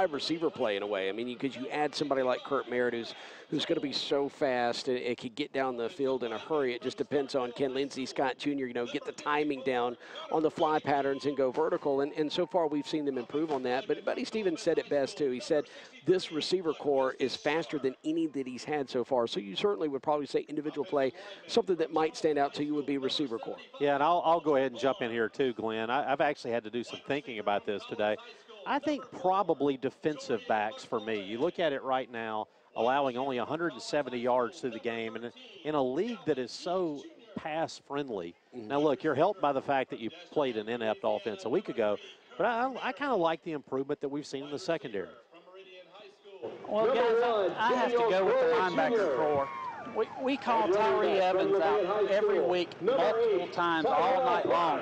receiver play in a way. I mean, because you add somebody like Kurt Merritt who's going to be so fast and it can get down the field in a hurry. It just depends on can Lindsey Scott Jr., get the timing down on the fly patterns and go vertical. And so far we've seen them improve on that. But Buddy Stevens said it best, too. He said this receiver core is faster than any that he's had so far. So you certainly would probably say individual play, something that might stand out to you would be receiver core. Yeah, and I'll go ahead and jump in here, too, Glenn. I've actually had to do some thinking about this today. I think probably defensive backs for me. You look at it right now, allowing only 170 yards through the game, and in a league that is so pass-friendly. Now, look, you're helped by the fact that you played an inept offense a week ago, but I kind of like the improvement that we've seen in the secondary. Well, guys, I have to go with the linebacker core. We call Tyree Evans out every week, multiple times, all night long.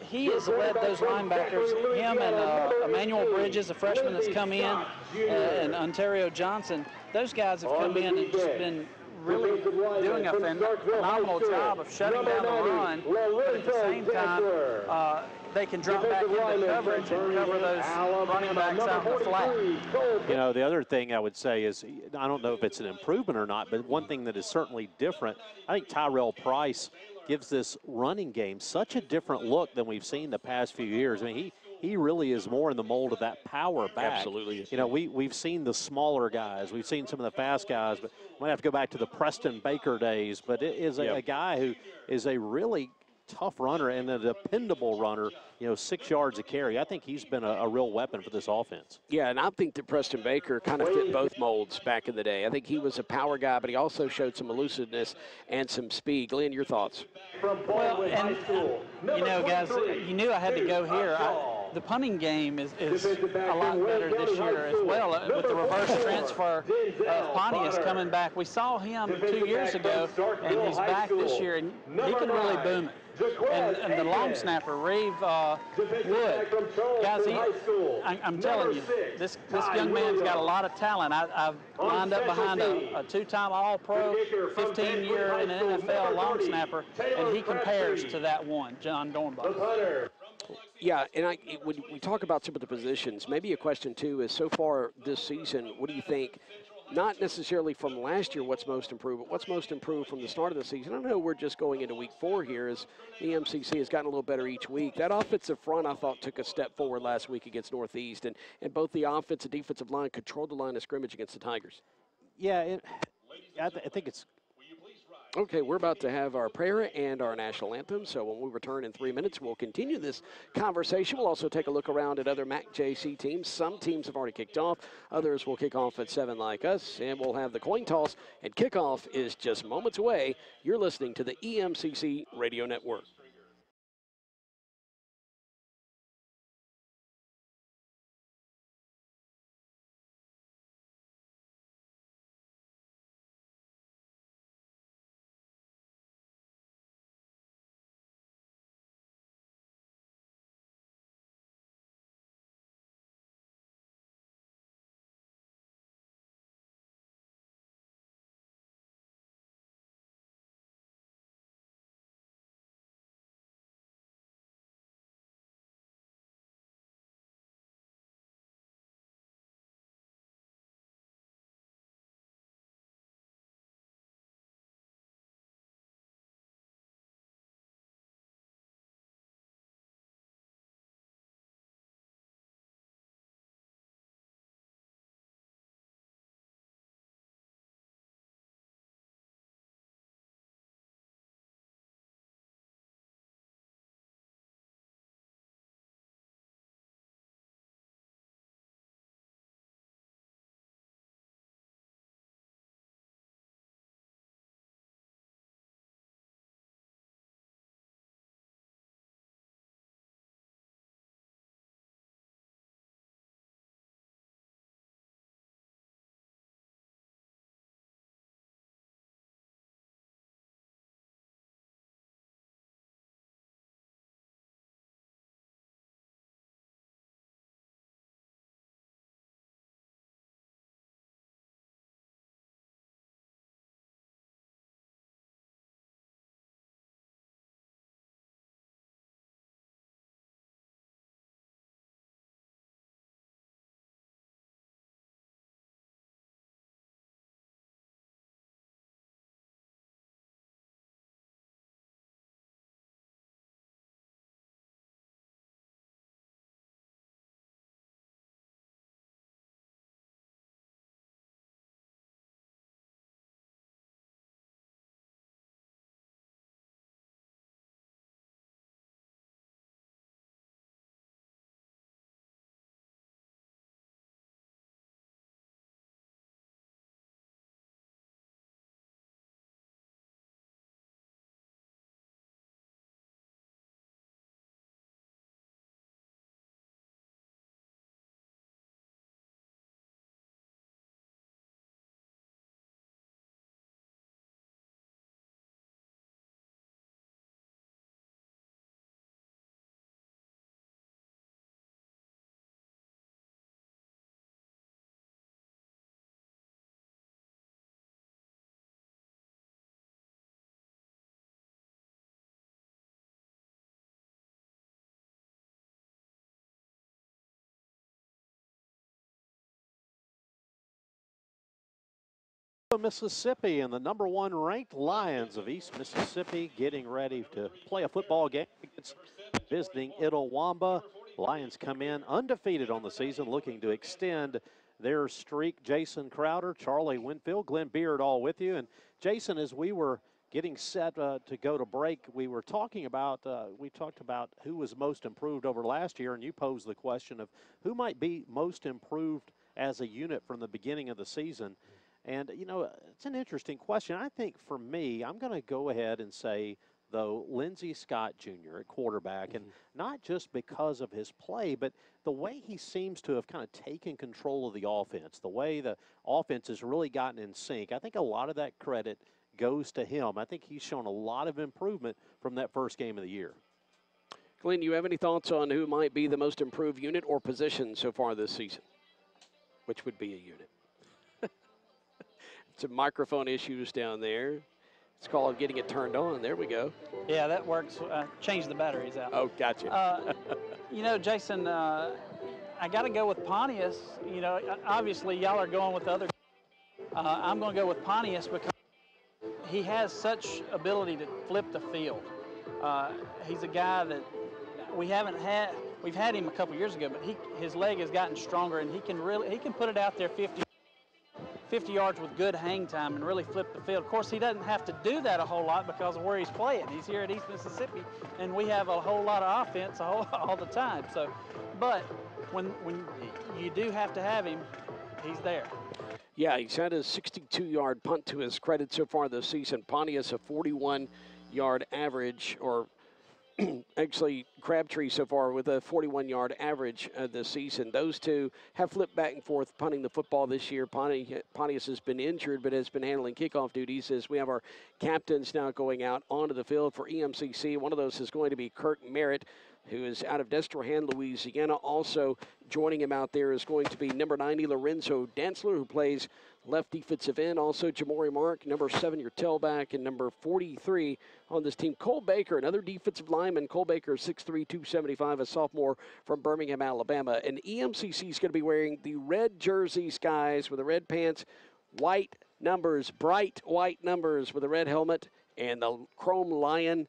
He has led those linebackers, him and Emmanuel Bridges, a freshman that's come in, and Ontario Johnson. Those guys have come in and just been really doing a phenomenal job of shutting down the run, but at the same time, they can drop back into coverage and cover those running backs out in the flat. The other thing I would say is, I don't know if it's an improvement or not, but one thing that is certainly different, I think Tyrell Price gives this running game such a different look than we've seen the past few years. I mean, he really is more in the mold of that power back. Absolutely. We've seen the smaller guys. We've seen some of the fast guys, but we might have to go back to the Preston Baker days. But it is a guy who is a really tough runner and a dependable runner, 6 yards a carry. I think he's been a real weapon for this offense. Yeah, and I think that Preston Baker kind of fit both molds back in the day. I think he was a power guy, but he also showed some elusiveness and some speed. Glenn, your thoughts? Well, and, guys, you knew I had to go here. The punting game is a lot better this year as well, with the reverse transfer of Pontius coming back. We saw him 2 years ago, and he's back this year, and he can really boom it. And the long snapper, Reeve Wood, guys, I'm telling you, this young man's got a lot of talent. I've lined up behind a two-time All-Pro, 15-year in an NFL long snapper, and he compares to that one, John Dornbach. Yeah, and when we talk about some of the positions, maybe a question, too, is so far this season, what do you think, not necessarily from last year what's most improved, but what's most improved from the start of the season? I know we're just going into week 4 here as the EMCC has gotten a little better each week. That offensive front, I thought, took a step forward last week against Northeast, and both the offensive and defensive line controlled the line of scrimmage against the Tigers. Yeah, I think it's – Okay, we're about to have our prayer and our national anthem, so when we return in 3 minutes, we'll continue this conversation. We'll also take a look around at other MAC JC teams. Some teams have already kicked off. Others will kick off at 7 like us, and we'll have the coin toss, and kickoff is just moments away. You're listening to the EMCC Radio Network. Scooba, Mississippi, and the #1 ranked Lions of East Mississippi getting ready to play a football game against visiting Itawamba. Lions come in undefeated on the season, looking to extend their streak. Jason Crowder, Charlie Winfield, Glenn Beard all with you. And Jason, as we were getting set to go to break, we were talking about, we talked about who was most improved over last year, and you posed the question of who might be most improved as a unit from the beginning of the season. And, you know, it's an interesting question. I think for me, I'm going to go ahead and say, though, Lindsey Scott Jr. at quarterback, and not just because of his play, but the way he seems to have kind of taken control of the offense, the way the offense has really gotten in sync. I think a lot of that credit goes to him. I think he's shown a lot of improvement from that first game of the year. Glenn, you have any thoughts on who might be the most improved unit or position so far this season? Which would be a unit? Some microphone issues down there. It's called getting it turned on. There we go. Yeah, that works. Change the batteries out. Oh, gotcha. You know, Jason, I got to go with Pontius. You know, obviously y'all are going with the other. I'm going to go with Pontius because he has such ability to flip the field. He's a guy that we've had him a couple years ago, but his leg has gotten stronger, and he can put it out there 50 yards with good hang time and really flip the field. Of course, he doesn't have to do that a whole lot because of where he's playing. He's here at East Mississippi, and we have a whole lot of offense all the time. So, but when you do have to have him, he's there. Yeah, he's had a 62-yard punt to his credit so far this season. Pontius, a 41-yard average, or actually Crabtree so far with a 41-yard average this season. Those two have flipped back and forth punting the football this year. Pontius has been injured but has been handling kickoff duties as we have our captains now going out onto the field for EMCC. One of those is going to be Kirk Merritt, who is out of Destrehan, Louisiana. Also joining him out there is going to be number 90, Lorenzo Dantzler, who plays left defensive end. Also Jamori Mark, number 7, your tailback, and number 43 on this team, Cole Baker, another defensive lineman. Cole Baker, 6'3", 275, a sophomore from Birmingham, Alabama. And EMCC is going to be wearing the red jerseys, guys, with the red pants, white numbers, bright white numbers with a red helmet, and the chrome lion.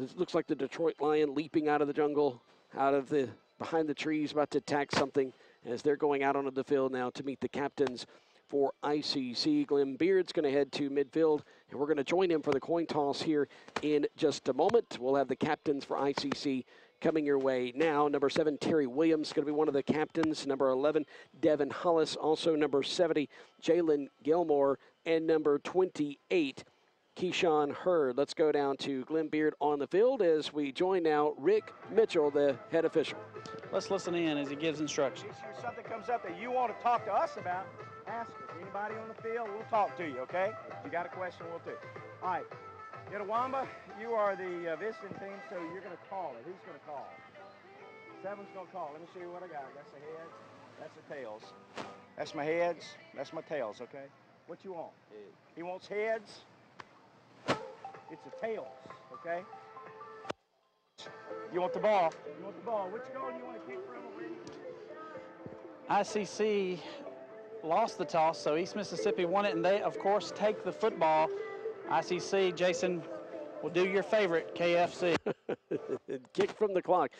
It looks like the Detroit Lion leaping out of the jungle, behind the trees, about to attack something as they're going out onto the field now to meet the captains for ICC. Glenn Beard's going to head to midfield, and we're going to join him for the coin toss here in just a moment. We'll have the captains for ICC coming your way now. Number 7, Terry Williams, going to be one of the captains. Number 11, Devin Hollis. Also number 70, Jalen Gilmore. And number 28, Keyshawn Hurd. Let's go down to Glenn Beard on the field as we join now Rick Mitchell, the head official. Let's listen in as he gives instructions. If something comes up that you want to talk to us about, ask us. Anybody on the field, we'll talk to you, okay? If you got a question, we'll do. All right. Itawamba, you are the visiting team, so you're going to call it. Who's going to call? 7's going to call. Let me see what I got. That's the heads. That's the tails. That's my heads. That's my tails, okay? What you want? Heads. He wants heads. It's the tails, okay? You want the ball. You want the ball. Which goal do you want to kick from already? ICC lost the toss, so East Mississippi won it, and they, of course, take the football. ICC, Jason, will do your favorite, KFC. Kick from the clock.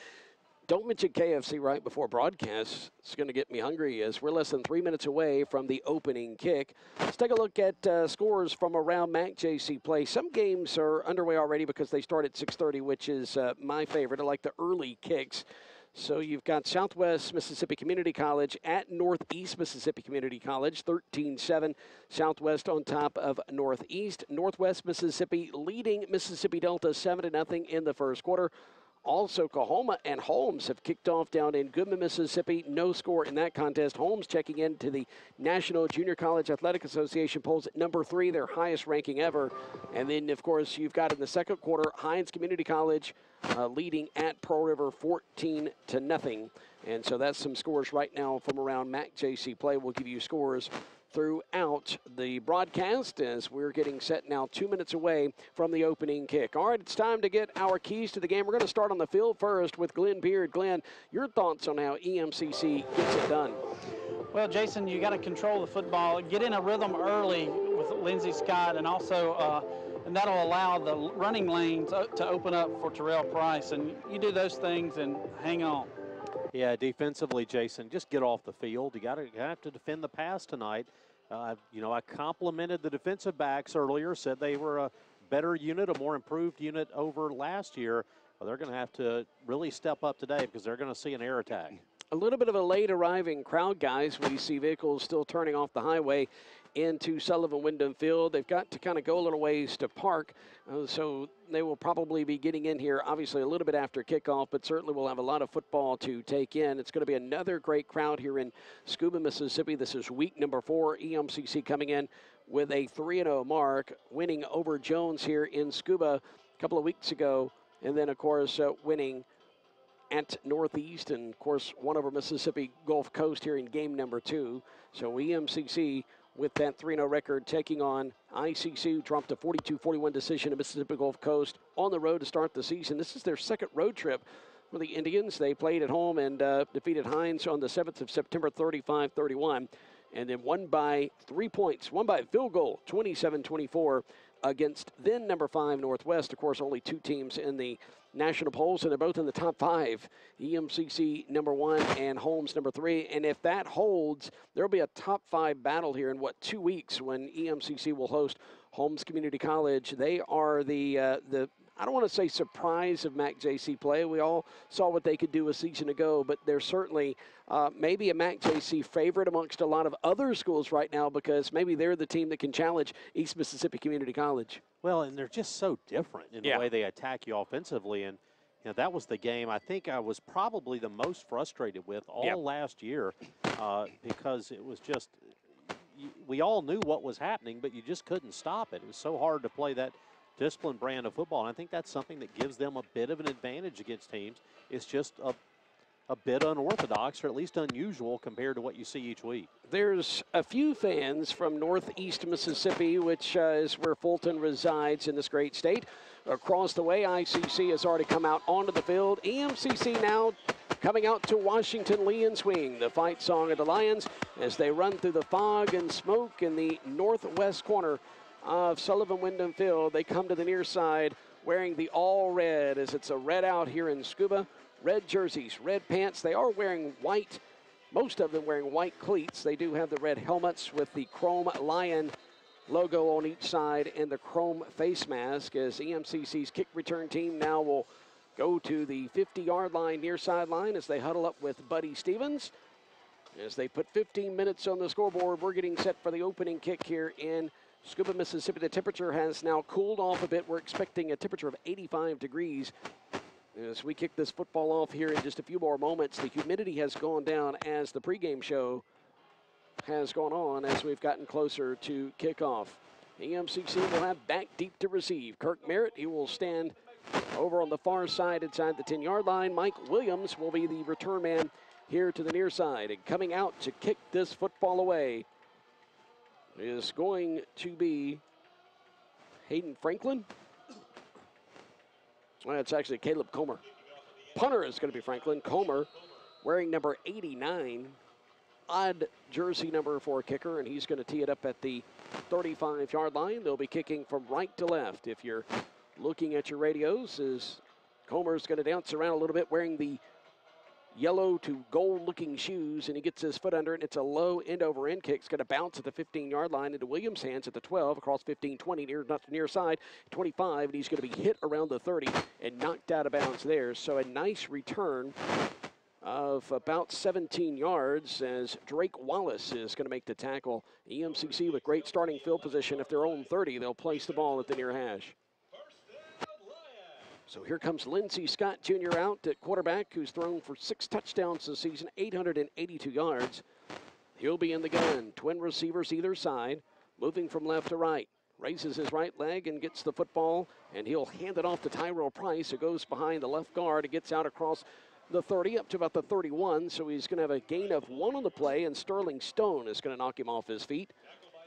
Don't mention KFC right before broadcast. It's going to get me hungry as we're less than 3 minutes away from the opening kick. Let's take a look at scores from around MAC-JC play. Some games are underway already because they start at 6:30, which is my favorite. I like the early kicks. So you've got Southwest Mississippi Community College at Northeast Mississippi Community College, 13-7. Southwest on top of Northeast. Northwest Mississippi leading Mississippi Delta 7-0 in the first quarter. Also, Coahoma and Holmes have kicked off down in Goodman, Mississippi. No score in that contest. Holmes checking into the National Junior College Athletic Association polls at number 3, their highest ranking ever. And then, of course, you've got in the second quarter, Hines Community College leading at Pearl River 14-0. And so that's some scores right now from around MAC-JC play. We'll give you scores throughout the broadcast as we're getting set now 2 minutes away from the opening kick. All right, it's time to get our keys to the game. We're going to start on the field first with Glenn Beard. Glenn, your thoughts on how EMCC gets it done? Well, Jason, you got to control the football, get in a rhythm early with Lindsey Scott, and also and that'll allow the running lanes to open up for Terrell Price. And you do those things and hang on. Yeah, defensively, Jason, just get off the field. You have to defend the pass tonight. You know, I complimented the defensive backs earlier, said they were a better unit, a more improved unit over last year. Well, they're going to have to really step up today because they're going to see an air attack. A little bit of a late arriving crowd, guys. We see vehicles still turning off the highway into Sullivan Wyndham Field. They've got to kind of go a little ways to park, so they will probably be getting in here obviously a little bit after kickoff, but certainly we'll have a lot of football to take in. It's going to be another great crowd here in Scooba, Mississippi. This is week number 4. EMCC coming in with a 3-0 mark, winning over Jones here in Scooba a couple of weeks ago, and then, of course, winning at Northeast, and, of course, won over Mississippi Gulf Coast here in game number 2. So EMCC with that 3-0 record taking on ICC, dropped a 42-41 decision to Mississippi Gulf Coast on the road to start the season. This is their second road trip for the Indians. They played at home and defeated Hines on the 7th of September 35-31, and then won by 3 points, won by a field goal, 27-24 against then number 5 Northwest. Of course, only 2 teams in the national polls, and they're both in the top 5. EMCC number 1 and Holmes number 3. And if that holds, there'll be a top 5 battle here in 2 weeks when EMCC will host Holmes Community College. They are the I don't want to say surprise of MAC JC play. We all saw what they could do a season ago, but they're certainly maybe a MAC JC favorite amongst a lot of other schools right now because maybe they're the team that can challenge East Mississippi Community College. Well, and they're just so different in the way they attack you offensively. And you know, that was the game I think I was probably the most frustrated with all last year because it was just, we all knew what was happening, but you just couldn't stop it. It was so hard to play that disciplined brand of football, and I think that's something that gives them a bit of an advantage against teams. It's just a bit unorthodox, or at least unusual compared to what you see each week. There's a few fans from Northeast Mississippi, which is where Fulton resides in this great state. Across the way, ICC has already come out onto the field. EMCC now coming out to Washington Lee and Swing, the fight song of the Lions, as they run through the fog and smoke in the northwest corner of Sullivan Wyndham Field. They come to the near side wearing the all red, as it's a red out here in Scooba. Red jerseys, red pants. They are wearing white, most of them wearing white cleats. They do have the red helmets with the chrome lion logo on each side and the chrome face mask, as EMCC's kick return team now will go to the 50-yard line, near sideline, as they huddle up with Buddy Stevens. As they put 15 minutes on the scoreboard, we're getting set for the opening kick here in Scooba, Mississippi. The temperature has now cooled off a bit. We're expecting a temperature of 85 degrees. As we kick this football off here in just a few more moments, the humidity has gone down as the pregame show has gone on as we've gotten closer to kickoff. EMCC will have back deep to receive. Kirk Merritt, he will stand over on the far side inside the 10-yard line. Mike Williams will be the return man here to the near side. And coming out to kick this football away is going to be Hayden Franklin. Well, it's actually Caleb Comer. Punter is going to be Franklin. Comer wearing number 89. Odd jersey number for a kicker, and he's going to tee it up at the 35-yard line. They'll be kicking from right to left. If you're looking at your radios, as Comer's going to dance around a little bit wearing the yellow to gold-looking shoes, and he gets his foot under it, and it's a low end-over-end kick. It's going to bounce at the 15-yard line into Williams' hands at the 12, across 15, 20, near side, 25, and he's going to be hit around the 30 and knocked out of bounds there. So a nice return of about 17 yards as Drake Wallace is going to make the tackle. EMCC with great starting field position. If they're on 30, they'll place the ball at the near hash. So here comes Lindsey Scott Jr. out at quarterback, who's thrown for 6 touchdowns this season, 882 yards. He'll be in the gun. Twin receivers either side, moving from left to right. Raises his right leg and gets the football, and he'll hand it off to Tyrell Price, who goes behind the left guard and gets out across the 30 up to about the 31. So he's going to have a gain of 1 on the play, and Sterling Stone is going to knock him off his feet.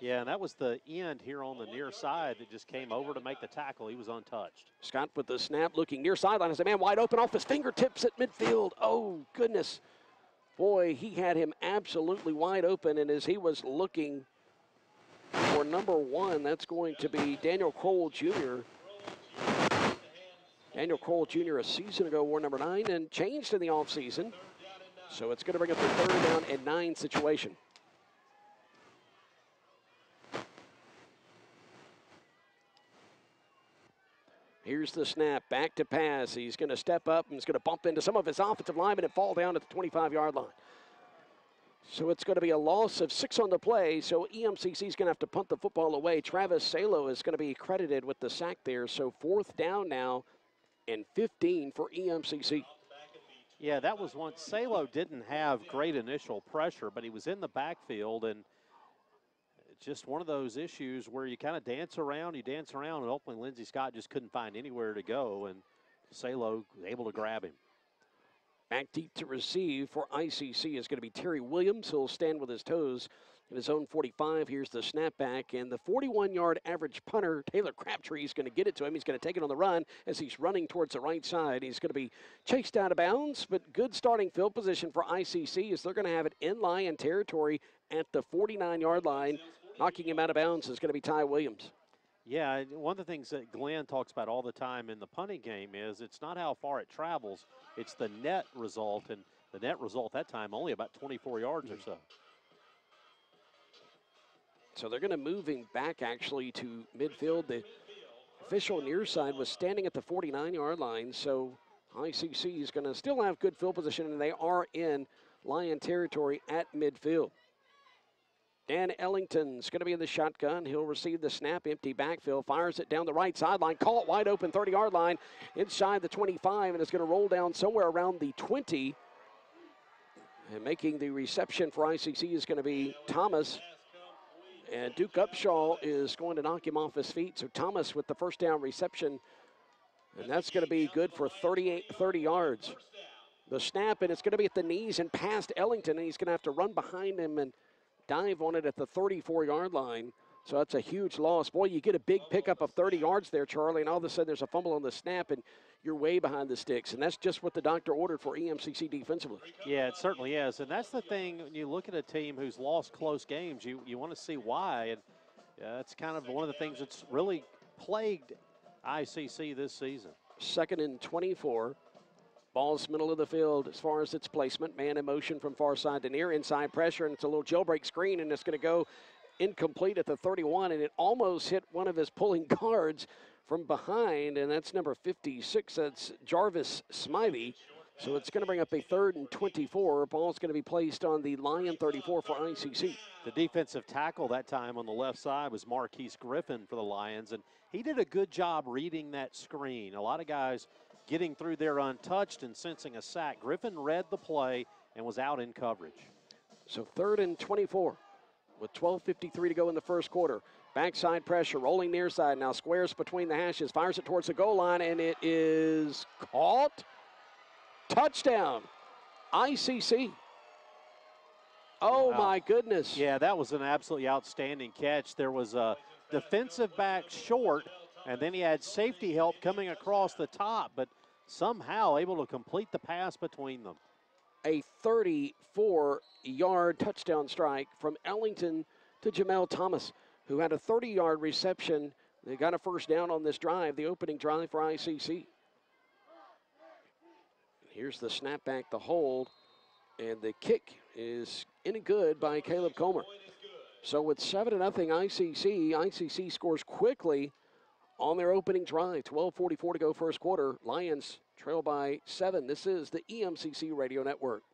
Yeah, and that was the end here on the near side that just came over to make the tackle. He was untouched. Scott with the snap, looking near sideline as a man wide open off his fingertips at midfield. Oh, goodness. Boy, he had him absolutely wide open, and as he was looking for number 1. That's going to be Daniel Kroll Jr. Daniel Kroll Jr. a season ago wore number 9 and changed in the offseason. So it's going to bring up the 3rd down and 9 situation. Here's the snap, back to pass. He's going to step up and he's going to bump into some of his offensive linemen and fall down at the 25-yard line. So it's going to be a loss of 6 on the play, so EMCC is going to have to punt the football away. Travis Salo is going to be credited with the sack there, so 4th down now and 15 for EMCC. Yeah, that was one. Salo didn't have great initial pressure, but he was in the backfield, and it's just one of those issues where you kind of dance around, and ultimately Lindsey Scott just couldn't find anywhere to go, and Salo was able to grab him. Back deep to receive for ICC is going to be Terry Williams. He'll stand with his toes in his own 45. Here's the snapback, and the 41-yard average punter, Taylor Crabtree, is going to get it to him. He's going to take it on the run as he's running towards the right side. He's going to be chased out of bounds, but good starting field position for ICC as they're going to have it in Lion territory at the 49-yard line. Knocking him out of bounds is going to be Ty Williams. Yeah, one of the things that Glenn talks about all the time in the punting game is it's not how far it travels, it's the net result, and the net result that time only about 24 yards or so. So they're going to move him back actually to midfield. The official near side was standing at the 49-yard line, so ICC is going to still have good field position, and they are in Lion territory at midfield. Dan Ellington's going to be in the shotgun. He'll receive the snap, empty backfield, fires it down the right sideline, caught wide open 30-yard line inside the 25, and it's going to roll down somewhere around the 20. And making the reception for ICC is going to be Thomas. And Duke Upshaw is going to knock him off his feet. So Thomas with the 1st down reception, and that's going to be good for 30 yards. The snap, and it's going to be at the knees and past Ellington, and he's going to have to run behind him and dive on it at the 34-yard line. So that's a huge loss. Boy, you get a big pickup of 30 yards there, Charlie, and all of a sudden there's a fumble on the snap, and you're way behind the sticks. And that's just what the doctor ordered for EMCC defensively. Yeah, it certainly is. And that's the thing, when you look at a team who's lost close games, you want to see why. And that's kind of one of the things that's really plagued ICC this season. 2nd and 24. Ball's middle of the field as far as its placement. Man in motion from far side to near. Inside pressure, and it's a little jailbreak screen, and it's going to go incomplete at the 31, and it almost hit one of his pulling guards from behind, and that's number 56. That's Jarvis Smiley. So it's going to bring up a 3rd and 24. Ball's going to be placed on the Lion 34 for ICC. The defensive tackle that time on the left side was Marquise Griffin for the Lions, and he did a good job reading that screen. A lot of guys getting through there untouched and sensing a sack. Griffin read the play and was out in coverage. So 3rd and 24 with 12:53 to go in the 1st quarter. Backside pressure, rolling near side. Now squares between the hashes, fires it towards the goal line, and it is caught. Touchdown, ICC. Oh, wow. My goodness. Yeah, that was an absolutely outstanding catch. There was a defensive back short, and then he had safety help coming across the top, but somehow able to complete the pass between them. A 34-yard touchdown strike from Ellington to Jamel Thomas, who had a 30-yard reception. They got a 1st down on this drive, the opening drive for ICC. Here's the snapback, the hold, and the kick is in and good by Caleb Comer. So with 7-0 ICC scores quickly on their opening drive. 12:44 to go 1st quarter. Lions trail by 7. This is the EMCC Radio Network.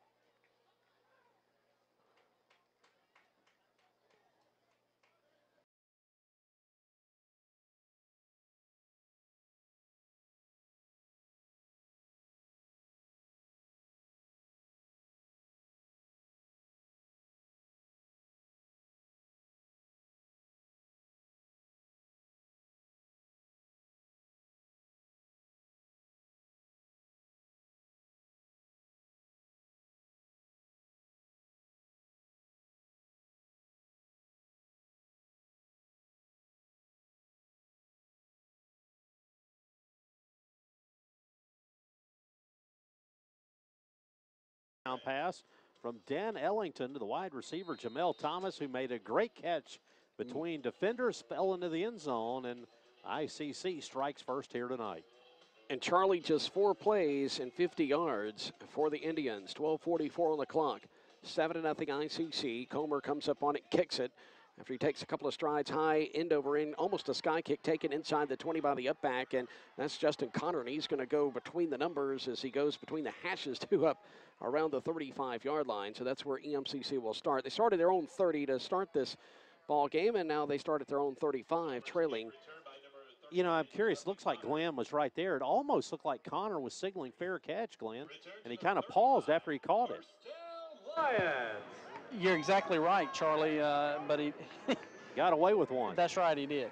Pass from Dan Ellington to the wide receiver, Jamel Thomas, who made a great catch between defenders, fell into the end zone, and ICC strikes first here tonight. And Charlie, just 4 plays and 50 yards for the Indians. 12:44 on the clock. 7-0 ICC. Comer comes up on it, kicks it. After he takes a couple of strides high, end over end, almost a sky kick taken inside the 20 by the up back, and that's Justin Connor, and he's going to go between the numbers as he goes between the hashes to up around the 35-yard line. So that's where EMCC will start. They started their own 30 to start this ball game, and now they start at their own 35, trailing. You know, I'm curious. It looks like Glenn was right there. It almost looked like Connor was signaling fair catch, Glenn, and he kind of paused after he caught it. You're exactly right, Charlie, but he got away with one. That's right, he did.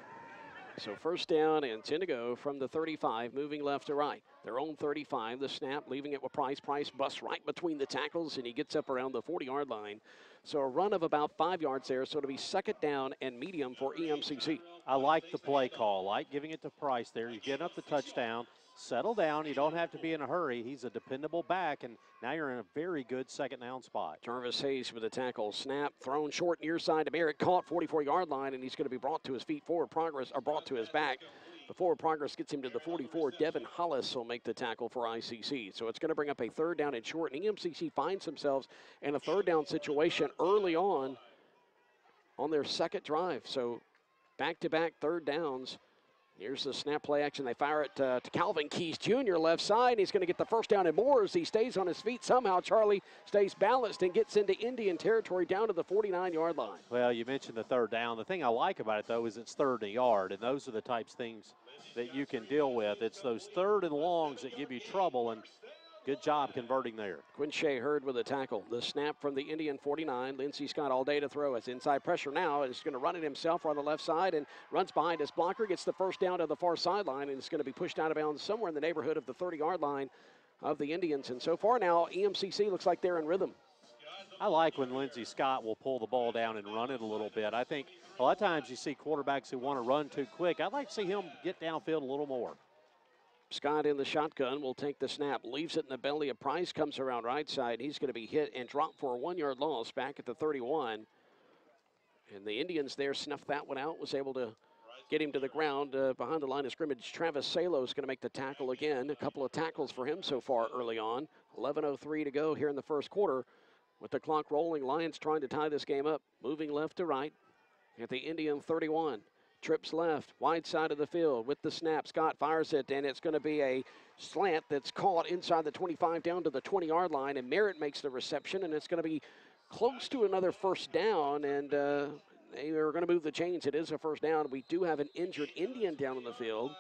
So first down and 10 to go from the 35, moving left to right. Their own 35, the snap, leaving it with Price. Price busts right between the tackles, and he gets up around the 40-yard line. So a run of about 5 yards there, so it'll be second down and medium for EMCC. I like the play call, like giving it to Price there. You're getting up the touchdown. Settle down. You don't have to be in a hurry. He's a dependable back, and now you're in a very good second down spot. Jarvis Hayes with a tackle. Snap, thrown short near side to Merritt. Caught 44-yard line, and he's going to be brought to his feet. Forward progress, or brought to his back. The forward progress gets him to the 44. Devin Hollis will make the tackle for ICC. So it's going to bring up a third down and short, and EMCC finds themselves in a third down situation early on their second drive. So back-to-back third downs. Here's the snap play action. They fire it to Calvin Keys Jr. left side. He's going to get the first down and more as he stays on his feet. Somehow Charlie stays balanced and gets into Indian territory down to the 49-yard line. Well, you mentioned the third down. The thing I like about it, though, is it's third and a yard, and those are the types of things that you can deal with. It's those third and longs that give you trouble, and good job converting there. Quinshea Hurd with a tackle. The snap from the Indian 49. Lindsey Scott all day to throw. It's inside pressure now. He's going to run it himself on the left side and runs behind his blocker. Gets the first down to the far sideline, and it's going to be pushed out of bounds somewhere in the neighborhood of the 30-yard line of the Indians. And so far now, EMCC looks like they're in rhythm. I like when Lindsey Scott will pull the ball down and run it a little bit. I think a lot of times you see quarterbacks who want to run too quick. I'd like to see him get downfield a little more. Scott in the shotgun will take the snap, leaves it in the belly of Price, comes around right side. He's going to be hit and dropped for a 1-yard loss back at the 31. And the Indians there snuffed that one out, was able to get him to the ground behind the line of scrimmage. Travis Salo is going to make the tackle again. A couple of tackles for him so far early on. 11:03 to go here in the first quarter. With the clock rolling, Lions trying to tie this game up. Moving left to right at the Indian 31. Trips left, wide side of the field with the snap. Scott fires it, and it's going to be a slant that's caught inside the 25 down to the 20-yard line, and Merritt makes the reception, and it's going to be close to another first down, and they are going to move the chains. It is a first down. We do have an injured Indian down on the field.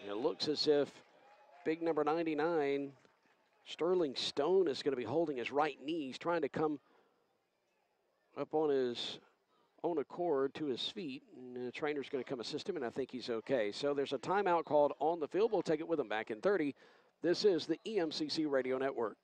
And it looks as if big number 99, Sterling Stone, is going to be holding his right knee. He's trying to come up on his own accord to his feet, and the trainer's going to come assist him, and I think he's okay. So there's a timeout called on the field. We'll take it with him back in 30. This is the EMCC Radio Network.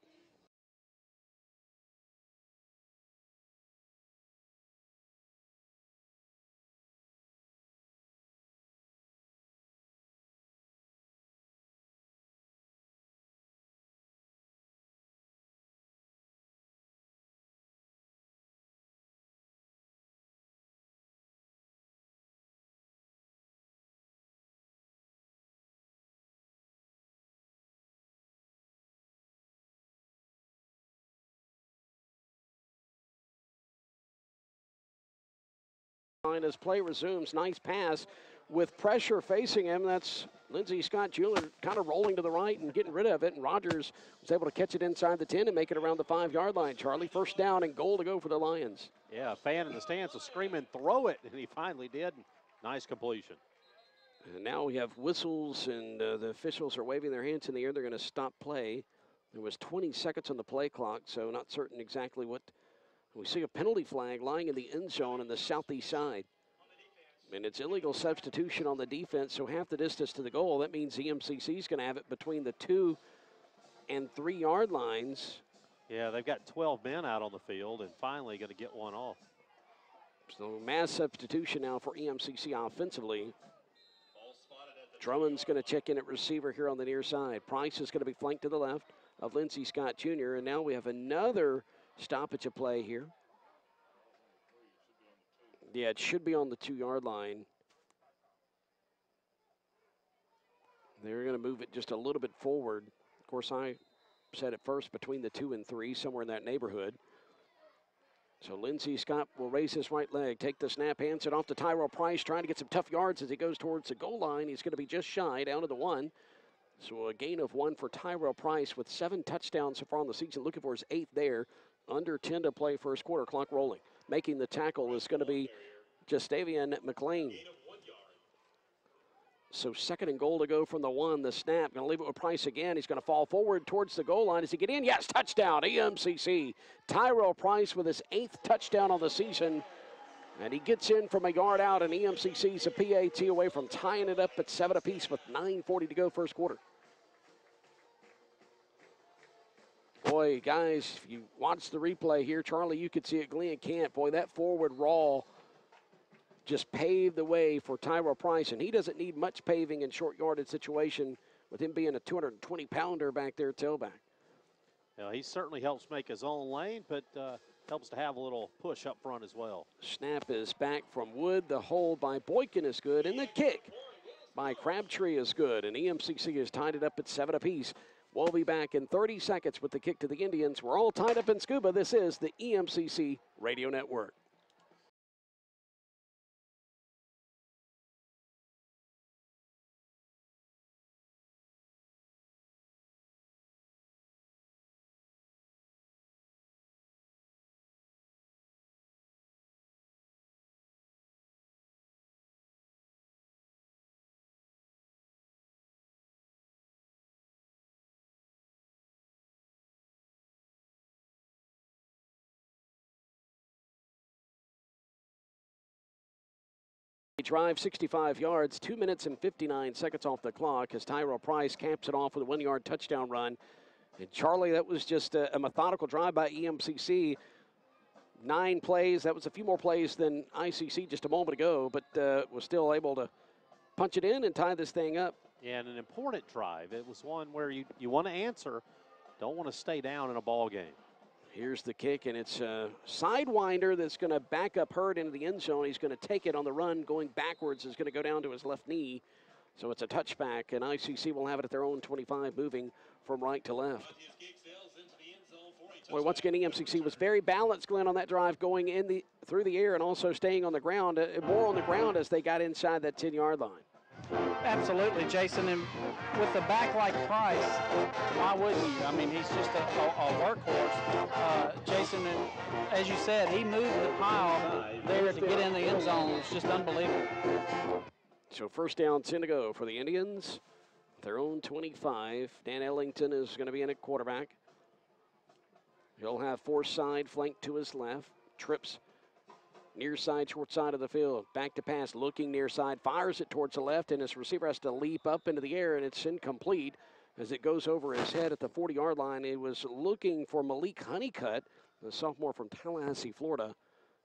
As play resumes, nice pass with pressure facing him. That's Lindsey Scott Jr. kind of rolling to the right and getting rid of it, and Rogers was able to catch it inside the 10 and make it around the 5-yard line. Charlie, first down and goal to go for the Lions. Yeah, a fan in the stands was screaming, throw it, and he finally did. Nice completion. And now we have whistles, and the officials are waving their hands in the air. They're going to stop play. There was 20 seconds on the play clock, so not certain exactly what. We see a penalty flag lying in the end zone on the southeast side. And it's illegal substitution on the defense, so half the distance to the goal. That means EMCC is going to have it between the 2 and 3 yard lines. Yeah, they've got 12 men out on the field and finally going to get one off. So mass substitution now for EMCC offensively. Drummond's going to check in at receiver here on the near side. Price is going to be flanked to the left of Lindsey Scott Jr. And now we have another stoppage of play here. Yeah, it should be on the 2-yard line. They're going to move it just a little bit forward. Of course, I said it first between the 2 and 3, somewhere in that neighborhood. So Lindsey Scott will raise his right leg, take the snap, hands it off to Tyrell Price, trying to get some tough yards as he goes towards the goal line. He's going to be just shy, down to the 1. So a gain of 1 for Tyrell Price with 7 touchdowns so far on the season, looking for his 8th there. Under 10 to play first quarter, clock rolling. Making the tackle is going to be Justavian McLean. So 2nd and goal to go from the 1. The snap, going to leave it with Price again. He's going to fall forward towards the goal line. Does he get in? Yes, touchdown, EMCC. Tyrell Price with his 8th touchdown of the season. And he gets in from a yard out, and EMCC's a PAT away from tying it up at 7 apiece with 9:40 to go first quarter. Boy, guys, if you watch the replay here, Charlie, you could see it, Glenn can't. Boy, that forward raw just paved the way for Tyrell Price, and he doesn't need much paving in short yardage situation with him being a 220-pounder back there tailback. Well, he certainly helps make his own lane, but helps to have a little push up front as well. Snap is back from Wood. The hold by Boykin is good, and the kick by Crabtree is good, and EMCC has tied it up at 7 apiece. We'll be back in 30 seconds with the kick to the Indians. We're all tied up in Scooba. This is the EMCC Radio Network. Drive 65 yards, 2 minutes and 59 seconds off the clock as Tyrell Price caps it off with a 1-yard touchdown run. And Charlie, that was just a methodical drive by EMCC. 9 plays, that was a few more plays than ICC just a moment ago, but was still able to punch it in and tie this thing up. Yeah, and an important drive. It was one where you want to answer, don't want to stay down in a ball game. Here's the kick, and it's a sidewinder that's going to back up Hurd into the end zone. He's going to take it on the run, going backwards, is going to go down to his left knee. So it's a touchback, and ICC will have it at their own 25, moving from right to left. Boy, once again, EMCC was very balanced, Glenn, on that drive, going in through the air and also staying on the ground, more on the ground as they got inside that 10-yard line. Absolutely, Jason, and with the back like Price, why wouldn't you? I mean, he's just a workhorse. Jason, and as you said, he moved the pile there to get in the end zone. It's just unbelievable. So first down, 10 to go for the Indians. Their own 25. Dan Ellington is going to be in at quarterback. He'll have Forsythe flanked to his left. Trips near side, short side of the field. Back to pass, looking near side, fires it towards the left, and his receiver has to leap up into the air, and it's incomplete as it goes over his head at the 40-yard line. He was looking for Malik Honeycutt, the sophomore from Tallahassee, Florida,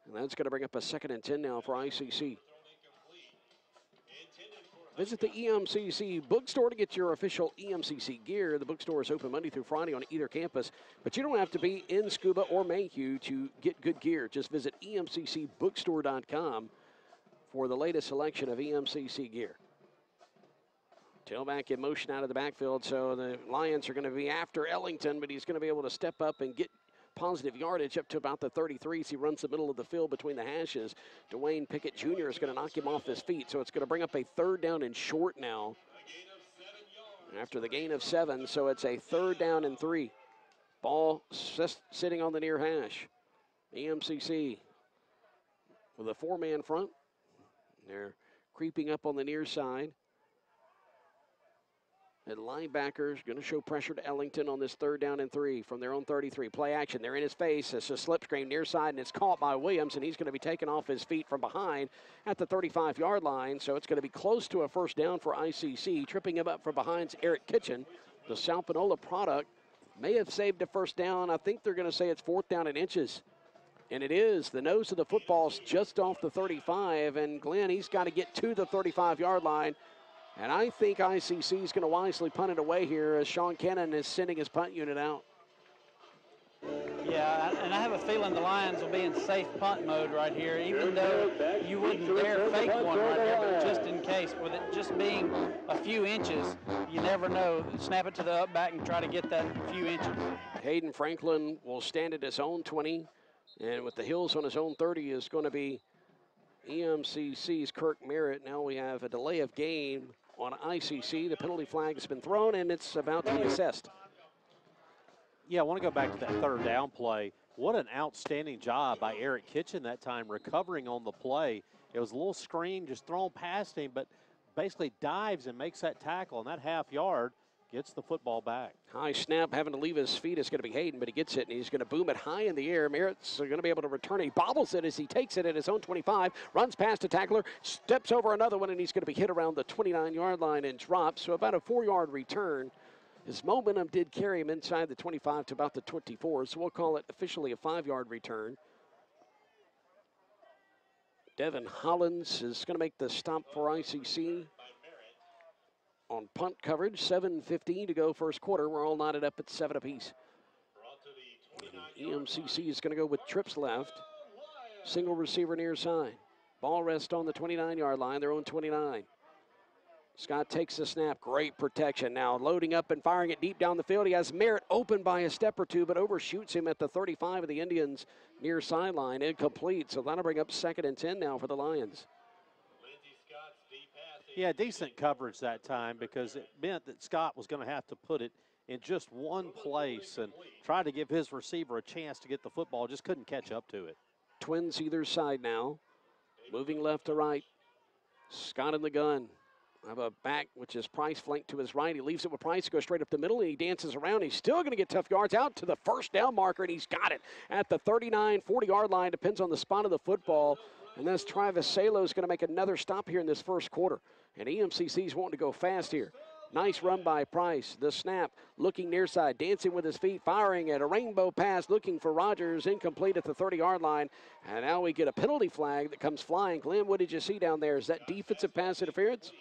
and that's going to bring up a 2nd and 10 now for ICC. Visit the EMCC bookstore to get your official EMCC gear. The bookstore is open Monday through Friday on either campus, but you don't have to be in Scooba or Mayhew to get good gear. Just visit emccbookstore.com for the latest selection of EMCC gear. Tailback in motion out of the backfield, so the Lions are going to be after Ellington, but he's going to be able to step up and get positive yardage up to about the 33 as he runs the middle of the field between the hashes. Dwayne Pickett Jr. is going to knock him off his feet, so it's going to bring up a 3rd down and short now after the gain of 7, so it's a 3rd down and 3. Ball sitting on the near hash. EMCC with a 4-man front. They're creeping up on the near side. And linebackers going to show pressure to Ellington on this 3rd down and 3 from their own 33. Play action. They're in his face. It's a slip screen near side, and it's caught by Williams, and he's going to be taken off his feet from behind at the 35-yard line. So it's going to be close to a 1st down for ICC. Tripping him up from behind's Eric Kitchen. The South Panola product may have saved a 1st down. I think they're going to say it's 4th down and inches. And it is. The nose of the football's just off the 35, and Glenn, he's got to get to the 35-yard line. And I think ICC is going to wisely punt it away here as Sean Cannon is sending his punt unit out. Yeah, and I have a feeling the Lions will be in safe punt mode right here, even though you wouldn't dare fake one right here, but just in case. With it just being a few inches, you never know. Snap it to the up back and try to get that few inches. Hayden Franklin will stand at his own 20, and with the Hills on his own 30 is going to be EMCC's Kirk Merritt. Now we have a delay of game on ICC. The penalty flag has been thrown, and it's about to be assessed. Yeah, I want to go back to that third down play. What an outstanding job by Eric Kitchen that time, recovering on the play. It was a little screen just thrown past him, but basically dives and makes that tackle, and that half yard gets the football back. High snap, having to leave his feet is going to be Hayden, but he gets it, and he's going to boom it high in the air. Merritt's going to be able to return it. He bobbles it as he takes it at his own 25, runs past a tackler, steps over another one, and he's going to be hit around the 29-yard line and dropped. So about a 4-yard return. His momentum did carry him inside the 25 to about the 24, so we'll call it officially a 5-yard return. Devin Hollins is going to make the stop for ICC on punt coverage. 7:15 to go first quarter. We're all knotted up at 7 apiece. EMCC is going to go with trips left. Single receiver near side. Ball rest on the 29-yard line, their own 29. Scott takes the snap. Great protection. Now loading up and firing it deep down the field. He has Merritt open by a step or two, but overshoots him at the 35 of the Indians near sideline. Incomplete. So that'll bring up 2nd and 10 now for the Lions. Yeah, decent coverage that time because it meant that Scott was going to have to put it in just one place and try to give his receiver a chance to get the football. Just couldn't catch up to it. Twins either side now. Moving left to right. Scott in the gun. Have a back, which is Price, flanked to his right. He leaves it with Price, goes straight up the middle, and he dances around. He's still going to get tough yards out to the first down marker, and he's got it at the 39, 40-yard line. Depends on the spot of the football. And that's Travis Salo is going to make another stop here in this first quarter. And EMCC's wanting to go fast here. Nice run by Price. The snap, looking near side, dancing with his feet, firing at a rainbow pass, looking for Rogers, incomplete at the 30-yard line. And now we get a penalty flag that comes flying. Glenn, what did you see down there? Is that defensive pass interference?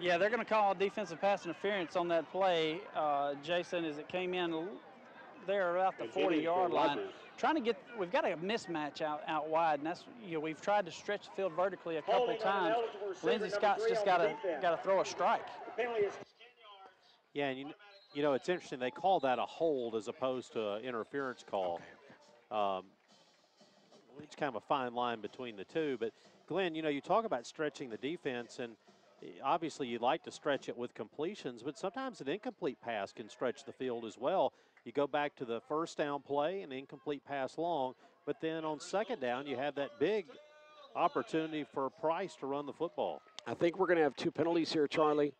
Yeah, they're going to call defensive pass interference on that play, Jason, as it came in there about the 40-yard line. Trying to get, we've got a mismatch out wide, and that's, we've tried to stretch the field vertically a couple of times. Lindsey Scott's just got to throw a strike. Yeah, and you know, it's interesting. They call that a hold as opposed to an interference call. It's kind of a fine line between the two. But, Glenn, you talk about stretching the defense, and obviously you'd like to stretch it with completions, but sometimes an incomplete pass can stretch the field as well. You go back to the first down play, an incomplete pass long, but then on second down you have that big opportunity for Price to run the football. I think we're going to have 2 penalties here, Charlie.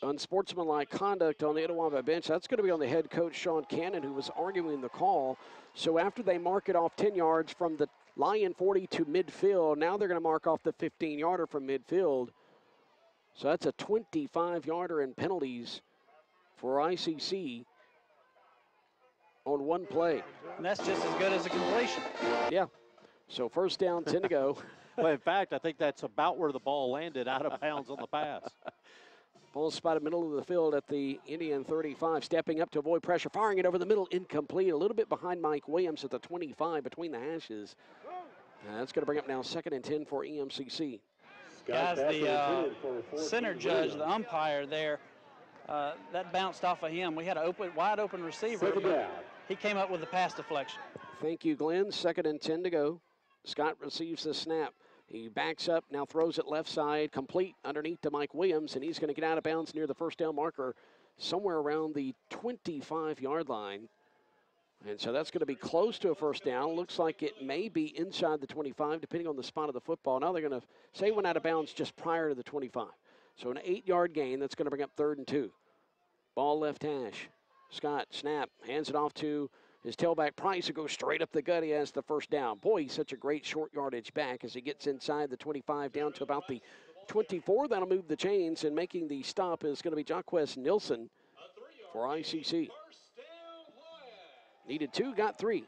Unsportsmanlike conduct on the Itawamba bench. That's going to be on the head coach, Sean Cannon, who was arguing the call. So after they mark it off 10 yards from the Lion 40 to midfield, now they're going to mark off the 15-yarder from midfield. So that's a 25-yarder in penalties for ICC on one play. And that's just as good as a completion. Yeah. So first down, 10 to go. Well, in fact, I think that's about where the ball landed, out of bounds on the pass. Ball spotted middle of the field at the Indian 35, stepping up to avoid pressure, firing it over the middle, incomplete. A little bit behind Mike Williams at the 25 between the hashes. That's going to bring up now 2nd and 10 for EMCC. Guys, the center judge, the umpire there, that bounced off of him. We had a wide open receiver. He came up with a pass deflection. Thank you, Glenn. 2nd and 10 to go. Scott receives the snap. He backs up, now throws it left side, complete underneath to Mike Williams, and he's going to get out of bounds near the first down marker somewhere around the 25-yard line. And so that's going to be close to a first down. Looks like it may be inside the 25, depending on the spot of the football. Now they're going to say it went out of bounds just prior to the 25. So an 8-yard gain. That's going to bring up 3rd and 2. Ball left hash. Scott, snap, hands it off to his tailback Price, who goes straight up the gut. He has the first down. Boy, he's such a great short yardage back as he gets inside the 25 down to about the 24. That'll move the chains, and making the stop is going to be Jaquez Nilsson for ICC. Needed 2, got 3.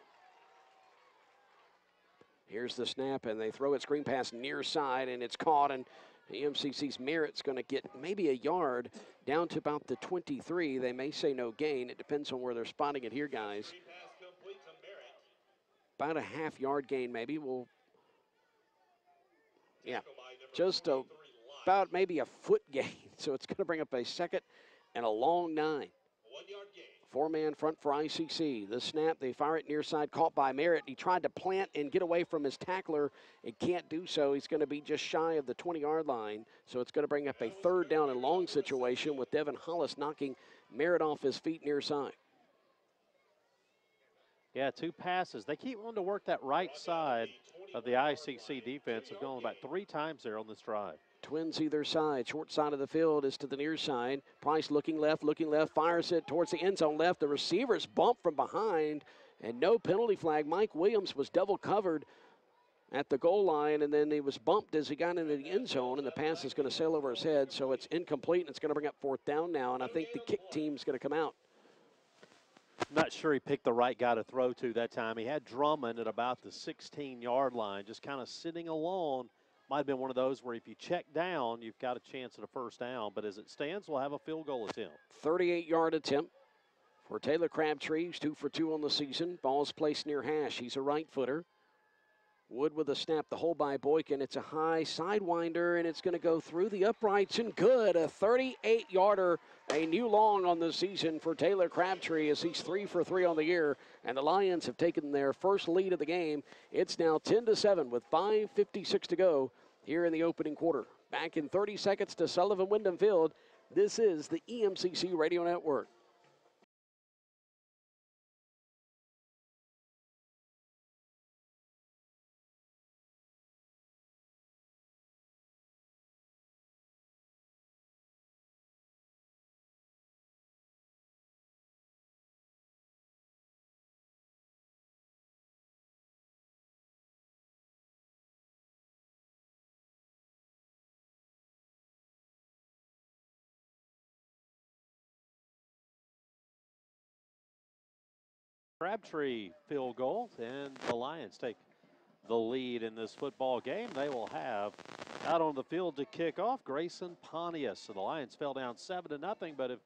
Here's the snap, and they throw it screen pass near side, and it's caught, and EMCC's Merritt's going to get maybe a yard down to about the 23. They may say no gain. It depends on where they're spotting it here, guys. About a half-yard gain, maybe. Just about maybe a foot gain. So it's going to bring up a second and a long 9. Four-man front for ICC. The snap, they fire it near side, caught by Merritt. He tried to plant and get away from his tackler and can't do so. He's going to be just shy of the 20-yard line. So it's going to bring up a third down and long situation with Devin Hollis knocking Merritt off his feet near side. Yeah, 2 passes. They keep wanting to work that right side of the ICC defense. Have gone about 3 times there on this drive. Twins either side. Short side of the field is to the near side. Price looking left, fires it towards the end zone left. The receiver's bumped from behind, and no penalty flag. Mike Williams was double covered at the goal line, and then he was bumped as he got into the end zone, and the pass is going to sail over his head, so it's incomplete, and it's going to bring up 4th down now, and I think the kick team's going to come out. Not sure he picked the right guy to throw to that time. He had Drummond at about the 16-yard line, just kind of sitting alone. Might have been one of those where if you check down, you've got a chance at a first down. But as it stands, we'll have a field goal attempt. 38-yard attempt for Taylor Crabtree. He's 2 for 2 on the season. Ball's placed near hash. He's a right footer. Wood with a snap, the hold by Boykin. It's a high sidewinder, and it's going to go through the uprights and good. A 38-yarder, a new long on the season for Taylor Crabtree as he's 3 for 3 on the year. And the Lions have taken their first lead of the game. It's now 10-7 with 5:56 to go here in the opening quarter. Back in 30 seconds to Sullivan Wyndham Field. This is the EMCC Radio Network. Crabtree field goal, and the Lions take the lead in this football game. They will have out on the field to kick off Grayson Pontius. So the Lions fell down 7-0, but have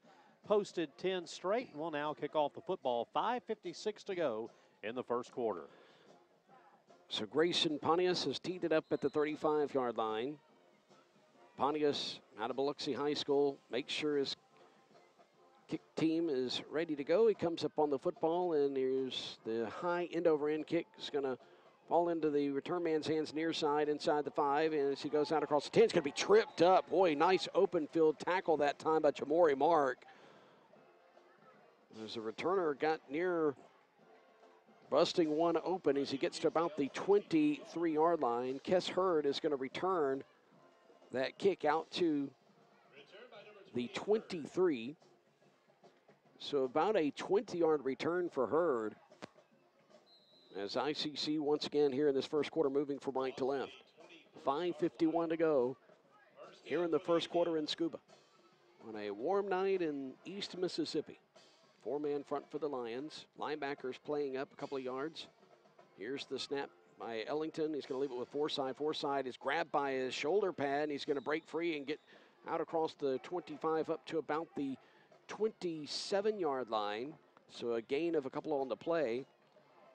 posted 10 straight and will now kick off the football. 5:56 to go in the first quarter. So Grayson Pontius has teed it up at the 35-yard line. Pontius out of Biloxi High School makes sure his kick team is ready to go. He comes up on the football, and here's the high end-over-end kick. It's going to fall into the return man's hands near side inside the 5, and as he goes out across the 10, it's going to be tripped up. Boy, nice open field tackle that time by Jamori Mark. As the returner got near busting one open as he gets to about the 23-yard line. Kess Hurd is going to return that kick out to the 23. So about a 20-yard return for Hurd. As ICC once again here in this first quarter moving from right to left. 5:51 to go here in the first quarter in Scooba. On a warm night in East Mississippi. 4-man front for the Lions. Linebackers playing up a couple of yards. Here's the snap by Ellington. He's going to leave it with Forsythe. Forsythe is grabbed by his shoulder pad, and he's going to break free and get out across the 25 up to about the 27-yard line. So a gain of a couple on the play.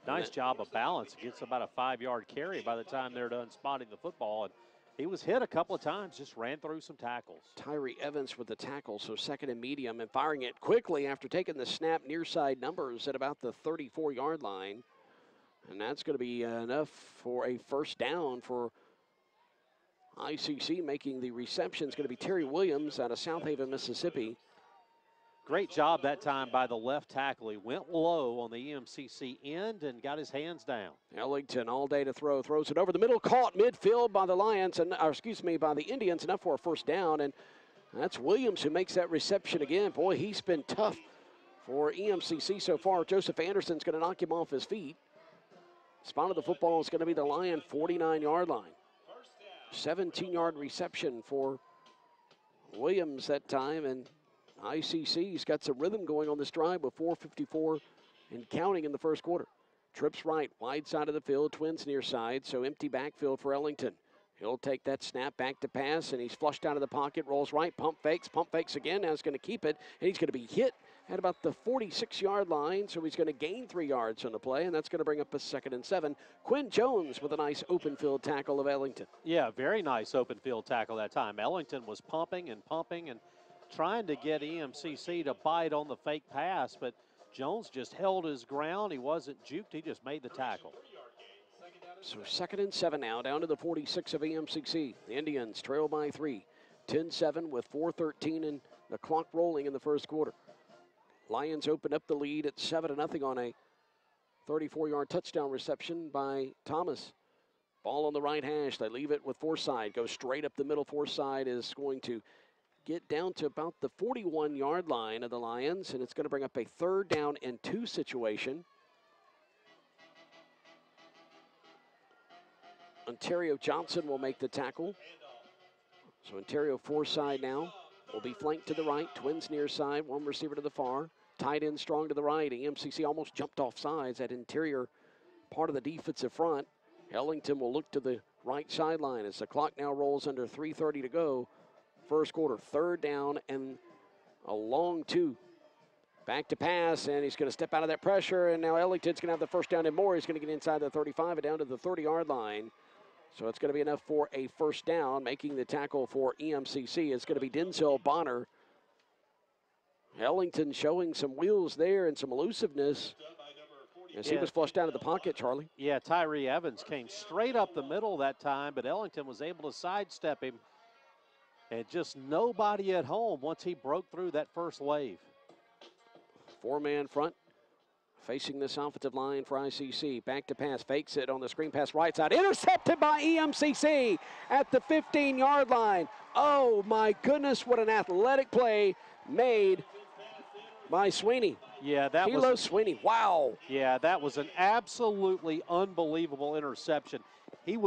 Nice job of balance. Gets about a 5-yard carry by the time they're done spotting the football. And he was hit a couple of times, just ran through some tackles. Tyree Evans with the tackle, so second and medium, and firing it quickly after taking the snap near side numbers at about the 34-yard line. And that's going to be enough for a first down for ICC. Making the reception is going to be Terry Williams out of South Haven, Mississippi. Great job that time by the left tackle. He went low on the EMCC end and got his hands down. Ellington all day to throw, throws it over the middle, caught midfield by the Lions, and by the Indians, enough for a first down. And that's Williams who makes that reception again. Boy, he's been tough for EMCC so far. Joseph Anderson's going to knock him off his feet. Spot of the football is going to be the Lion 49-yard line. 17-yard reception for Williams that time, and ICC's got some rhythm going on this drive with 4:54 and counting in the first quarter. Trips right, wide side of the field, Twins near side, so empty backfield for Ellington. He'll take that snap back to pass, and he's flushed out of the pocket, rolls right, pump fakes again. Now he's going to keep it, and he's going to be hit at about the 46-yard line, so he's going to gain 3 yards on the play, and that's going to bring up a 2nd and 7. Quinn Jones with a nice open field tackle of Ellington. Yeah, very nice open field tackle that time. Ellington was pumping and trying to get EMCC to bite on the fake pass, but Jones just held his ground. He wasn't juked. He just made the tackle. So 2nd and 7 now, down to the 46 of EMCC. The Indians trail by 3. 10-7 with 4:13 and the clock rolling in the first quarter. Lions open up the lead at 7-0 on a 34-yard touchdown reception by Thomas. Ball on the right hash. They leave it with Forsythe. Goes straight up the middle. Forsythe is going to get down to about the 41-yard line of the Lions, and it's going to bring up a 3rd down and 2 situation. Ontario Johnson will make the tackle. So Ontario Forsythe now will be flanked to the right. Twins near side, 1 receiver to the far. Tight end strong to the right. EMCC almost jumped off sides at interior part of the defensive front. Ellington will look to the right sideline as the clock now rolls under 3:30 to go. First quarter, 3rd down and a long 2. Back to pass, and he's going to step out of that pressure, and now Ellington's going to have the 1st down and more. He's going to get inside the 35 and down to the 30-yard line. So it's going to be enough for a 1st down. Making the tackle for EMCC is going to be Denzel Bonner. Ellington showing some wheels there and some elusiveness as he was flushed out of the pocket, Charlie. Yeah, Tyree Evans came straight up the middle that time, but Ellington was able to sidestep him. And just nobody at home once he broke through that first wave. 4-man front. Facing this offensive line for ICC. Back to pass, fakes it on the screen pass right side. Intercepted by EMCC at the 15-yard line. Oh my goodness, what an athletic play made by Sweeney. Yeah, that Kilo Sweeney, wow. Yeah, that was an absolutely unbelievable interception. He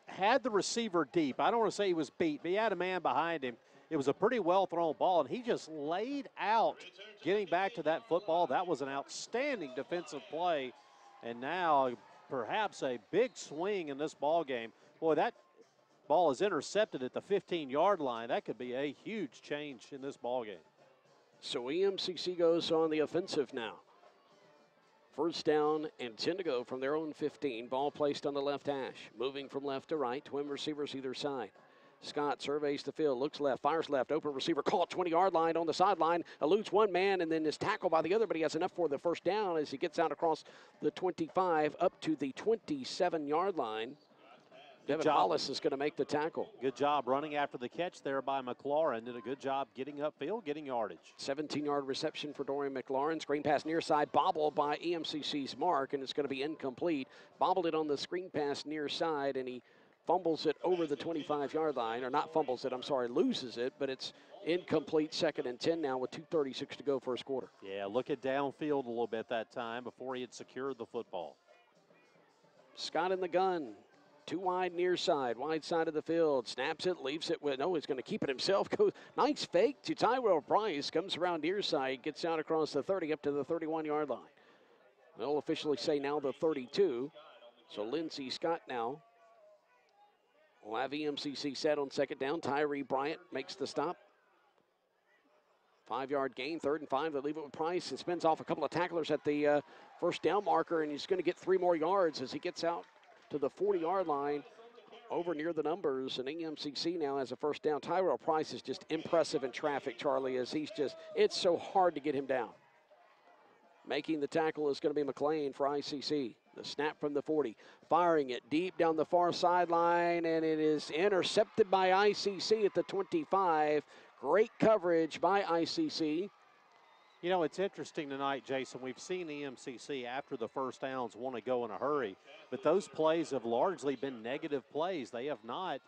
had the receiver deep. I don't want to say he was beat, but he had a man behind him. It was a pretty well-thrown ball, and he just laid out getting back to that football. That was an outstanding defensive play, and now perhaps a big swing in this ball game. Boy, that ball is intercepted at the 15-yard line. That could be a huge change in this ball game. So EMCC goes on the offensive now. 1st down and 10 to go from their own 15. Ball placed on the left hash. Moving from left to right. Twin receivers either side. Scott surveys the field, looks left, fires left, open receiver caught, 20-yard line on the sideline, eludes 1 man and then is tackled by the other, but he has enough for the 1st down as he gets out across the 25 up to the 27-yard line. Devin Hollis is going to make the tackle. Good job running after the catch there by McLaurin. Did a good job getting upfield, getting yardage. 17-yard reception for Dorian McLaurin. Screen pass near side, bobbled by EMCC's Mark, and it's going to be incomplete. Bobbled it on the screen pass near side, and he fumbles it over the 25-yard line, or not fumbles it, I'm sorry, loses it, but it's incomplete. 2nd and 10 now with 2:36 to go first quarter. Yeah, look at downfield a little bit that time before he had secured the football. Scott in the gun. 2 wide near side, wide side of the field. Snaps it, leaves it with, no, he's going to keep it himself. Goes, nice fake to Tyrell Price. Comes around near side, gets out across the 30 up to the 31-yard line. They'll officially say now the 32. So Lindsey Scott now will have EMCC set on 2nd down. Tyree Bryant makes the stop. 5-yard gain, 3rd and 5. They leave it with Price and spins off a couple of tacklers at the 1st down marker, and he's going to get 3 more yards as he gets out to the 40-yard line over near the numbers, and EMCC now has a 1st down. Tyrell Price is just impressive in traffic, Charlie, as it's so hard to get him down. Making the tackle is going to be McLean for ICC. The snap from the 40, firing it deep down the far sideline, and it is intercepted by ICC at the 25. Great coverage by ICC. You know, it's interesting tonight, Jason. We've seen EMCC after the 1st downs want to go in a hurry, but those plays have largely been negative plays. They have not,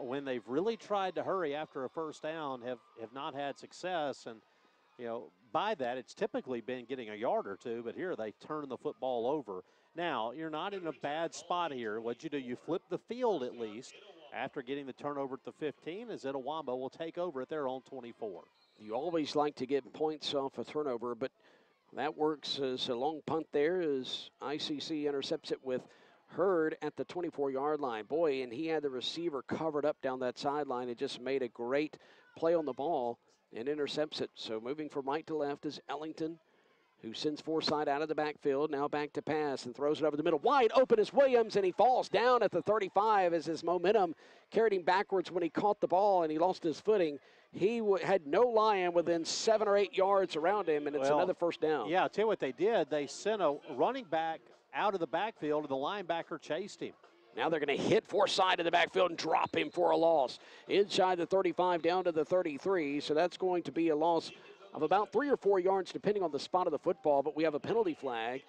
when they've really tried to hurry after a 1st down, have not had success. And, you know, by that, it's typically been getting a yard or 2, but here they turn the football over. Now, you're not in a bad spot here. What'd you do? You flip the field at least after getting the turnover at the 15, as Itawamba will take over at their own 24. You always like to get points off a turnover, but that works as a long punt there as ICC intercepts it with Hurd at the 24-yard line. Boy, and he had the receiver covered up down that sideline. It just made a great play on the ball and intercepts it. So moving from right to left is Ellington, who sends Forsythe out of the backfield. Now back to pass and throws it over the middle. Wide open is Williams, and he falls down at the 35 as his momentum carried him backwards when he caught the ball and he lost his footing. He had no lion within 7 or 8 yards around him, and it's another first down. Yeah, I'll tell you what they did. They sent a running back out of the backfield, and the linebacker chased him. Now they're going to hit Forsythe in the backfield and drop him for a loss. Inside the 35 down to the 33, so that's going to be a loss of about 3 or 4 yards depending on the spot of the football, but we have a penalty flag.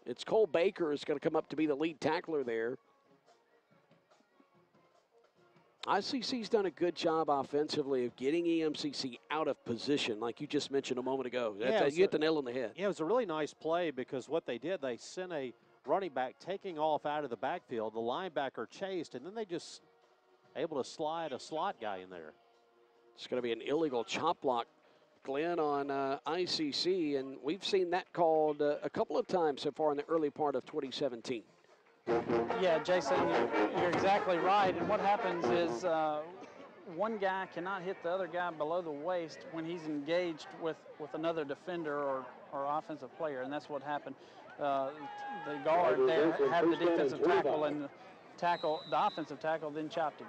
It's Cole Baker is going to come up to be the lead tackler there. ICC's done a good job offensively of getting EMCC out of position, like you just mentioned a moment ago. You hit the nail on the head. Yeah, it was a really nice play because what they did, they sent a running back taking off out of the backfield. The linebacker chased, and then they just able to slide a slot guy in there. It's going to be an illegal chop block, Glenn, on ICC, and we've seen that called a couple of times so far in the early part of 2017. Yeah, Jason, you're exactly right. And what happens is one guy cannot hit the other guy below the waist when he's engaged with another defender or offensive player, and that's what happened. The guard there had the defensive tackle, and the offensive tackle then chopped him.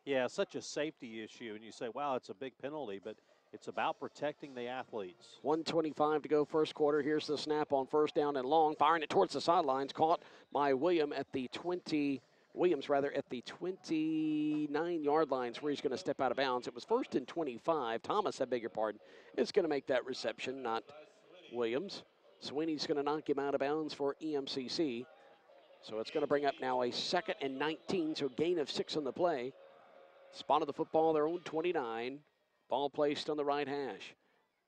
Yeah, such a safety issue, and you say, wow, it's a big penalty, but it's about protecting the athletes. 1:25 to go first quarter. Here's the snap on first down and long, firing it towards the sidelines, caught by Williams at the 29-yard lines where he's going to step out of bounds. It was first and 25. Thomas, I beg your pardon, is going to make that reception, not Williams. Sweeney's going to knock him out of bounds for EMCC. So it's going to bring up now a 2nd and 19, so gain of 6 on the play. Spot of the football, their own 29. Ball placed on the right hash.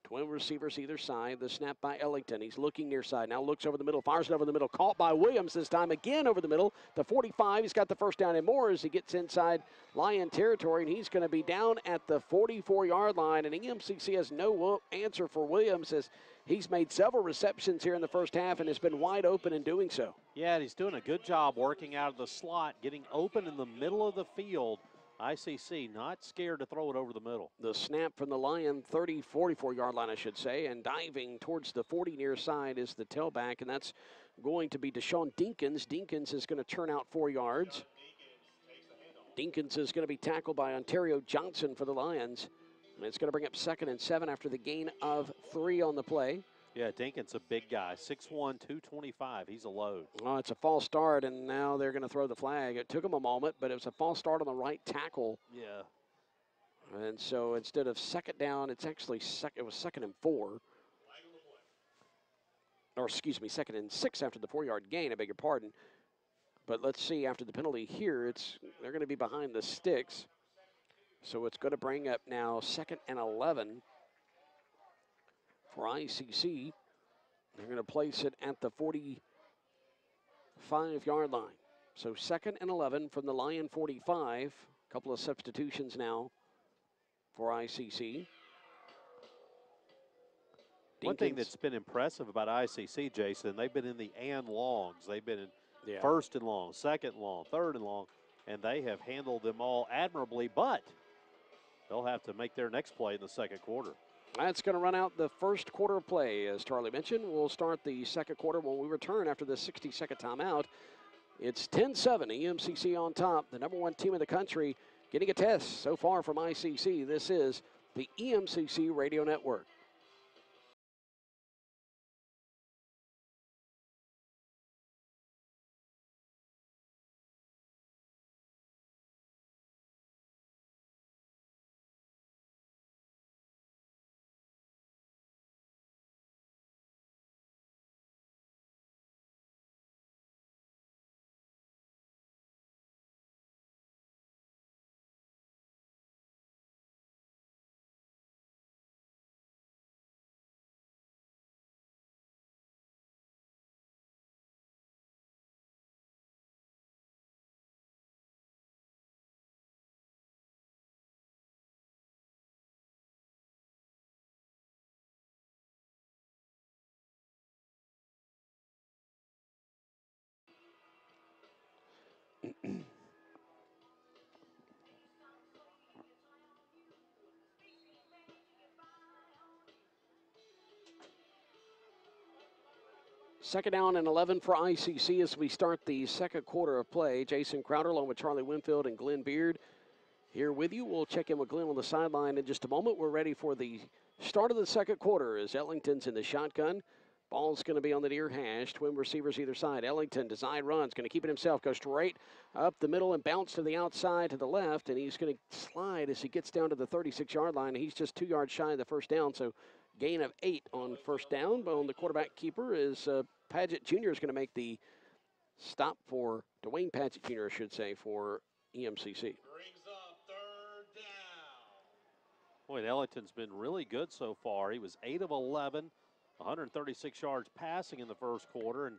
Twin receivers either side. The snap by Ellington. He's looking near side. Now looks over the middle. Fires it over the middle. Caught by Williams this time. Again over the middle. The 45. He's got the first down and more as he gets inside Lion territory. And he's going to be down at the 44-yard line. And EMCC has no answer for Williams as he's made several receptions here in the first half and has been wide open in doing so. Yeah, and he's doing a good job working out of the slot, getting open in the middle of the field. ICC not scared to throw it over the middle. The snap from the Lion 44-yard line, I should say, and diving towards the 40 near side is the tailback, and that's going to be Deshaun Dinkins. Dinkins is going to turn out 4 yards. Dinkins is going to be tackled by Ontario Johnson for the Lions, and it's going to bring up 2nd and 7 after the gain of 3 on the play. Yeah, Dinkins a big guy, 6'1", 225. He's a load. Well, it's a false start, and now they're going to throw the flag. It took him a moment, but it was a false start on the right tackle. Yeah. And so instead of 2nd down, it's actually it was 2nd and 4. Or excuse me, 2nd and 6 after the 4-yard gain, I beg your pardon. But let's see, after the penalty here, they're going to be behind the sticks. So it's going to bring up now 2nd and 11 for ICC. They're going to place it at the 45-yard line. So 2nd and 11 from the Lion 45. A couple of substitutions now for ICC. One thing that's been impressive about ICC, Jason, they've been in the and longs. They've been in first and long, second and long, third and long, and they have handled them all admirably, but they'll have to make their next play in the second quarter. That's going to run out the first quarter of play, as Charlie mentioned. We'll start the second quarter when we return after the 60-second timeout. It's 10-7, EMCC on top, the number 1 team in the country, getting a test so far from ICC. This is the EMCC Radio Network. Second down and 11 for ICC as we start the second quarter of play. Jason Crowder along with Charlie Winfield and Glenn Beard here with you. We'll check in with Glenn on the sideline in just a moment. We're ready for the start of the second quarter as Ellington's in the shotgun. Ball's going to be on the near hash. Twin receivers either side. Ellington, design runs, going to keep it himself. Go straight up the middle and bounce to the outside to the left. And he's going to slide as he gets down to the 36-yard line. He's just 2 yards shy of the first down. So gain of 8 on first down. But on the quarterback keeper is Paget Jr. is going to make the stop for Dwayne Paget Jr., I should say, for EMCC. Brings up third down. Boy, Ellington's been really good so far. He was 8 of 11. 136 yards passing in the first quarter, and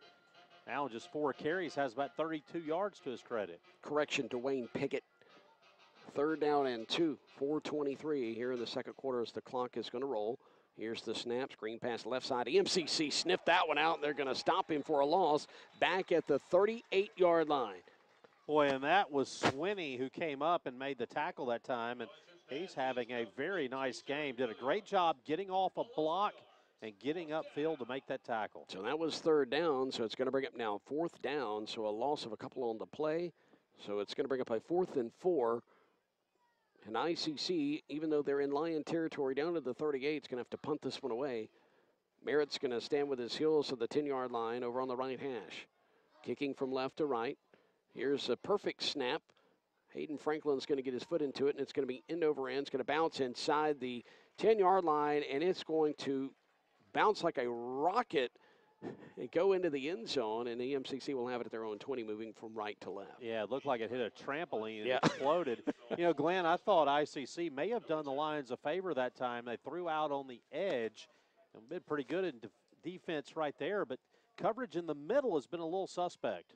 now just 4 carries, has about 32 yards to his credit. Correction, Dwayne Pickett. Third down and 2, 4:23 here in the second quarter as the clock is going to roll. Here's the snap, screen pass left side. EMCC sniffed that one out. They're going to stop him for a loss back at the 38-yard line. Boy, and that was Swinney who came up and made the tackle that time, and he's having a very nice game. Did a great job getting off a block and getting upfield to make that tackle. So that was third down, so it's going to bring up now fourth down, so a loss of a couple on the play. So it's going to bring up a 4th and 4. And ICC, even though they're in Lion territory down to the 38, is going to have to punt this one away. Merritt's going to stand with his heels to the 10-yard line over on the right hash. Kicking from left to right. Here's a perfect snap. Hayden Franklin's going to get his foot into it, and it's going to be end over end. It's going to bounce inside the 10-yard line, and it's going to bounce like a rocket and go into the end zone, and the EMCC will have it at their own 20 moving from right to left. Yeah, it looked like it hit a trampoline and exploded. You know, Glenn, I thought ICC may have done the Lions a favor that time. They threw out on the edge and been pretty good in defense right there, but coverage in the middle has been a little suspect.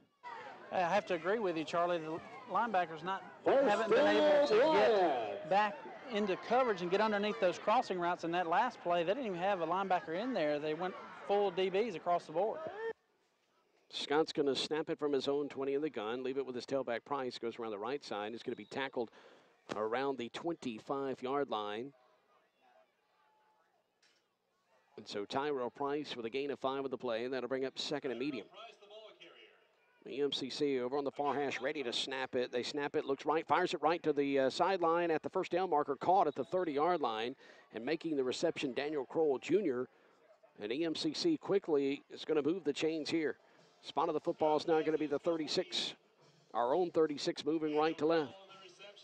I have to agree with you, Charlie. The linebackers haven't been able to get back into coverage and get underneath those crossing routes. In that last play, they didn't even have a linebacker in there. They went full DBs across the board. Scott's going to snap it from his own 20 in the gun, leave it with his tailback Price, goes around the right side. He's going to be tackled around the 25-yard line. And so Tyrell Price with a gain of 5 of the play, and that'll bring up second and medium. EMCC over on the far hash, ready to snap it. They snap it, looks right, fires it right to the sideline at the first down marker, caught at the 30-yard line, and making the reception, Daniel Kroll Jr. And EMCC quickly is going to move the chains here. Spot of the football is now going to be the 36, our own 36, moving right to left.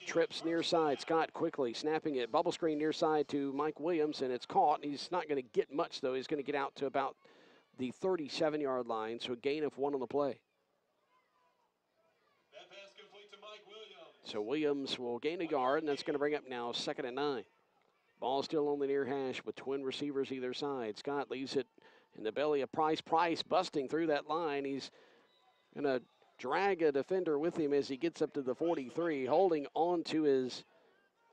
Trips near side, Scott quickly snapping it, bubble screen near side to Mike Williams, and it's caught. He's not going to get much, though. He's going to get out to about the 37-yard line, so a gain of 1 on the play. So Williams will gain a yard, and that's going to bring up now second and 9. Ball still on the near hash with twin receivers either side. Scott leaves it in the belly of Price. Price busting through that line. He's going to drag a defender with him as he gets up to the 43. Holding on to his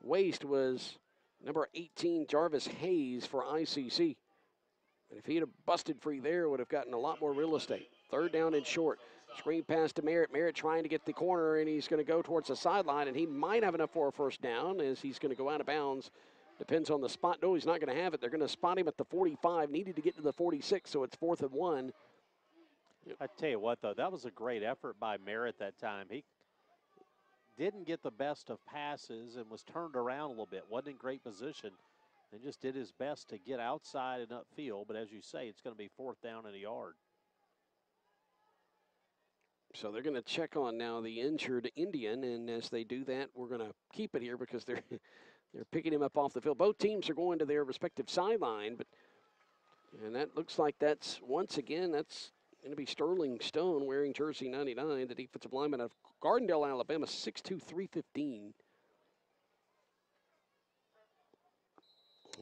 waist was number 18, Jarvis Hayes for ICC. And if he'd have busted free there, would have gotten a lot more real estate. Third down and short. Screen pass to Merritt. Merritt trying to get the corner, and he's going to go towards the sideline, and he might have enough for a first down as he's going to go out of bounds. Depends on the spot. No, he's not going to have it. They're going to spot him at the 45. Needed to get to the 46, so it's 4th and 1. I tell you what, though, that was a great effort by Merritt that time. He didn't get the best of passes and was turned around a little bit. Wasn't in great position and just did his best to get outside and upfield. But as you say, it's going to be 4th down and a yard. So they're going to check on now the injured Indian, and as they do that, we're going to keep it here because they're picking him up off the field. Both teams are going to their respective sideline, and that looks like that's, once again, that's going to be Sterling Stone wearing jersey 99, the defensive lineman of Gardendale, Alabama, 6'2", 315.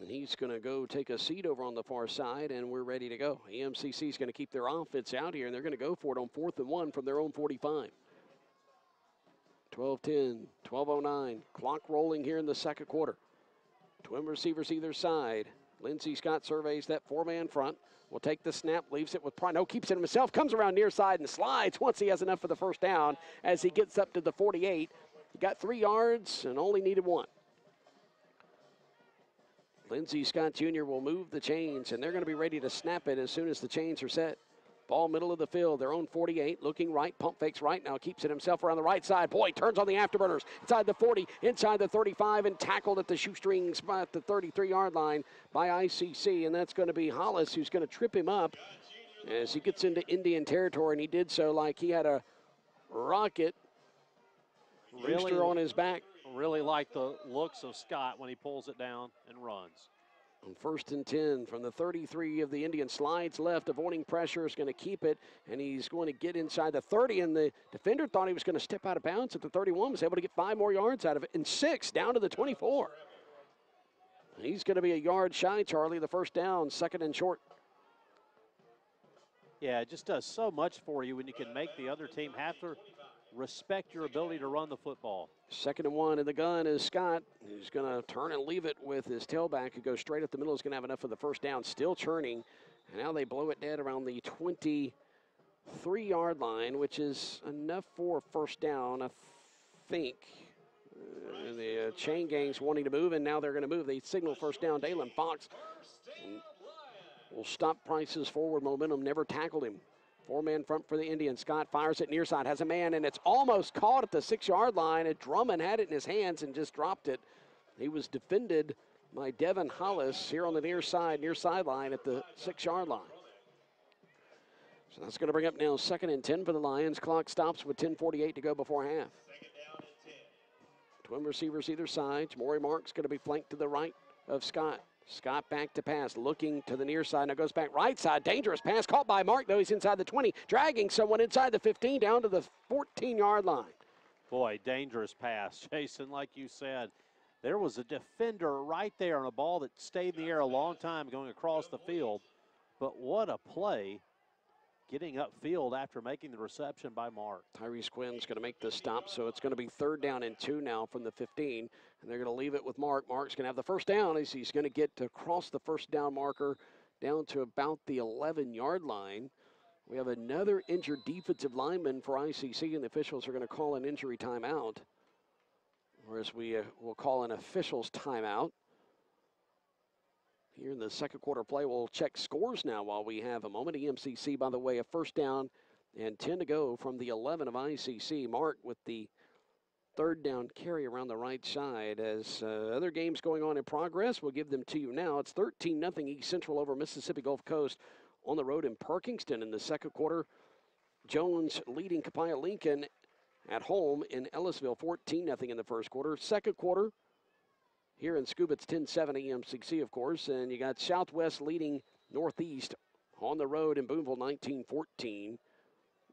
And he's going to go take a seat over on the far side, and we're ready to go. EMCC is going to keep their offense out here, and they're going to go for it on 4th and 1 from their own 45. 12:10, 12:09, clock rolling here in the second quarter. Twin receivers either side. Lindsey Scott surveys that 4-man front. Will take the snap, leaves it with Pride. No, keeps it himself, comes around near side and slides once he has enough for the first down as he gets up to the 48. He got 3 yards and only needed 1. Lindsey Scott Jr. will move the chains, and they're going to be ready to snap it as soon as the chains are set. Ball middle of the field, their own 48, looking right, pump fakes right now, keeps it himself around the right side. Boy, turns on the afterburners, inside the 40, inside the 35, and tackled at the shoestring spot at the 33-yard line by ICC, and that's going to be Hollis who's going to trip him up as he gets into Indian territory, and he did so like he had a rocket rooster on his back. Really like the looks of Scott when he pulls it down and runs. On 1st and 10 from the 33 of the Indian, slides left, avoiding pressure, is going to keep it, and he's going to get inside the 30, and the defender thought he was going to step out of bounds at the 31, was able to get 5 more yards out of it, and 6 down to the 24. He's going to be a yard shy, Charlie, the first down, 2nd and short. Yeah, it just does so much for you when you can make the other team have to respect your ability to run the football. 2nd and 1 in the gun is Scott, who's going to turn and leave it with his tailback, who goes straight up the middle, is going to have enough for the first down, still churning. And now they blow it dead around the 23-yard line, which is enough for a first down, I think. The chain gang's wanting to move, and now they're going to move. They signal first down. Dalen Fox will stop Price's forward momentum, never tackled him. 4-man front for the Indians. Scott fires it near side, has a man, and it's almost caught at the 6-yard line. And Drummond had it in his hands and just dropped it. He was defended by Devin Hollis here on the near sideline at the 6-yard line. So that's going to bring up now 2nd and 10 for the Lions. Clock stops with 10:48 to go before half. Twin receivers either side. Jamori Mark's going to be flanked to the right of Scott. Scott back to pass, looking to the near side. Now goes back right side. Dangerous pass caught by Mark, though. He's inside the 20, dragging someone inside the 15 down to the 14-yard line. Boy, dangerous pass, Jason, like you said. There was a defender right there on a ball that stayed in the air a long time going across the field. But what a play getting upfield after making the reception by Mark. Tyrese Quinn's going to make the stop, so it's going to be 3rd down and 2 now from the 15, and they're going to leave it with Mark. Mark's going to have the first down as he's going to get to cross the first down marker down to about the 11-yard line. We have another injured defensive lineman for ICC, and the officials are going to call an injury timeout, whereas we will call an officials timeout. Here in the second quarter play, we'll check scores now while we have a moment. EMCC, by the way, a first down and 10 to go from the 11 of ICC. Mark with the 3rd down carry around the right side. As other games going on in progress, we'll give them to you now. It's 13-0 East Central over Mississippi Gulf Coast on the road in Parkinston in the second quarter. Jones leading Copiah Lincoln at home in Ellisville, 14-0 in the first quarter. Second quarter, here in Scooba, it's 10-7 EMCC, of course, and you got Southwest leading Northeast on the road in Boonville, 19-14.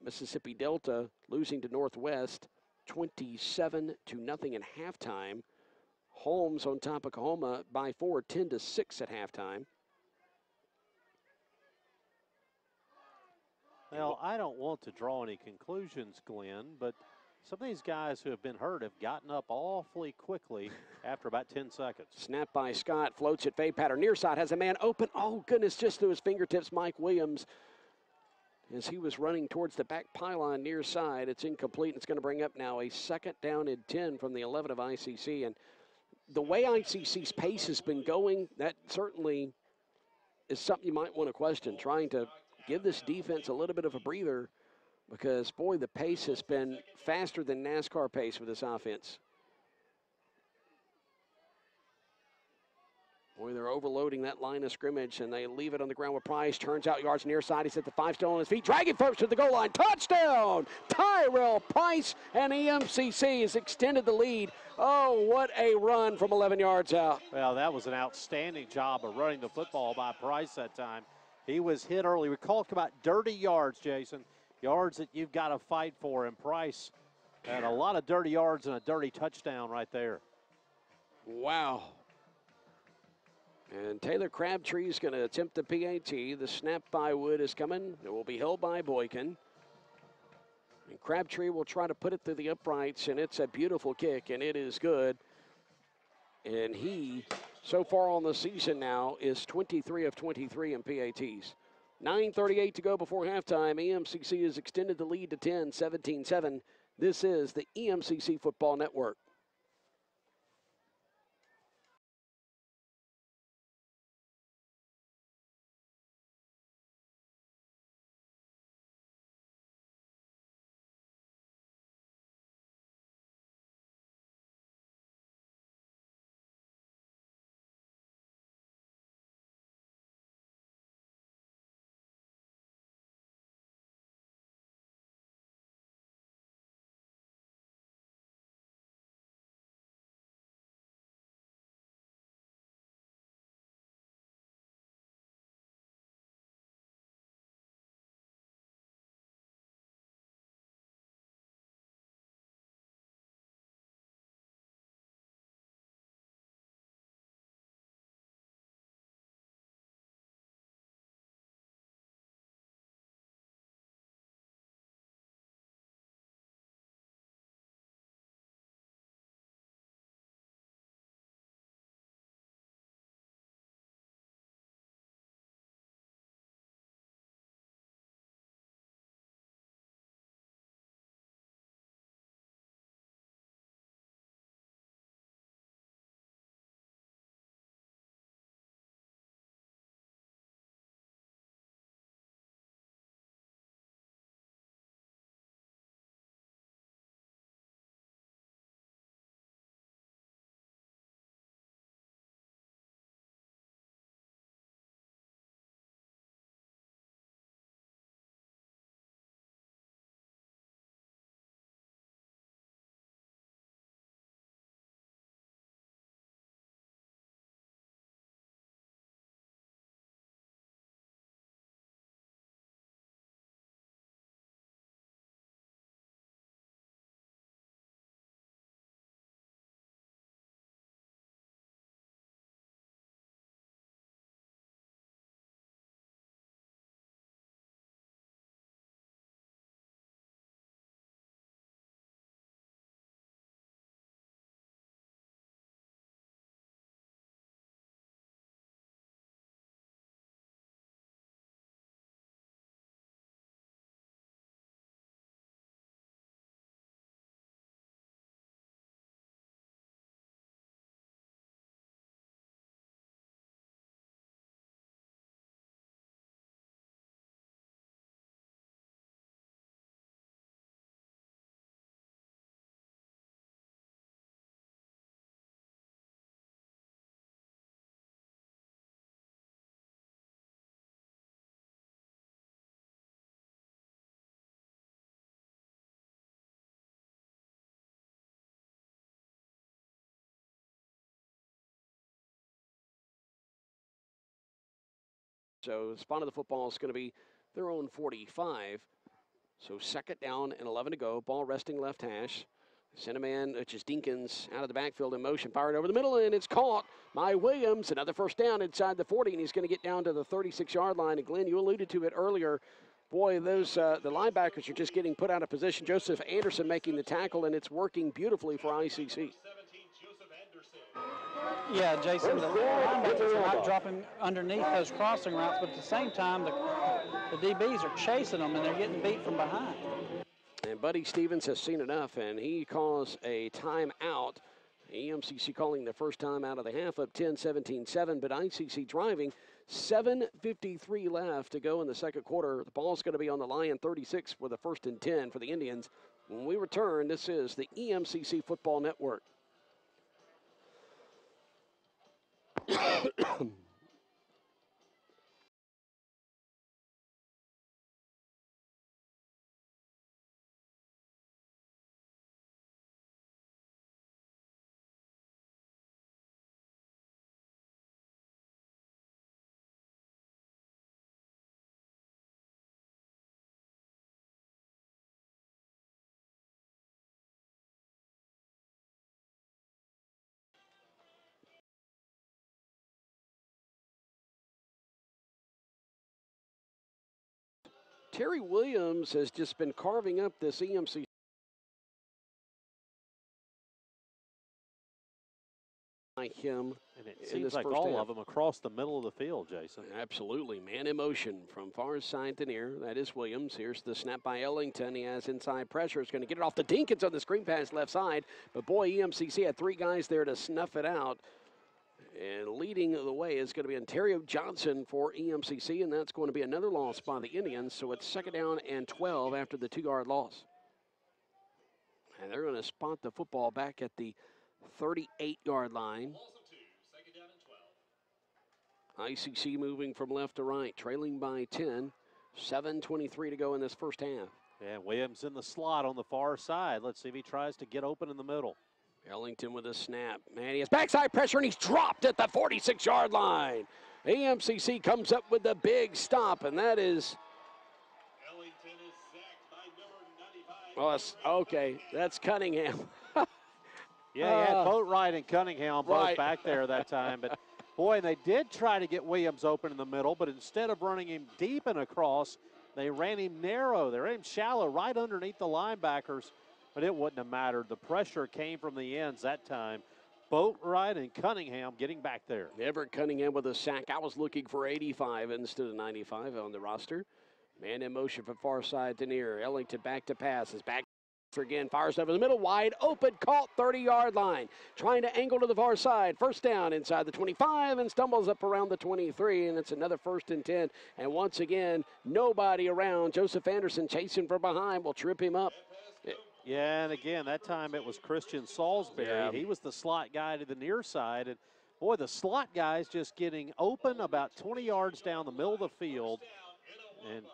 Mississippi Delta losing to Northwest, 27-0 at halftime. Holmes on top of Oklahoma by 4, 10-6 at halftime. Well, I don't want to draw any conclusions, Glenn, but some of these guys who have been hurt have gotten up awfully quickly after about 10 seconds. Snap by Scott, floats it, fade pattern. Near side has a man open. Oh, goodness, just through his fingertips, Mike Williams. As he was running towards the back pylon near side, it's incomplete. It's going to bring up now a 2nd down and 10 from the 11 of ICC. And the way ICC's pace has been going, that certainly is something you might want to question, trying to give this defense a little bit of a breather. Because, boy, the pace has been faster than NASCAR pace with this offense. Boy, they're overloading that line of scrimmage, and they leave it on the ground with Price. Turns out yards near side. He's at the 5, still on his feet. Dragging folks to the goal line. Touchdown! Tyrell Price, and EMCC has extended the lead. Oh, what a run from 11 yards out. Well, that was an outstanding job of running the football by Price that time. He was hit early. We talk about dirty yards, Jason. Yards that you've got to fight for, and Price had a lot of dirty yards and a dirty touchdown right there. Wow. And Taylor Crabtree is going to attempt the PAT. The snap by Wood is coming. It will be held by Boykin. And Crabtree will try to put it through the uprights, and it's a beautiful kick, and it is good. And he, so far on the season now, is 23 of 23 in PATs. 9:38 to go before halftime. EMCC has extended the lead to 10, 17-7. This is the EMCC Football Network. So the spot of the football is going to be their own 45. So second down and 11 to go. Ball resting left hash. Send a man, which is Dinkins, out of the backfield in motion. Fired over the middle, and it's caught by Williams. Another first down inside the 40, and he's going to get down to the 36-yard line. And, Glenn, you alluded to it earlier. Boy, those the linebackers are just getting put out of position. Joseph Anderson making the tackle, and it's working beautifully for ICC. Yeah, Jason, the linebackers are not dropping underneath those crossing routes, but at the same time, the DBs are chasing them, and they're getting beat from behind. And Buddy Stevens has seen enough, and he calls a timeout. EMCC calling the first time out of the half, up 10-17-7, but ICC driving. 7:53 left to go in the second quarter. The ball's going to be on the Lion 36 with a 1st and 10 for the Indians. When we return, this is the EMCC Football Network. Terry Williams has just been carving up this EMCC. Him, and it seems like all of them across the middle of the field, Jason. Absolutely. Man in motion from far side to near. That is Williams. Here's the snap by Ellington. He has inside pressure. He's going to get it off to Dinkins on the screen pass left side. But boy, EMCC had 3 guys there to snuff it out. And leading the way is going to be Ontario Johnson for EMCC, and that's going to be another loss by the Indians. So it's second down and 12 after the 2-yard loss. And they're going to spot the football back at the 38-yard line. ICC moving from left to right, trailing by 10. 7:23 to go in this first half. And Williams in the slot on the far side. Let's see if he tries to get open in the middle. Ellington with a snap. Man, he has backside pressure, and he's dropped at the 46-yard line. EMCC comes up with the big stop, and that is... Well, okay, that's Cunningham. Yeah, he had Boatwright and Cunningham both back there that time. But, boy, they did try to get Williams open in the middle, but instead of running him deep and across, they ran him narrow. They ran him shallow right underneath the linebackers, but it wouldn't have mattered. The pressure came from the ends that time. Boatwright and Cunningham getting back there. Everett Cunningham with a sack. I was looking for 85 instead of 95 on the roster. Man in motion from far side to near. Ellington back to pass. Is back again. Fires over the middle. Wide open. Caught 30-yard line. Trying to angle to the far side. First down inside the 25 and stumbles up around the 23. And it's another 1st and 10. And once again, nobody around. Joseph Anderson chasing from behind will trip him up. Yeah, and again, that time it was Christian Salisbury. Yeah. He was the slot guy to the near side. And, boy, the slot guys just getting open about 20 yards down the middle of the field and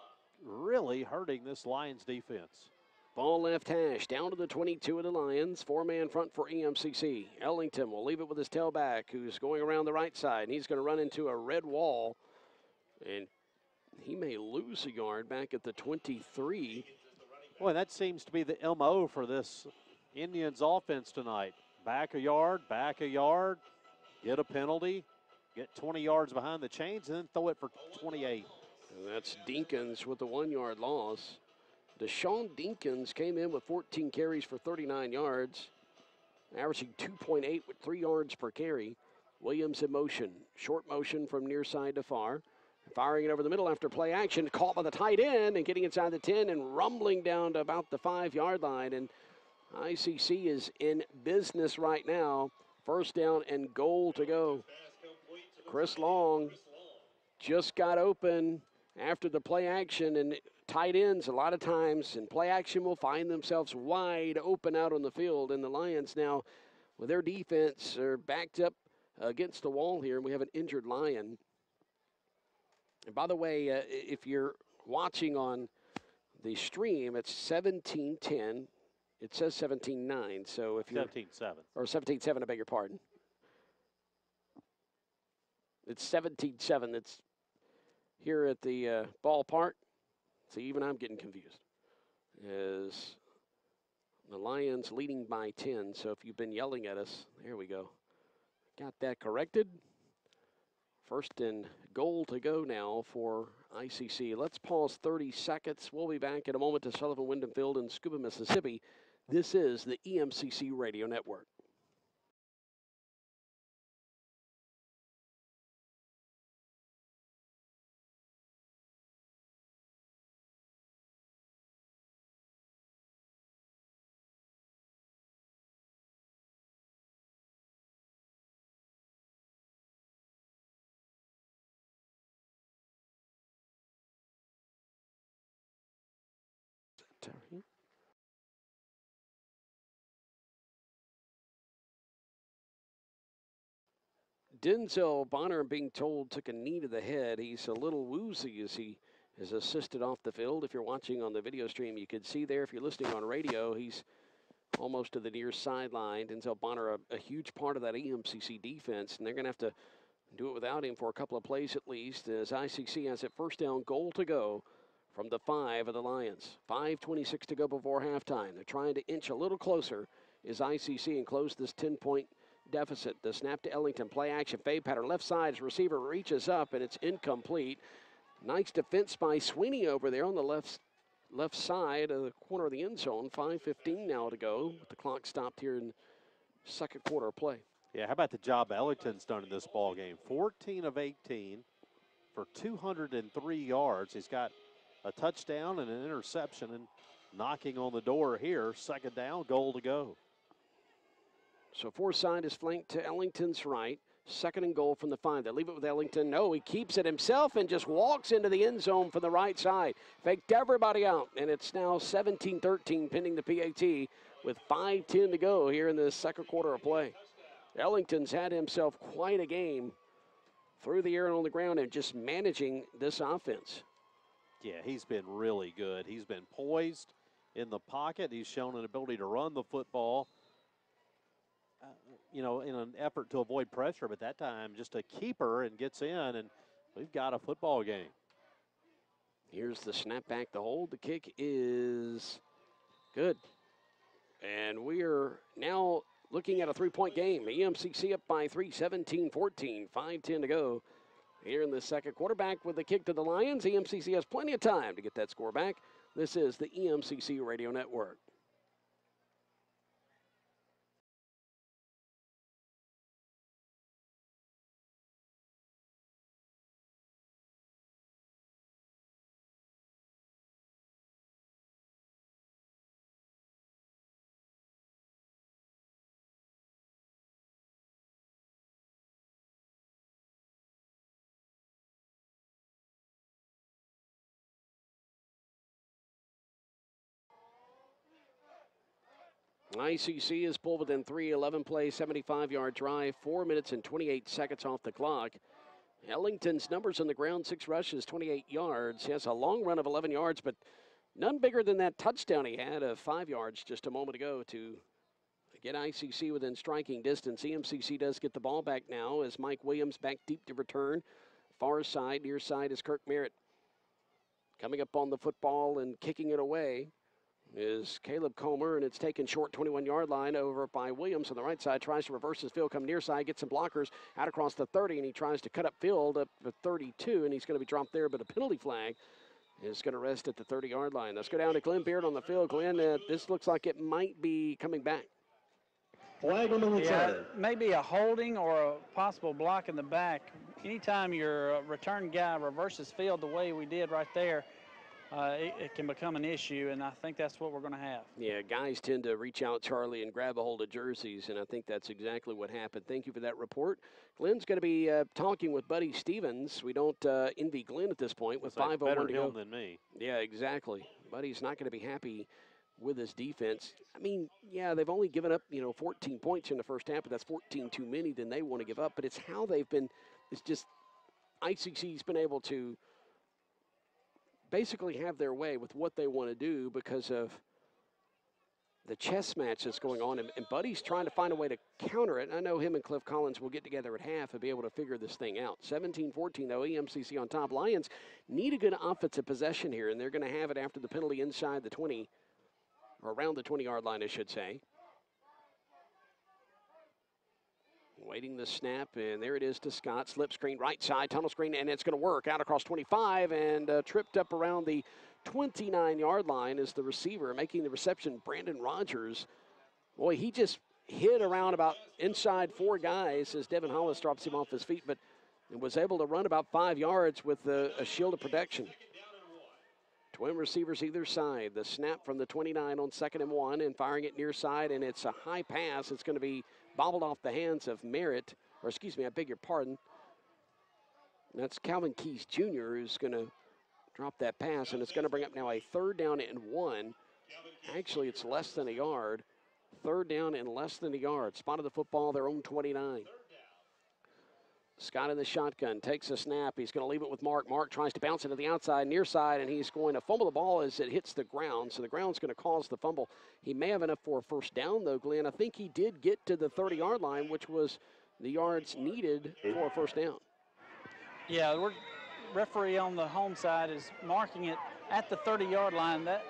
really hurting this Lions defense. Ball left hash, down to the 22 of the Lions. 4-man front for EMCC. Ellington will leave it with his tailback, who's going around the right side. And he's going to run into a red wall. And he may lose a yard back at the 23. Boy, that seems to be the MO for this Indians offense tonight. Back a yard, get a penalty, get 20 yards behind the chains, and then throw it for 28. And that's Dinkins with the 1-yard loss. Deshaun Dinkins came in with 14 carries for 39 yards, averaging 2.8 with 3 yards per carry. Williams in motion, short motion from near side to far. Firing it over the middle after play action, caught by the tight end and getting inside the 10 and rumbling down to about the 5-yard line. And ICC is in business right now. First down and goal to go. Chris Long just got open after the play action, and tight ends a lot of times in play action will find themselves wide open out on the field. And the Lions now, with their defense, are backed up against the wall here, and we have an injured Lion. And by the way, if you're watching on the stream, it's 17-10. It says 17-9. So if you're 17-7. Or 17-7, I beg your pardon. It's 17-7. It's here at the ballpark. See, even I'm getting confused. As the Lions leading by 10, so if you've been yelling at us, there we go. Got that corrected. First and goal to go now for ICC. Let's pause 30 seconds. We'll be back in a moment to Sullivan Wyndham Field in Scooba, Mississippi. This is the EMCC Radio Network. Denzel Bonner being told took a knee to the head. He's a little woozy as he is assisted off the field. If you're watching on the video stream, you can see there. If you're listening on radio, he's almost to the near sideline. Denzel Bonner, a huge part of that EMCC defense, and they're going to have to do it without him for a couple of plays at least, as ICC has it first down, goal to go from the 5 of the Lions. 5:26 to go before halftime. They're trying to inch a little closer as ICC and close this 10-point deficit. The snap to Ellington, play action, fade pattern, left side, his receiver reaches up and it's incomplete. Nice defense by Sweeney over there on the left side of the corner of the end zone. 5:15 now to go. The clock stopped here in second quarter of play. Yeah, how about the job Ellington's done in this ball game? 14 of 18 for 203 yards. He's got a touchdown and an interception, and knocking on the door here. Second down, goal to go. So Forsythe is flanked to Ellington's right. Second and goal from the 5. They leave it with Ellington. No, he keeps it himself and just walks into the end zone from the right side. Faked everybody out, and it's now 17-13 pending the PAT with 5:10 to go here in the second quarter of play. Ellington's had himself quite a game through the air and on the ground and just managing this offense. Yeah, he's been really good. He's been poised in the pocket. He's shown an ability to run the football, in an effort to avoid pressure, but that time just a keeper and gets in, and we've got a football game. Here's the snap back, the hold. The kick is good. And we are now looking at a 3-point game. EMCC up by 3, 17-14, 5:10 to go here in the second. Quarterback with the kick to the Lions. EMCC has plenty of time to get that score back. This is the EMCC Radio Network. ICC is pulled within 3, 11 play, 75-yard drive, 4 minutes and 28 seconds off the clock. Ellington's numbers on the ground, 6 rushes, 28 yards. He has a long run of 11 yards, but none bigger than that touchdown he had of 5 yards just a moment ago to get ICC within striking distance. EMCC does get the ball back now as Mike Williams back deep to return. Far side, near side is Kirk Merritt. Coming up on the football and kicking it away is Caleb Comer, and it's taken short 21-yard line over by Williams on the right side. Tries to reverse his field, come near side, get some blockers out across the 30, and he tries to cut up field up to 32, and he's going to be dropped there, but a penalty flag is going to rest at the 30-yard line. Let's go down to Glenn Beard on the field. Glenn, this looks like it might be coming back. Flag on the return. Yeah, maybe a holding or a possible block in the back. Anytime your return guy reverses field the way we did right there, it can become an issue, and I think that's what we're going to have. Yeah, guys tend to reach out, Charlie, and grab a hold of jerseys, and I think that's exactly what happened. Thank you for that report. Glenn's going to be talking with Buddy Stevens. We don't envy Glenn at this point with 5:01 to go. Better him than me. Yeah, exactly. Buddy's not going to be happy with his defense. I mean, yeah, they've only given up, 14 points in the first half, but that's 14 too many than they want to give up. But it's how they've been, it's just ICC's been able to basically have their way with what they want to do because of the chess match that's going on, and Buddy's trying to find a way to counter it. I know him and Cliff Collins will get together at half and be able to figure this thing out. 17-14, though, EMCC on top. Lions need a good offensive possession here, and they're going to have it after the penalty inside the 20, or around the 20-yard line, I should say. Waiting the snap, and there it is to Scott. Slip screen, right side, tunnel screen, and it's going to work. Out across 25, and tripped up around the 29-yard line is the receiver making the reception, Brandon Rogers. Boy, he just hit around about inside 4 guys as Devin Hollis drops him off his feet, but was able to run about 5 yards with a shield of protection. Twin receivers either side. The snap from the 29 on 2nd and 1, and firing it near side, and it's a high pass. It's going to be bobbled off the hands of Merritt, or excuse me, I beg your pardon. That's Calvin Keys Jr. who's going to drop that pass, and it's going to bring up now a 3rd down and 1. Actually, it's less than a yard. 3rd down and less than a yard. Spotted the football, their own 29. Scott in the shotgun, takes a snap. He's going to leave it with Mark. Mark tries to bounce it to the outside, near side, and he's going to fumble the ball as it hits the ground. So the ground's going to cause the fumble. He may have enough for a 1st down, though, Glenn. I think he did get to the 30-yard line, which was the yards needed for a 1st down. Yeah, referee on the home side is marking it at the 30-yard line. That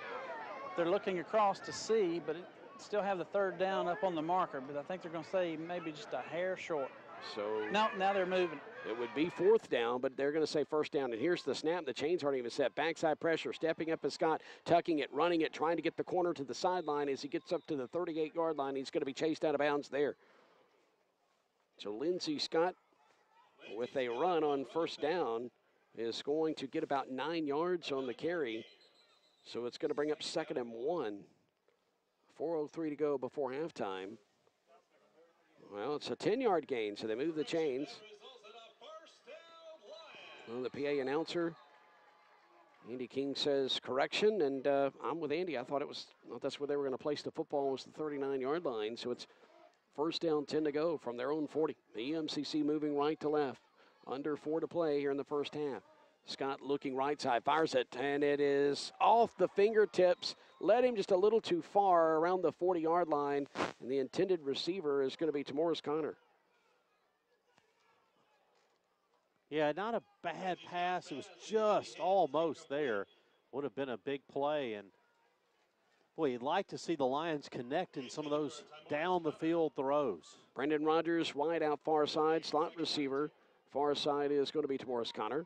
they're looking across to see, but it still have the 3rd down up on the marker. But I think they're going to say maybe just a hair short. So now they're moving. It would be 4th down, but they're going to say 1st down. And here's the snap. The chains aren't even set. Backside pressure, stepping up as Scott, tucking it, running it, trying to get the corner to the sideline. As he gets up to the 38-yard line, he's going to be chased out of bounds there. So Lindsey Scott, with a run on 1st down, is going to get about 9 yards on the carry. So it's going to bring up 2nd and 1. 4:03 to go before halftime. Well, it's a 10-yard gain, so they move the chains. Well, the PA announcer, Andy King, says correction, and I'm with Andy. I thought that's where they were going to place the football, was the 39-yard line. So it's 1st down, 10 to go from their own 40. The EMCC moving right to left. Under 4 to play here in the 1st half. Scott looking right side, fires it, and it is off the fingertips. Led him just a little too far around the 40-yard line, and the intended receiver is going to be Tamoris Connor. Yeah, not a bad pass. It was just almost there. Would have been a big play, and boy, you'd like to see the Lions connect in some of those down-the-field throws. Brendan Rogers, wide out far side, slot receiver. Far side is going to be Tamoris Connor.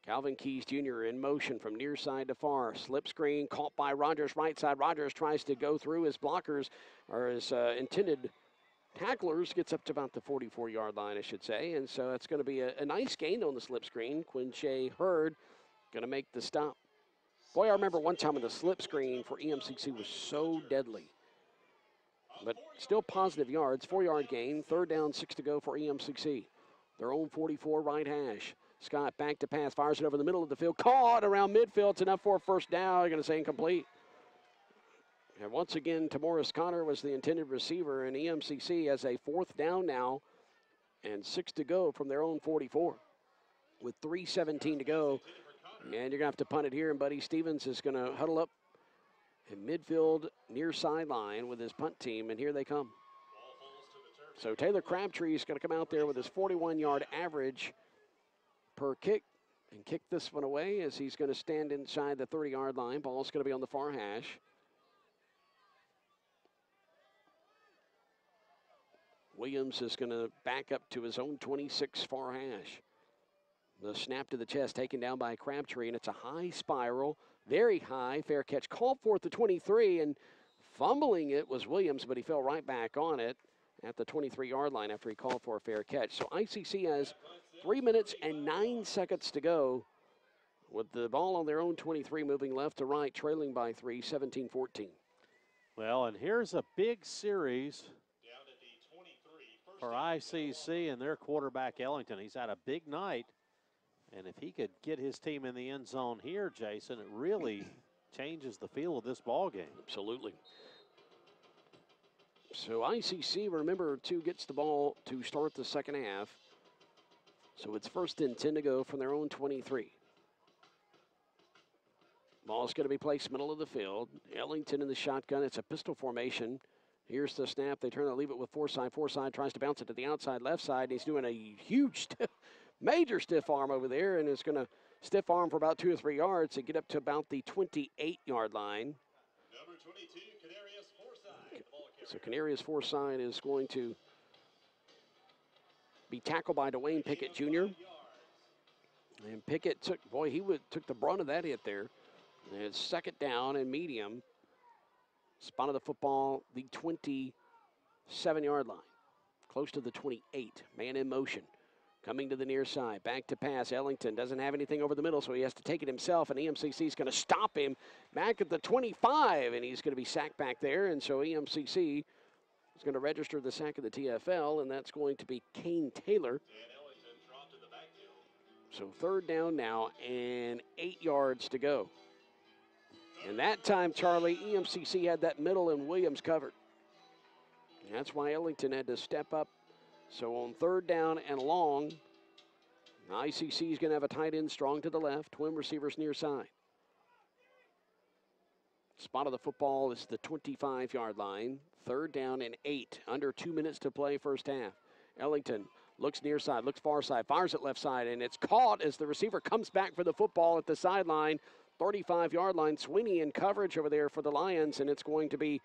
Calvin Keys Jr. in motion from near side to far. Slip screen caught by Rogers right side. Rogers tries to go through his blockers, or his intended tacklers. Gets up to about the 44-yard line, I should say. And so it's going to be a nice gain on the slip screen. Quinche Hurd going to make the stop. Boy, I remember one time when the slip screen for EMCC was so deadly. But still positive yards. 4-yard gain. 3rd down, 6 to go for EMCC. Their own 44 right hash. Scott back to pass, fires it over the middle of the field. Caught around midfield. It's enough for a 1st down. They're going to say incomplete. And once again, Tamoris Connor was the intended receiver, and EMCC has a 4th down now and 6 to go from their own 44. With 3:17 to go, and you're going to have to punt it here, and Buddy Stevens is going to huddle up in midfield near sideline with his punt team, and here they come. So Taylor Crabtree is going to come out there with his 41-yard average per kick and kick this one away as he's going to stand inside the 30-yard line. Ball's going to be on the far hash. Williams is going to back up to his own 26 far hash. The snap to the chest taken down by Crabtree, and it's a high spiral, very high. Fair catch called for at the 23, and fumbling it was Williams, but he fell right back on it at the 23-yard line after he called for a fair catch. So ICC has 3 minutes and 9 seconds to go with the ball on their own 23, moving left to right, trailing by 3, 17-14. Well, and here's a big series for ICC and their quarterback, Ellington. He's had a big night, and if he could get his team in the end zone here, Jason, it really changes the feel of this ball game. Absolutely. So ICC, remember, too, gets the ball to start the 2nd half. So it's 1st and 10 to go from their own 23. Ball's going to be placed middle of the field. Ellington in the shotgun. It's a pistol formation. Here's the snap. They turn to leave it with Forsythe. Forsythe tries to bounce it to the outside left side. He's doing a huge, major stiff arm over there, and it's going to stiff arm for about 2 or 3 yards to get up to about the 28-yard line. Number 22, Canarius Forsythe. So Canarius Forsythe is going to be tackled by Dwayne Pickett Jr. And Pickett took the brunt of that hit there. And it's 2nd down and medium. Spotted the football, the 27-yard line. Close to the 28. Man in motion. Coming to the near side. Back to pass. Ellington doesn't have anything over the middle, so he has to take it himself. And EMCC is going to stop him back at the 25. And he's going to be sacked back there. And so EMCC is going to register the sack of the TFL. And that's going to be Kane Taylor. So 3rd down now and 8 yards to go. And that time, Charlie, EMCC had that middle and Williams covered. And that's why Ellington had to step up. So on 3rd down and long, ICC is going to have a tight end strong to the left, twin receivers near side. Spot of the football is the 25-yard line. 3rd down and 8, under 2 minutes to play first half. Ellington looks near side, looks far side, fires it left side, and it's caught as the receiver comes back for the football at the sideline. 35-yard line. Sweeney in coverage over there for the Lions, and it's going to be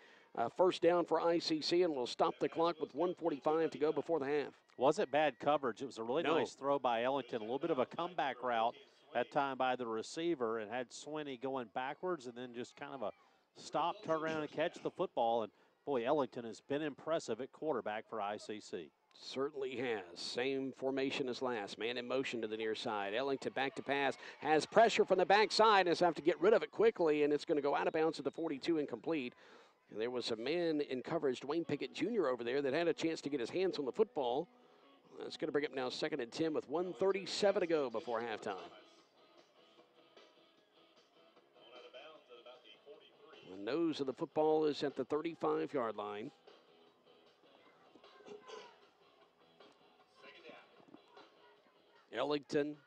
1st down for ICC, and we'll stop the clock with 1:45 to go before the half. Wasn't bad coverage. It was a really nice throw by Ellington. A little bit of a comeback route that time by the receiver, and had Sweeney going backwards and then just kind of a stop, turn around, and catch the football. And, boy, Ellington has been impressive at quarterback for ICC. Certainly has. Same formation as last. Man in motion to the near side. Ellington back to pass. Has pressure from the backside. Has have to get rid of it quickly, and it's going to go out of bounds at the 42, incomplete. And there was a man in coverage, Dwayne Pickett Jr. over there, that had a chance to get his hands on the football. That's going to bring up now 2nd and 10 with 1:37 to go before halftime. The nose of the football is at the 35-yard line. Ellington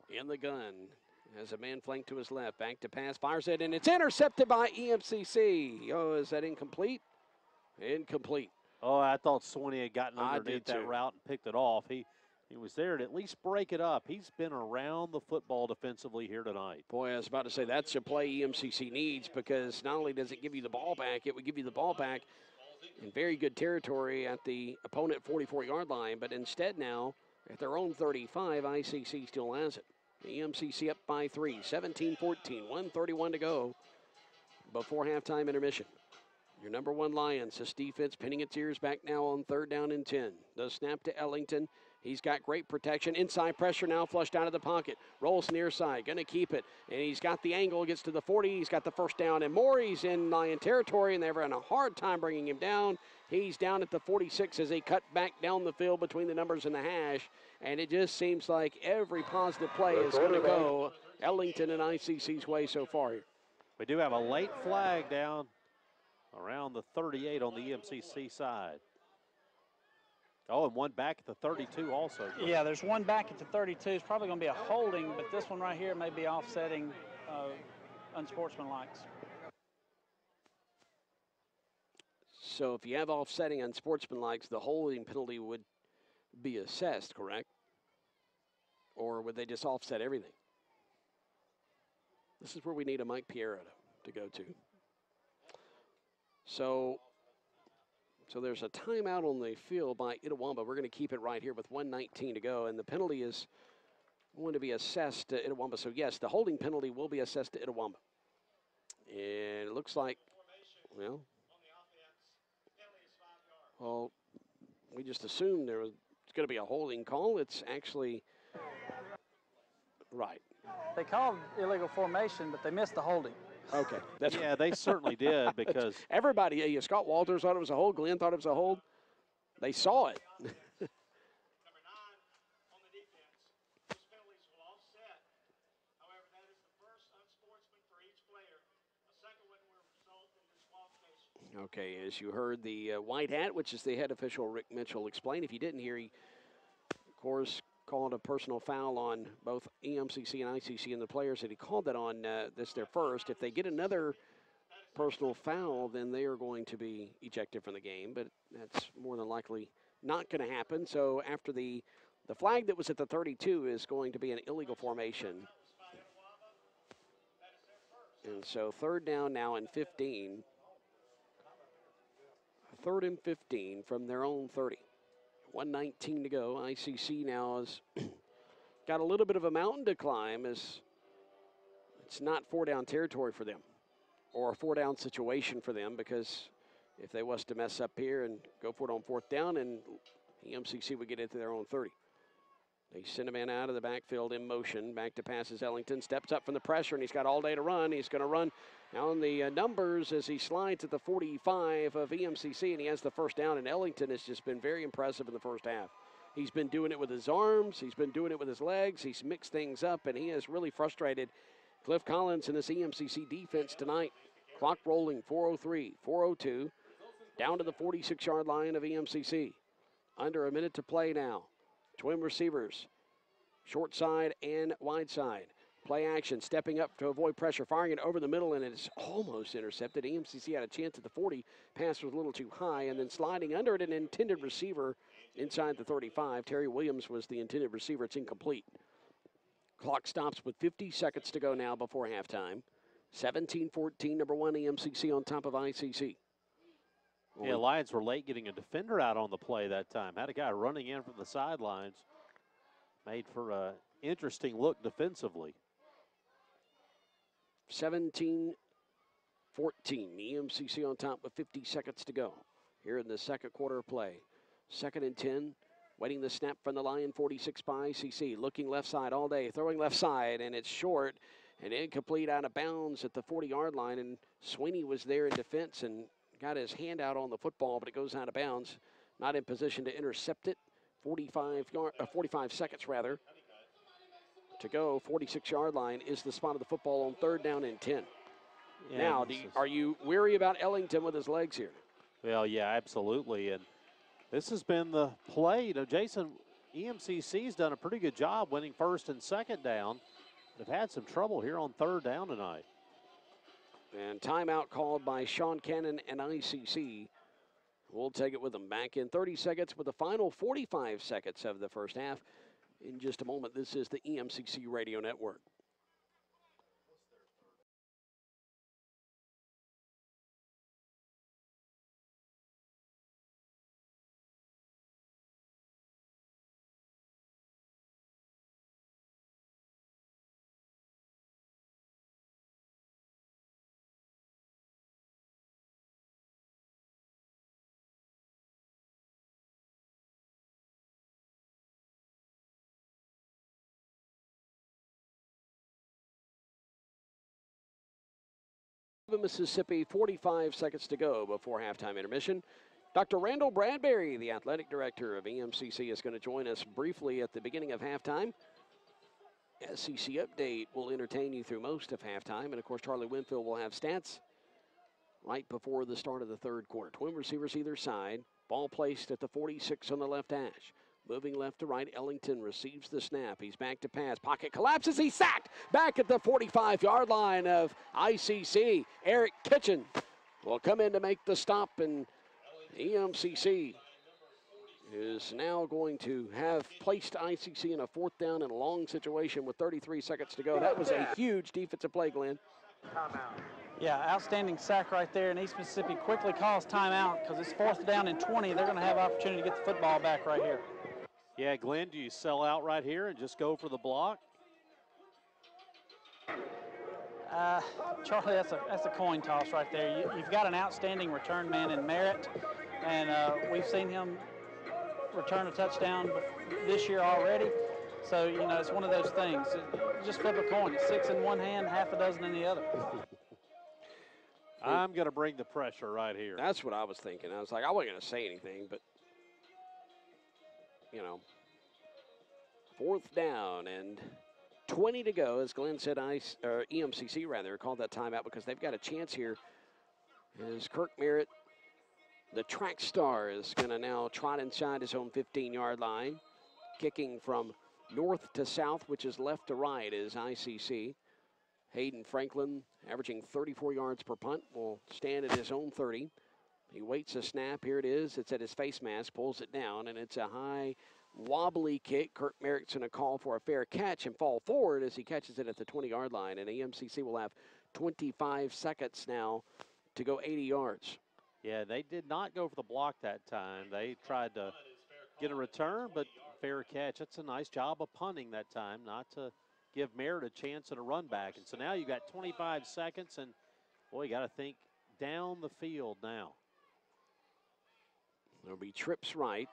in the gun. Has a man flanked to his left. Back to pass. Fires it, and it's intercepted by EMCC. Oh, is that incomplete? Incomplete. Oh, I thought Sweeney had gotten underneath that route and picked it off. He was there to at least break it up. He's been around the football defensively here tonight. Boy, I was about to say that's a play EMCC needs, because not only does it give you the ball back, it would give you the ball back in very good territory at the opponent 44-yard line. But instead now, at their own 35, ICC still has it. The EMCC up by 3, 17-14, 1:31 to go before halftime intermission. Your number 1 Lions, this defense pinning its ears back now on 3rd down and 10. The snap to Ellington. He's got great protection. Inside pressure now flushed out of the pocket. Rolls near side, going to keep it. And he's got the angle, gets to the 40. He's got the 1st down and more. He's in Lion territory, and they're having a hard time bringing him down. He's down at the 46 as they cut back down the field between the numbers and the hash. And it just seems like every positive play is going to go Ellington and ICC's way so far here. We do have a late flag down around the 38 on the EMCC side. Oh, and one back at the 32 also. Yeah, there's one back at the 32. It's probably going to be a holding, but this one right here may be offsetting unsportsmanlike. So if you have offsetting unsportsmanlike, the holding penalty would be assessed, correct? Or would they just offset everything? This is where we need a Mike Piera to go to. So there's a timeout on the field by Itawamba. We're going to keep it right here with 1:19 to go, and the penalty is going to be assessed to Itawamba. So yes, the holding penalty will be assessed to Itawamba. And it looks like, well, we just assumed there was going to be a holding call. It's actually right. They called illegal formation, but they missed the holding. Okay. Yeah, they certainly did, because everybody, Scott Walters thought it was a hold. Glenn thought it was a hold. They saw it. Number 9 on the defense. Those penalties will offset. However, that is the first unsportsman for each player. A second one will result in disqualification. Okay, as you heard the white hat, which is the head official, Rick Mitchell, explain. If you didn't hear, he, of course, called a personal foul on both EMCC and ICC, and the players that he called that on, this their first. If they get another personal foul, then they are going to be ejected from the game, but that's more than likely not going to happen. So after the flag that was at the 32 is going to be an illegal formation. And so third down now and 15. Third and 15 from their own 30. 1:19 to go. ICC now has got a little bit of a mountain to climb, as it's not 4-down territory for them, or a 4-down situation for them, because if they was to mess up here and go for it on 4th down, and EMCC would get into their own 30. They send a man out of the backfield in motion. Back to passes Ellington. Steps up from the pressure, and he's got all day to run. He's going to run on the numbers as he slides at the 45 of EMCC, and he has the first down. And Ellington has just been very impressive in the first half. He's been doing it with his arms. He's been doing it with his legs. He's mixed things up, and he has really frustrated Cliff Collins and this EMCC defense tonight. Clock rolling, 4:03, 4:02, down to the 46-yard line of EMCC. Under a minute to play now. Twin receivers, short side and wide side. Play action, stepping up to avoid pressure, firing it over the middle, and it's almost intercepted. EMCC had a chance at the 40. Pass was a little too high, and then sliding under it, an intended receiver inside the 35. Terry Williams was the intended receiver. It's incomplete. Clock stops with 50 seconds to go now before halftime. 17-14, number 1 EMCC on top of ICC. Yeah, Lions were late getting a defender out on the play that time. Had a guy running in from the sidelines. Made for an interesting look defensively. 17-14, EMCC on top with 50 seconds to go here in the second quarter of play. 2nd and 10, waiting the snap from the Lion 46 by ICC. Looking left side all day, throwing left side, and it's short and incomplete, out of bounds at the 40-yard line. And Sweeney was there in defense and got his hand out on the football, but it goes out of bounds. Not in position to intercept it. 45 seconds rather to go. 46-yard line is the spot of the football on 3rd down and 10. Yeah, now, are you weary about Ellington with his legs here? Well, yeah, absolutely. And this has been the play. You know, Jason, EMCC's done a pretty good job winning 1st and 2nd down. They've had some trouble here on 3rd down tonight. And timeout called by Sean Cannon and ICC. We'll take it with them. Back in 30 seconds with the final 45 seconds of the first half. In just a moment, this is the EMCC Radio Network. Mississippi, 45 seconds to go before halftime intermission. Dr. Randall Bradbury, the athletic director of EMCC, is going to join us briefly at the beginning of halftime. SEC Update will entertain you through most of halftime, and of course Charlie Winfield will have stats right before the start of the 3rd quarter. Twin receivers either side. Ball placed at the 46 on the left hash. Moving left to right, Ellington receives the snap. He's back to pass. Pocket collapses. He's sacked back at the 45-yard line of ICC. Eric Kitchen will come in to make the stop, and EMCC is now going to have placed ICC in a 4th down and a long situation with 33 seconds to go. That was a huge defensive play, Glenn. Yeah, outstanding sack right there, and East Mississippi quickly calls timeout because it's 4th down and 20. They're going to have opportunity to get the football back right here. Yeah, Glenn, do you sell out right here and just go for the block? Charlie, that's a coin toss right there. You've got an outstanding return man in Merritt, and we've seen him return a touchdown this year already. So, you know, it's one of those things. Just flip a coin. It's 6 in one hand, half a dozen in the other. I'm going to bring the pressure right here. That's what I was thinking. I was like, I wasn't going to say anything, but, you know, 4th down and 20 to go. As Glenn said, EMCC rather called that timeout because they've got a chance here. As Kirk Merritt, the track star, is going to now trot inside his own 15-yard line. Kicking from north to south, which is left to right, is ICC. Hayden Franklin, averaging 34 yards per punt, will stand at his own 30. He waits a snap. Here it is. It's at his face mask, pulls it down, and it's a high, wobbly kick. Kurt Merrick's going to call for a fair catch and fall forward as he catches it at the 20-yard line. And EMCC will have 25 seconds now to go 80 yards. Yeah, they did not go for the block that time. They tried to get a return, but fair catch. That's a nice job of punting that time, not to give Merritt a chance at a run back. And so now you got 25 seconds, and boy, you got to think down the field now. There'll be trips right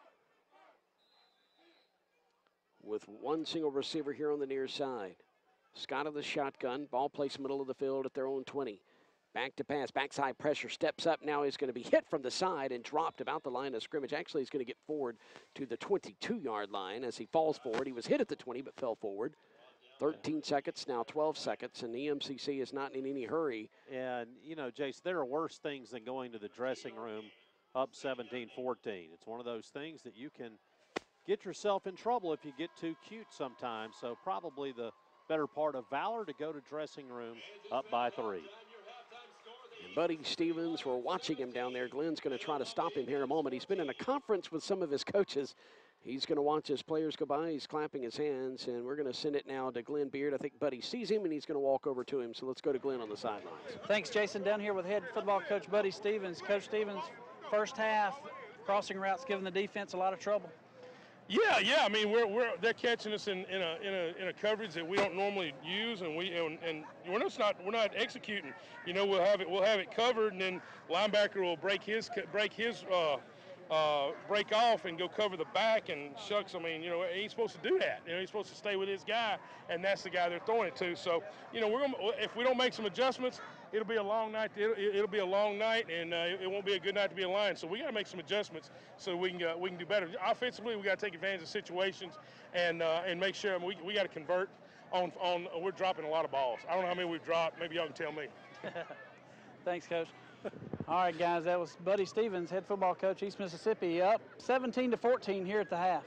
with one single receiver here on the near side. Scott of the shotgun, ball placed middle of the field at their own 20. Back to pass, backside pressure, steps up. Now he's going to be hit from the side and dropped about the line of scrimmage. Actually, he's going to get forward to the 22-yard line as he falls forward. He was hit at the 20 but fell forward. 13 seconds, now 12 seconds, and the EMCC is not in any hurry. And, you know, Jace, there are worse things than going to the dressing room up 17-14. It's one of those things that you can get yourself in trouble if you get too cute sometimes. So probably the better part of valor to go to dressing room up by 3. And Buddy Stevens, we're watching him down there. Glenn's going to try to stop him here in a moment. He's been in a conference with some of his coaches. He's going to watch his players go by. He's clapping his hands, and we're going to send it now to Glenn Beard. I think Buddy sees him, and he's going to walk over to him. So let's go to Glenn on the sidelines. Thanks, Jason. Down here with head football coach Buddy Stevens. Coach Stevens, first half, crossing routes giving the defense a lot of trouble. Yeah. I mean, they're catching us in a coverage that we don't normally use, and we're not executing. You know, we'll have it covered, and then linebacker will break off and go cover the back, and shucks, I mean, you know, he ain't supposed to do that. You know, he's supposed to stay with his guy, and that's the guy they're throwing it to. So, you know, if we don't make some adjustments, it'll be a long night. It'll be a long night, and it won't be a good night to be a Lion. So we got to make some adjustments so we can do better. Offensively, we got to take advantage of situations and make sure. I mean, we got to convert on. We're dropping a lot of balls. I don't know how many we've dropped. Maybe y'all can tell me. Thanks, Coach. All right, guys, that was Buddy Stevens, head football coach, East Mississippi, up 17-14 here at the half.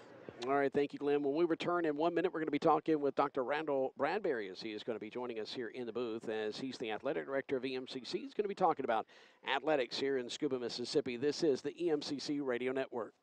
All right, thank you, Glenn. When we return in 1 minute, we're going to be talking with Dr. Randall Bradbury, as he is going to be joining us here in the booth, as he's the athletic director of EMCC. He's going to be talking about athletics here in Scooba, Mississippi. This is the EMCC Radio Network.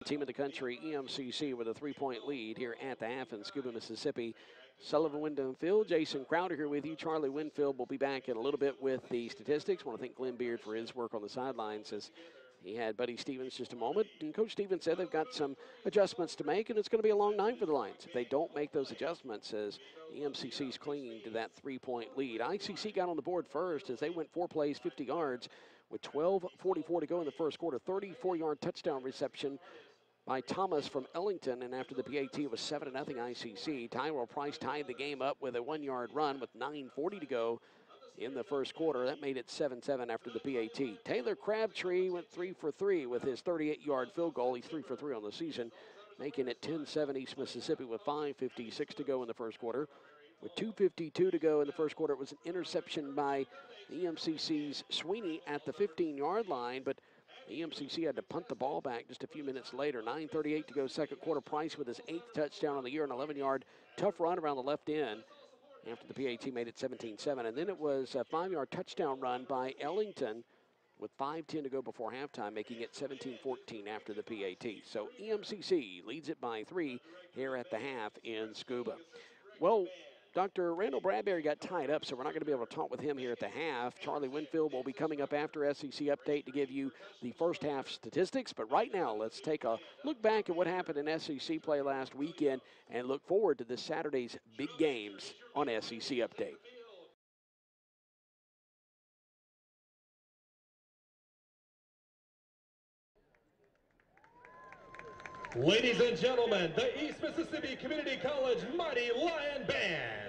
Team of the country, EMCC, with a 3-point lead here at the half in Scooba, Mississippi. Sullivan, Wyndham, Phil, Jason Crowder here with you. Charlie Winfield will be back in a little bit with the statistics. I want to thank Glenn Beard for his work on the sidelines as he had Buddy Stevens just a moment. And Coach Stevens said they've got some adjustments to make, and it's going to be a long night for the Lions if they don't make those adjustments, as EMCC's clinging to that 3-point lead. ICC got on the board first as they went 4 plays, 50 yards, with 12:44 to go in the first quarter. 34-yard touchdown reception by Thomas from Ellington, and after the PAT, it was 7-0 ICC. Tyrell Price tied the game up with a 1-yard run with 9:40 to go in the first quarter. That made it 7-7 after the PAT. Taylor Crabtree went 3 for 3 with his 38-yard field goal. He's 3 for 3 on the season, making it 10-7 East Mississippi with 5:56 to go in the first quarter. With 2:52 to go in the first quarter, it was an interception by EMCC's Sweeney at the 15-yard line, but EMCC had to punt the ball back just a few minutes later. 9:38 to go second quarter. Price with his 8th touchdown on the year, an 11-yard tough run around the left end after the PAT made it 17-7. And then it was a 5-yard touchdown run by Ellington with 5:10 to go before halftime, making it 17-14 after the PAT. So EMCC leads it by 3 here at the half in Scooba. Well, Dr. Randall Bradbury got tied up, so we're not going to be able to talk with him here at the half. Charlie Winfield will be coming up after SEC Update to give you the first half statistics. But right now, let's take a look back at what happened in SEC play last weekend and look forward to this Saturday's big games on SEC Update. Ladies and gentlemen, the East Mississippi Community College Mighty Lion Band.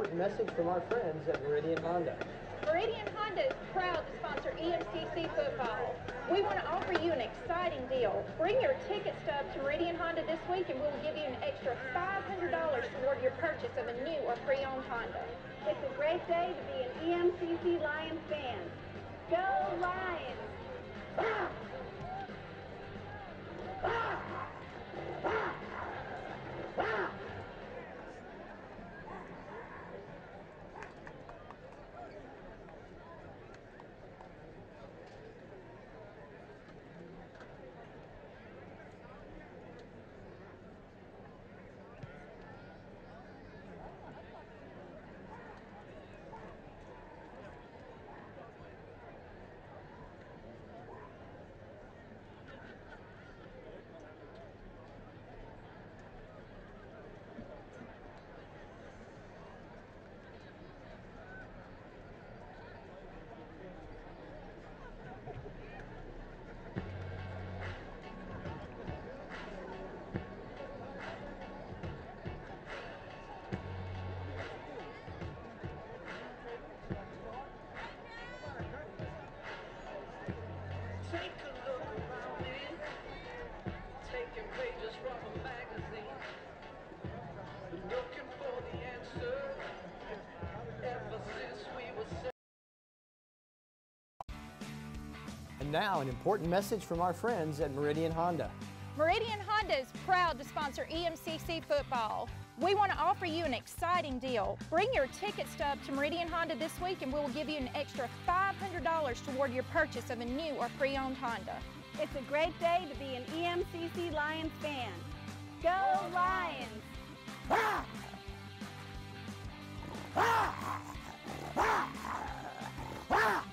important message from our friends at Meridian Honda. Meridian Honda is proud to sponsor EMCC football. We want to offer you an exciting deal. Bring your ticket stub to Meridian Honda this week and we'll give you an extra $500 toward your purchase of a new or pre-owned Honda. It's a great day to be an EMCC Lions fan. Go Lions! Ah! Ah! Ah! Ah! And now, an important message from our friends at Meridian Honda. Meridian Honda is proud to sponsor EMCC football. We want to offer you an exciting deal. Bring your ticket stub to Meridian Honda this week and we'll give you an extra $500 toward your purchase of a new or pre-owned Honda. It's a great day to be an EMCC Lions fan. Go Lions! Ah! Ah! Ah! Ah!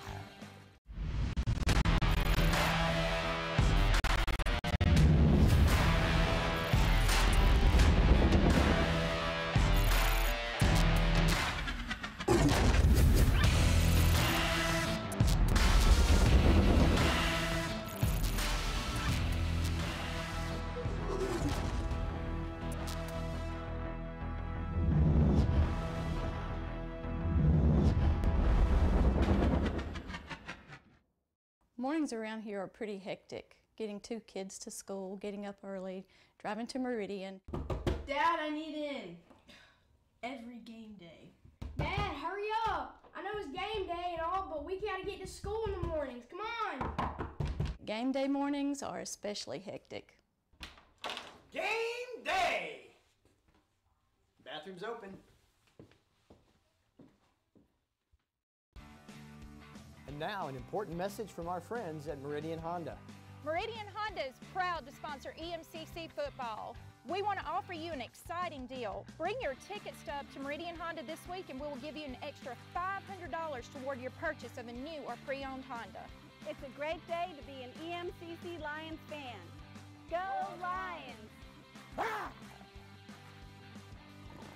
Mornings around here are pretty hectic. Getting 2 kids to school, getting up early, driving to Meridian. Dad, I need in. Every game day. Dad, hurry up. I know it's game day and all, but we gotta get to school in the mornings. Come on. Game day mornings are especially hectic. Game day! Bathroom's open. And now, an important message from our friends at Meridian Honda. Meridian Honda is proud to sponsor EMCC football. We want to offer you an exciting deal. Bring your ticket stub to Meridian Honda this week and we'll give you an extra $500 toward your purchase of a new or pre-owned Honda. It's a great day to be an EMCC Lions fan. Go Lions! Ah!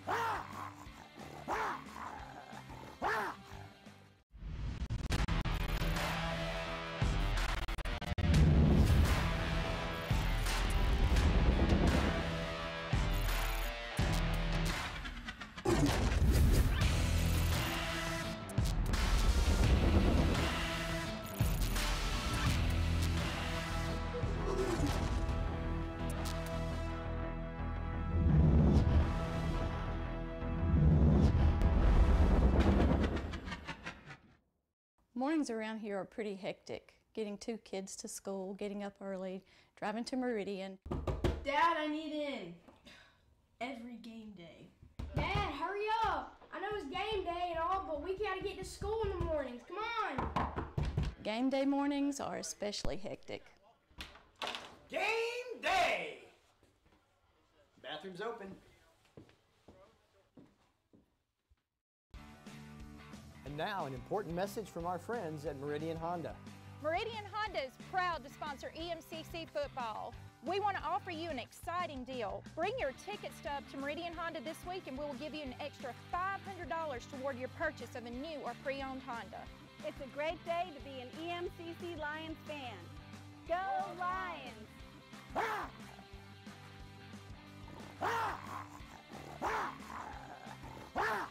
Ah! Ah! Ah! Mornings around here are pretty hectic. Getting 2 kids to school, getting up early, driving to Meridian. Dad, I need in. Every game day. Dad, hurry up. I know it's game day and all, but we gotta get to school in the mornings. Come on. Game day mornings are especially hectic. Game day! Bathroom's open. And now, an important message from our friends at Meridian Honda. Meridian Honda is proud to sponsor EMCC football. We want to offer you an exciting deal. Bring your ticket stub to Meridian Honda this week and we'll give you an extra $500 toward your purchase of a new or pre-owned Honda. It's a great day to be an EMCC Lions fan. Go Lions! Ah! Ah! Ah! Ah!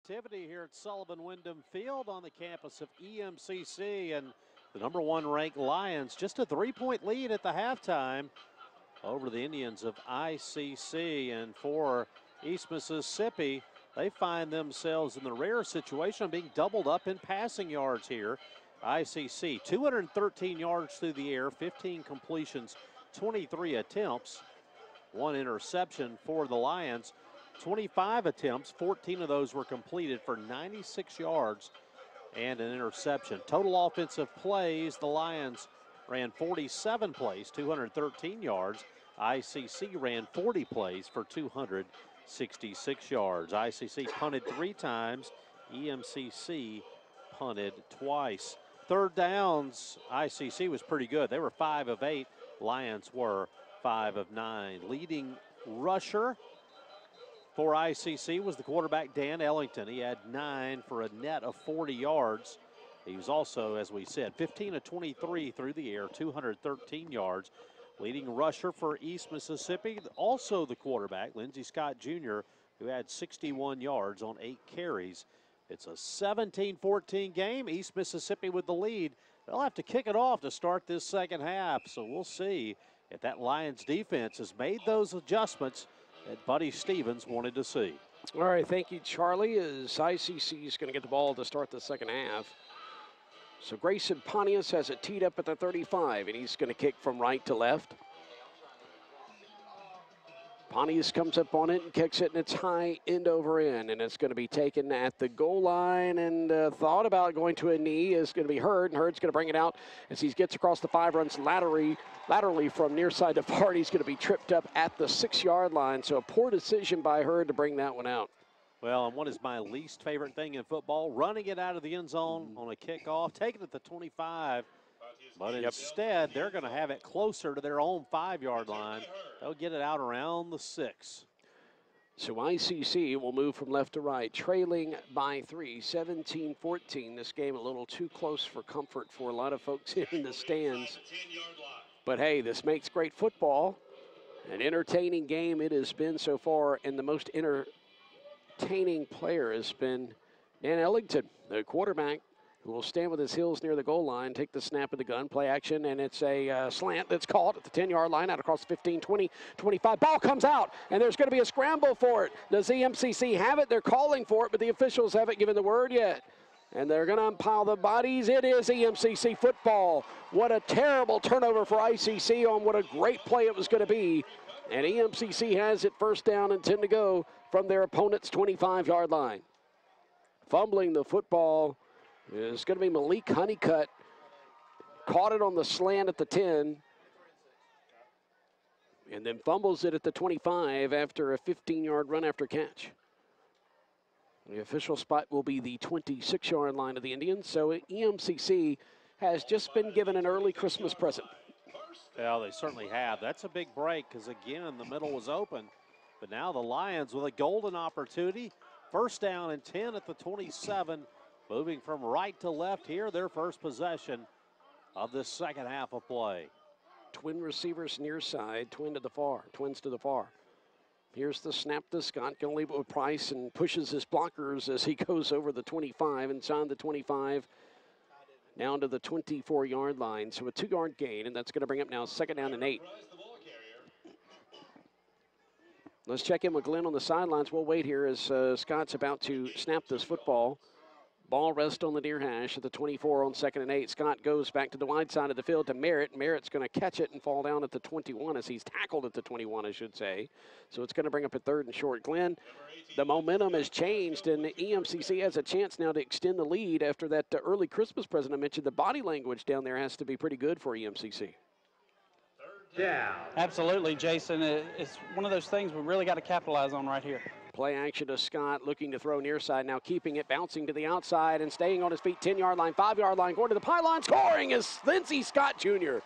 activity here at Sullivan Wyndham Field on the campus of EMCC, and the #1 ranked Lions just a 3-point lead at the halftime over the Indians of ICC. And for East Mississippi, they find themselves in the rare situation of being doubled up in passing yards here. ICC 213 yards through the air, 15 completions, 23 attempts, 1 interception for the Lions. 25 attempts, 14 of those were completed for 96 yards and an interception. Total offensive plays, the Lions ran 47 plays, 213 yards. ICC ran 40 plays for 266 yards. ICC punted 3 times. EMCC punted twice. Third downs, ICC was pretty good. They were 5 of 8. Lions were 5 of 9. Leading rusher for ICC was the quarterback, Dan Ellington. He had 9 for a net of 40 yards. He was also, as we said, 15 of 23 through the air, 213 yards. Leading rusher for East Mississippi, also the quarterback, Lindsey Scott Jr., who had 61 yards on 8 carries. It's a 17-14 game. East Mississippi with the lead. They'll have to kick it off to start this second half, so we'll see if that Lions defense has made those adjustments that Buddy Stevens wanted to see. All right, thank you, Charlie, as ICC is going to get the ball to start the second half. So Grayson Pontius has it teed up at the 35, and he's going to kick from right to left. Pontius comes up on it and kicks it, and it's high end over end, and it's going to be taken at the goal line, and thought about going to a knee is going to be Hurd, and Hurd's going to bring it out as he gets across the 5, runs laterally from near side to far. He's going to be tripped up at the 6-yard line, so a poor decision by Hurd to bring that one out. Well, and what is my least favorite thing in football? Running it out of the end zone on a kickoff, taking it at the 25. But instead, they're going to have it closer to their own 5-yard line. They'll get it out around the 6. So ICC will move from left to right, trailing by 3, 17-14. This game a little too close for comfort for a lot of folks in the stands. But hey, this makes great football. An entertaining game it has been so far, and the most entertaining player has been Dan Ellington, the quarterback, who will stand with his heels near the goal line, take the snap of the gun, play action, and it's a slant that's caught at the 10-yard line out across 15, 20, 25. Ball comes out, and there's going to be a scramble for it. Does EMCC have it? They're calling for it, but the officials haven't given the word yet. And they're going to umpile the bodies. It is EMCC football. What a terrible turnover for ICC on what a great play it was going to be. And EMCC has it first down and 10 to go from their opponent's 25-yard line. Fumbling the football is going to be Malik Honeycutt. Caught it on the slant at the 10. And then fumbles it at the 25 after a 15-yard run after catch. The official spot will be the 26-yard line of the Indians. So EMCC has just been given an early Christmas present. Well, they certainly have. That's a big break because, again, the middle was open. But now the Lions with a golden opportunity. First down and 10 at the 27. Moving from right to left here, their first possession of this second half of play. Twin receivers near side, twins to the far. Here's the snap to Scott, going to leave it with Price and pushes his blockers as he goes over the 25, inside the 25, down to the 24-yard line. So a 2-yard gain, and that's going to bring up now second down and 8. Let's check in with Glenn on the sidelines. We'll wait here as Scott's about to snap this football. Ball rests on the near hash at the 24 on second and 8. Scott goes back to the wide side of the field to Merritt. Merritt's going to catch it and fall down at the 21 as he's tackled at the 21, I should say. So it's going to bring up a 3rd and short. Glenn, the momentum has changed, and the EMCC has a chance now to extend the lead after that early Christmas present I mentioned. The body language down there has to be pretty good for EMCC. Yeah. Absolutely, Jason. It's one of those things we really got to capitalize on right here. Play action to Scott, looking to throw near side, now keeping it, bouncing to the outside and staying on his feet, 10-yard line, 5-yard line, going to the pylon, scoring is Lindsey Scott Jr.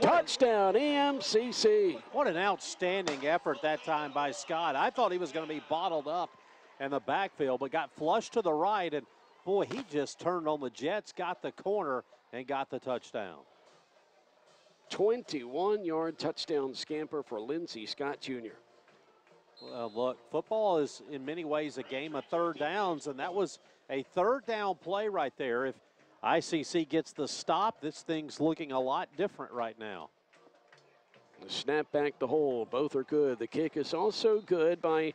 Touchdown, EMCC. What an outstanding effort that time by Scott. I thought he was going to be bottled up in the backfield, but got flushed to the right, and boy, he just turned on the jets, got the corner, and got the touchdown. 21-yard touchdown scamper for Lindsey Scott Jr. Well, look, football is in many ways a game of third downs, and that was a third down play right there. If ICC gets the stop, this thing's looking a lot different right now. The snap back, the hold, both are good. The kick is also good by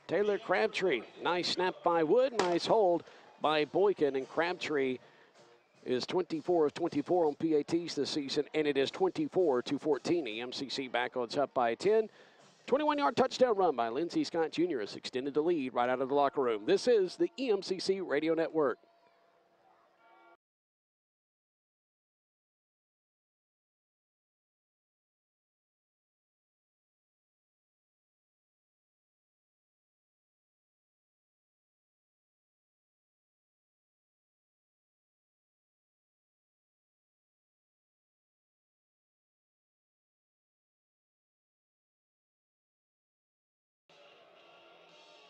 Taylor Crabtree. Nice snap by Wood, nice hold by Boykin, and Crabtree is 24 of 24 on PATs this season, and it is 24-14. EMCC back on top by 10. 21-yard touchdown run by Lindsey Scott Jr. has extended the lead right out of the locker room. This is the EMCC Radio Network.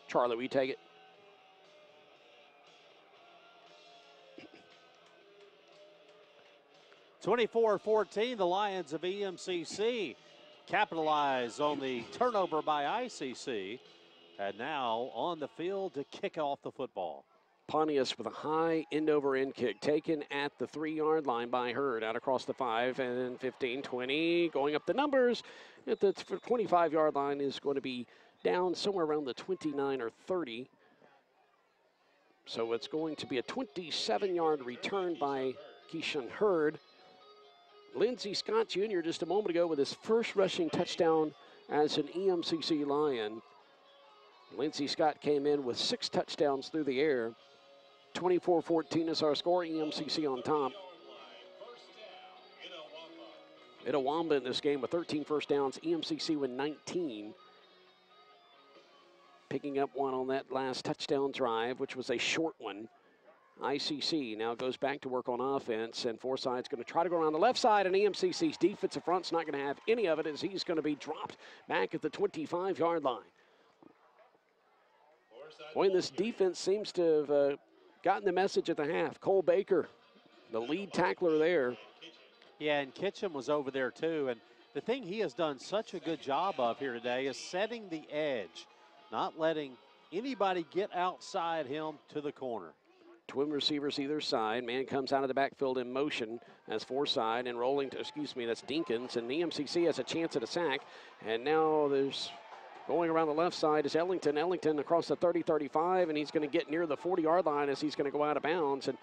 Charlie, will you take it? (24-14), the Lions of EMCC capitalize on the turnover by ICC, and now on the field to kick off the football. Pontius with a high end-over-end kick taken at the 3-yard line by Hurd, out across the 5, and then 15, 20, going up the numbers at the 25-yard line is going to be down somewhere around the 29 or 30. So it's going to be a 27-yard return by Keyshawn Hurd. Lindsey Scott Jr. just a moment ago with his first rushing touchdown as an EMCC Lion. Lindsey Scott came in with 6 touchdowns through the air. 24-14 is our score. EMCC on top. Itawamba in this game with 13 first downs. EMCC with 19. Picking up one on that last touchdown drive, which was a short one. ICC now goes back to work on offense, and Forsythe's going to try to go around the left side, and EMCC's defensive front's not going to have any of it as he's going to be dropped back at the 25-yard line. Boy, this defense seems to have gotten the message at the half. Cole Baker, the lead tackler there. Yeah, and Kitchen was over there too, and the thing he has done such a good job of here today is setting the edge, not letting anybody get outside him to the corner. Twin receivers either side. Man comes out of the backfield in motion as Forsythe, and rolling to, that's Dinkins, and EMCC has a chance at a sack. And now there's going around the left side is Ellington. Ellington across the 30-35, and he's going to get near the 40-yard line as he's going to go out of bounds. And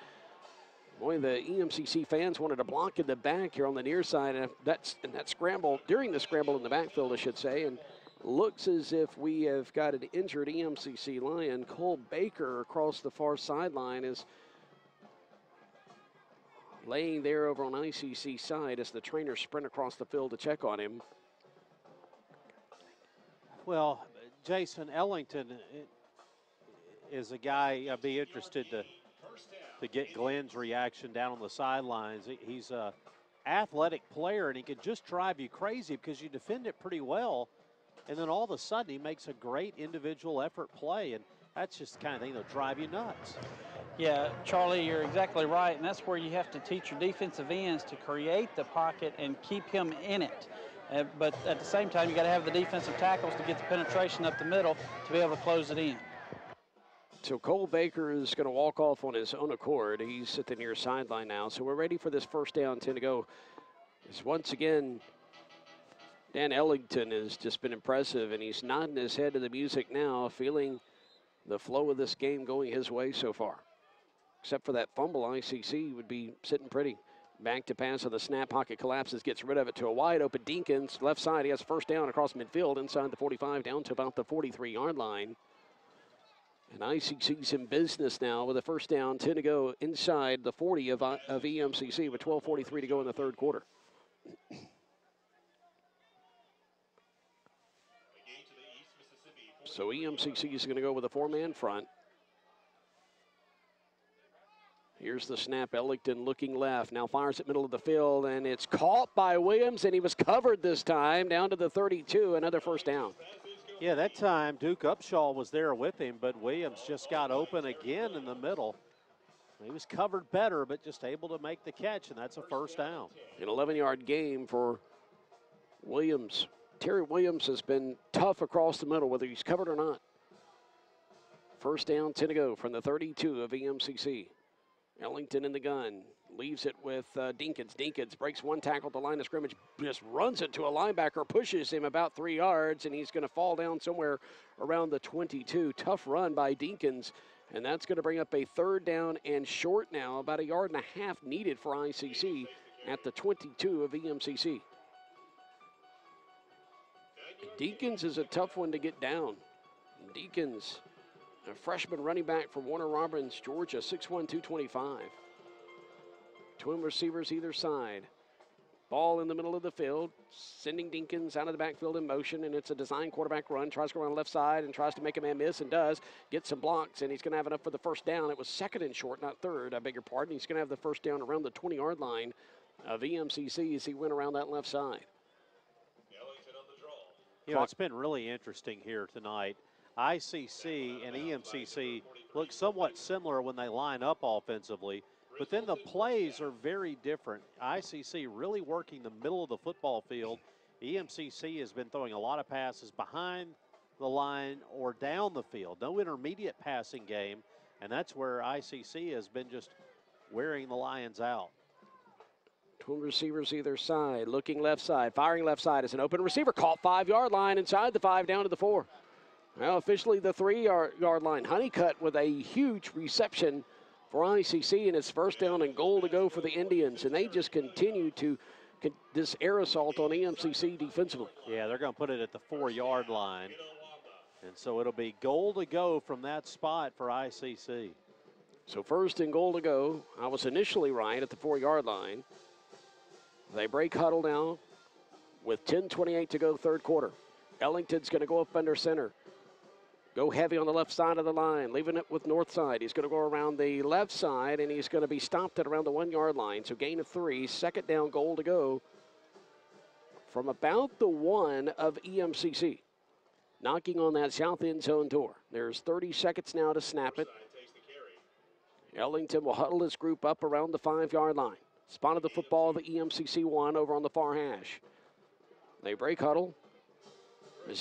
boy, the EMCC fans wanted to block in the back here on the near side, and that scramble, during the scramble in the backfield, I should say, and looks as if we have got an injured EMCC Lion. Cole Baker across the far sideline is laying there over on ICC side as the trainers sprint across the field to check on him. Well, Jason Ellington is a guy I'd be interested to get Glenn's reaction down on the sidelines. He's a athletic player, and he can just drive you crazy because you defend it pretty well. And then all of a sudden, he makes a great individual effort play, and that's just the kind of thing that'll drive you nuts. Yeah, Charlie, you're exactly right, and that's where you have to teach your defensive ends to create the pocket and keep him in it. But at the same time, you got to have the defensive tackles to get the penetration up the middle to be able to close it in. So Cole Baker is going to walk off on his own accord. He's at the near sideline now, so we're ready for this first down, 10 to go. It's once again, Dan Ellington has just been impressive, and he's nodding his head to the music now, feeling the flow of this game going his way so far. Except for that fumble, ICC would be sitting pretty. Back to pass on the snap, pocket collapses, gets rid of it to a wide open Dinkins. Left side, he has first down across midfield, inside the 45, down to about the 43-yard line. And ICC's in business now with a first down, 10 to go inside the 40 of EMCC with 12:43 to go in the third quarter. So EMCC is going to go with a 4-man front. Here's the snap. Ellington looking left. Now fires it middle of the field, and it's caught by Williams, and he was covered this time down to the 32. Another first down. Yeah, that time Duke Upshaw was there with him, but Williams just got open again in the middle. He was covered better, but just able to make the catch, and that's a first down. An 11-yard game for Williams. Terry Williams has been tough across the middle, whether he's covered or not. First down, 10 to go from the 32 of EMCC. Ellington in the gun. Leaves it with Dinkins. Dinkins breaks one tackle at the line of scrimmage, just runs it to a linebacker, pushes him about 3 yards, and he's going to fall down somewhere around the 22. Tough run by Dinkins, and that's going to bring up a 3rd down and short now, about 1.5 yards needed for ICC at the 22 of EMCC. Dinkins is a tough one to get down. Dinkins, a freshman running back from Warner Robins, Georgia, 6'1", 225. Twin receivers either side. Ball in the middle of the field, sending Dinkins out of the backfield in motion, and it's a design quarterback run. Tries to go around the left side and tries to make a man miss, and does. Gets some blocks, and he's going to have enough for the 1st down. It was 2nd and short, not 3rd, I beg your pardon. He's going to have the 1st down around the 20-yard line of EMCC as he went around that left side. You know, it's been really interesting here tonight. ICC and EMCC look somewhat similar when they line up offensively, but then the plays are very different. ICC really working the middle of the football field. EMCC has been throwing a lot of passes behind the line or down the field. No intermediate passing game, and that's where ICC has been just wearing the Lions out. Twin receivers either side, looking left side, firing left side as an open receiver. Caught 5-yard line, inside the 5, down to the 4. Well, officially the 3-yard line. Honeycutt with a huge reception for ICC, and it's 1st down and goal to go for the Indians. And they just continue to this air assault on EMCC defensively. Yeah, they're going to put it at the 4-yard line. And so it'll be goal to go from that spot for ICC. So 1st and goal to go. I was initially right at the 4-yard line. They break huddle now with 10:28 to go, 3rd quarter. Ellington's going to go up under center. Go heavy on the left side of the line, leaving it with north side. He's going to go around the left side, and he's going to be stopped at around the 1-yard line. So gain of 3, 2nd down, goal to go from about the 1 of EMCC. Knocking on that south end zone door. There's 30 seconds now to snap it. Ellington will huddle his group up around the 5-yard line. Spotted the football, the EMCC 1 over on the far hash. They break huddle.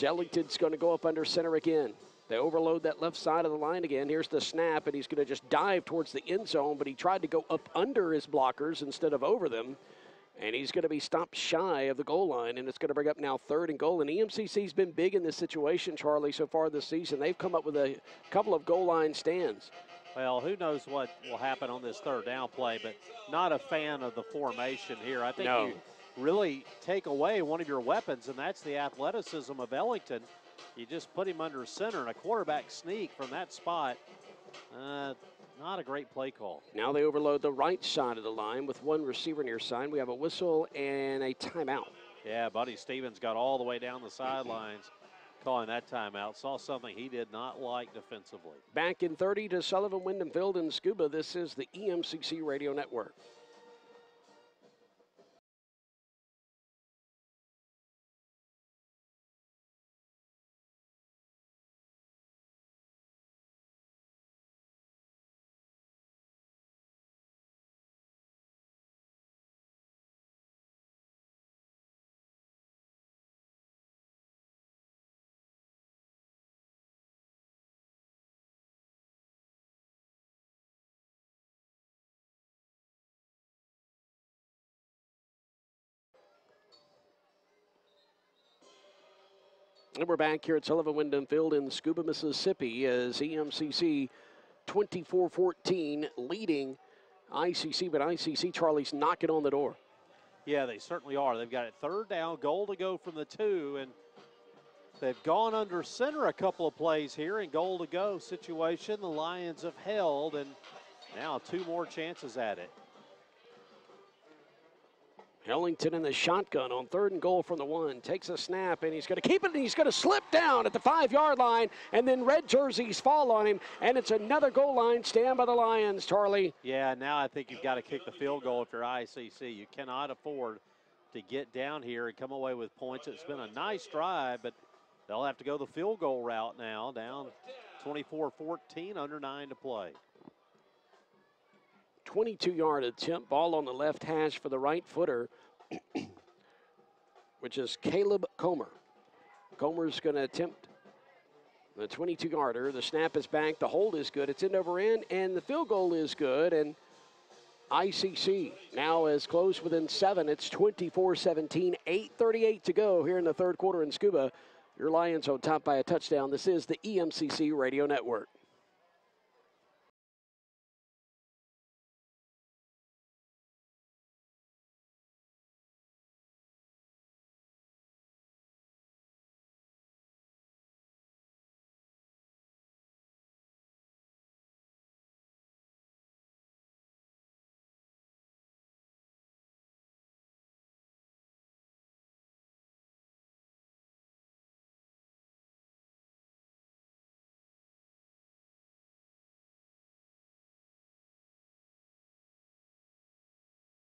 Ellington's going to go up under center again. They overload that left side of the line again. Here's the snap, and he's going to just dive towards the end zone, but he tried to go up under his blockers instead of over them. And he's going to be stopped shy of the goal line, and it's going to bring up now 3rd and goal. And EMCC's been big in this situation, Charlie, so far this season. They've come up with a couple of goal line stands. Well, who knows what will happen on this 3rd down play, but not a fan of the formation here. I think you really take away one of your weapons, and that's the athleticism of Ellington. You just put him under center, and a quarterback sneak from that spot. Not a great play call. Now they overload the right side of the line with 1 receiver near side. We have a whistle and a timeout. Yeah, Buddy Stevens got all the way down the sidelines calling that timeout. Saw something he did not like defensively. Back in 30 to Sullivan, Wyndham Field, and Scooba. This is the EMCC Radio Network. And we're back here at Sullivan Wyndham Field in Scooba, Mississippi, as EMCC 24-14 leading ICC, but ICC, Charlie's knocking on the door. Yeah, they certainly are. They've got it 3rd down, goal to go from the 2, and they've gone under center a couple of plays here in goal to go situation. The Lions have held, and now 2 more chances at it. Ellington in the shotgun on 3rd and goal from the 1. Takes a snap, and he's going to keep it, and he's going to slip down at the 5-yard line, and then red jerseys fall on him, and it's another goal line stand by the Lions, Charlie. Yeah, now I think you've got to kick the field goal if you're ICC. You cannot afford to get down here and come away with points. It's been a nice drive, but they'll have to go the field goal route now, down 24-14, under 9 to play. 22-yard attempt, ball on the left hash for the right footer, which is Caleb Comer. Comer's going to attempt the 22-yarder. The snap is back. The hold is good. It's end over end, and the field goal is good. And ICC now is close within 7. It's 24-17, 8:38 to go here in the third quarter in Scooba. Your Lions on top by a touchdown. This is the EMCC Radio Network.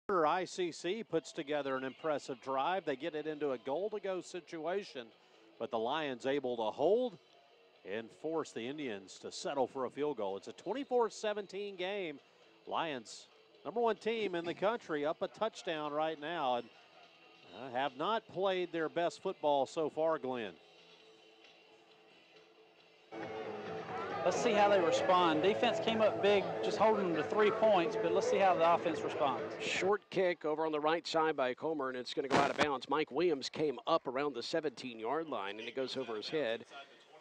ICC puts together an impressive drive. They get it into a goal-to-go situation, but the Lions able to hold and force the Indians to settle for a field goal. It's a 24-17 game. Lions, #1 team in the country, up a touchdown right now, and have not played their best football so far, Glenn. Let's see how they respond. Defense came up big, just holding them to 3 points, but let's see how the offense responds. Short kick over on the right side by Comer, and it's going to go out of bounds. Mike Williams came up around the 17-yard line, and it goes over his head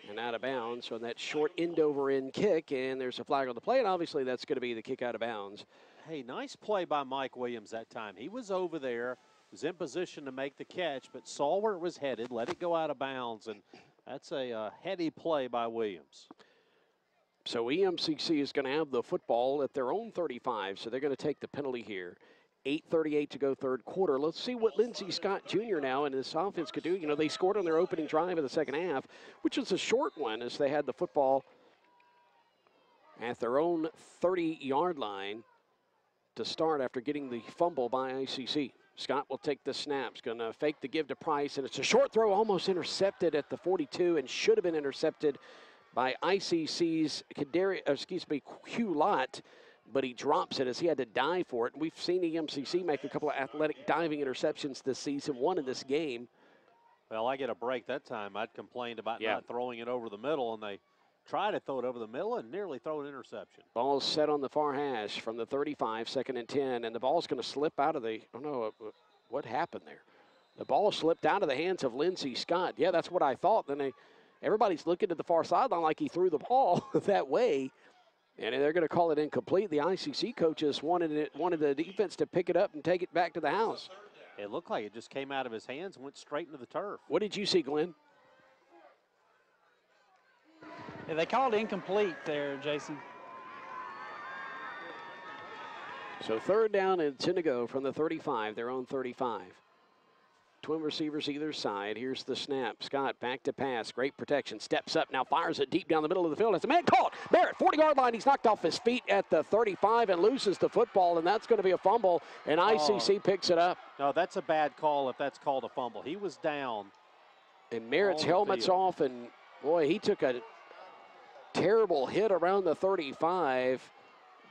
and out of bounds. So that short end-over-end kick, and there's a flag on the play, and obviously that's going to be the kick out of bounds. Hey, nice play by Mike Williams that time. He was over there, was in position to make the catch, but saw where it was headed, let it go out of bounds, and that's a heady play by Williams. So EMCC is going to have the football at their own 35, so they're going to take the penalty here. 8:38 to go third quarter. Let's see what Lindsey Scott Jr. now and this offense could do. You know, they scored on their opening drive in the second half, which was a short one as they had the football at their own 30-yard line to start after getting the fumble by ICC. Scott will take the snaps, going to fake the give to Price, and it's a short throw, almost intercepted at the 42 and should have been intercepted by ICC's Hugh Lott, but he drops it as he had to dive for it. And we've seen EMCC make a couple of athletic diving interceptions this season, one in this game. Well, I get a break that time. I'd complained about not throwing it over the middle, and they try to throw it over the middle and nearly throw an interception. Ball's set on the far hash from the 35, 2nd and 10, and the ball's going to slip out of the, oh no, what happened there? The ball slipped out of the hands of Lindsey Scott. Yeah, that's what I thought. Then everybody's looking to the far sideline like he threw the ball that way, and they're going to call it incomplete. The ICC coaches wanted the defense to pick it up and take it back to the house. It looked like it just came out of his hands and went straight into the turf. What did you see, Glenn? Yeah, they called incomplete there, Jason. So 3rd down and 10 to go from the 35, their own 35. Twin receivers either side. Here's the snap. Scott back to pass. Great protection. Steps up now. Fires it deep down the middle of the field. It's a man caught. Barrett, 40-yard line. He's knocked off his feet at the 35 and loses the football, and that's going to be a fumble, and ICC picks it up. No, that's a bad call if that's called a fumble. He was down. And Merritt's helmet's off, and, boy, he took a terrible hit around the 35.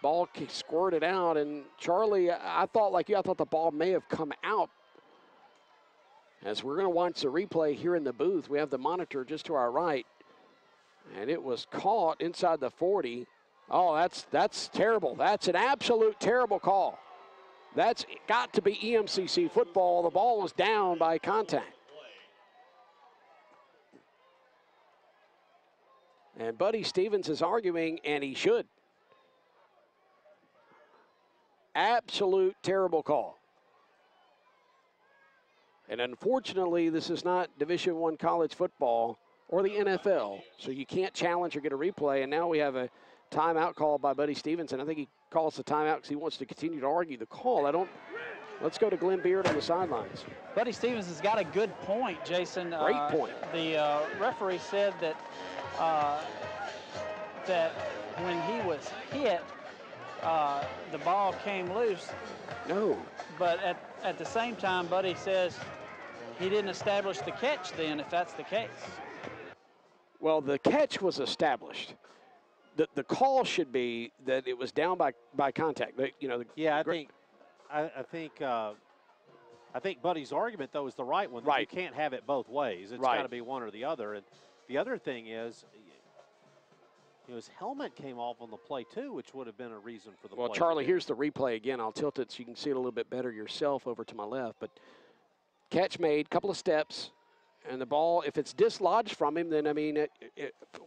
Ball squirted out, and Charlie, I thought like you, I thought the ball may have come out. As we're going to watch the replay here in the booth, we have the monitor just to our right, and it was caught inside the 40. Oh, that's terrible. That's an absolute terrible call. That's got to be EMCC football. The ball was down by contact. And Buddy Stevens is arguing, and he should. Absolute terrible call. And unfortunately, this is not Division I college football or the NFL, so you can't challenge or get a replay. And now we have a timeout call by Buddy Stevens, and I think he calls the timeout because he wants to continue to argue the call. Let's go to Glenn Beard on the sidelines. Buddy Stevens has got a good point, Jason. Great point. The referee said that that when he was hit, the ball came loose. No. But at the same time, Buddy says he didn't establish the catch then, if that's the case. Well, the catch was established. The call should be that it was down by contact. I think I think Buddy's argument, though, is the right one. Right. You can't have it both ways. It's got to be one or the other. And the other thing is, his helmet came off on the play, too, which would have been a reason for the play. Well, Charlie, here's the replay again. I'll tilt it so you can see it a little bit better yourself over to my left. But catch made, couple of steps, and the ball, if it's dislodged from him, then, I mean,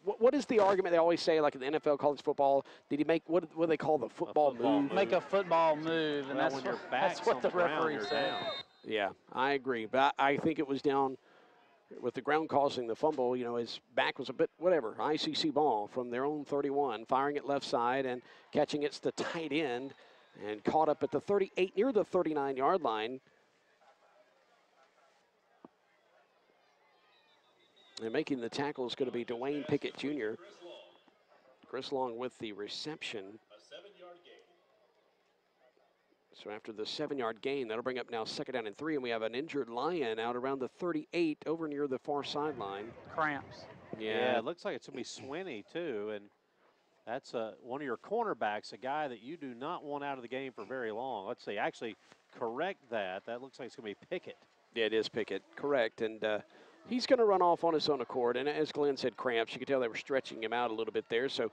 what is the argument they always say, like in the NFL, college football? Did he make, what do they call the football move? Make a football move, and that's what the referee said. Yeah, I agree. But I think it was down with the ground causing the fumble. You know, his back was a bit, whatever, ICC ball from their own 31, firing it left side and catching it's the tight end and caught up at the 38, near the 39-yard line. And making the tackle is going to be Dwayne Pickett Jr. Chris Long with the reception. So after the 7-yard gain, that'll bring up now 2nd down and 3, and we have an injured Lion out around the 38 over near the far sideline. Cramps. Yeah, it looks like it's going to be Swinney, too, and that's one of your cornerbacks, a guy that you do not want out of the game for very long. Let's see, actually correct that. That looks like it's going to be Pickett. Yeah, it is Pickett, correct, and he's going to run off on his own accord, and as Glenn said, cramps. You can tell they were stretching him out a little bit there, so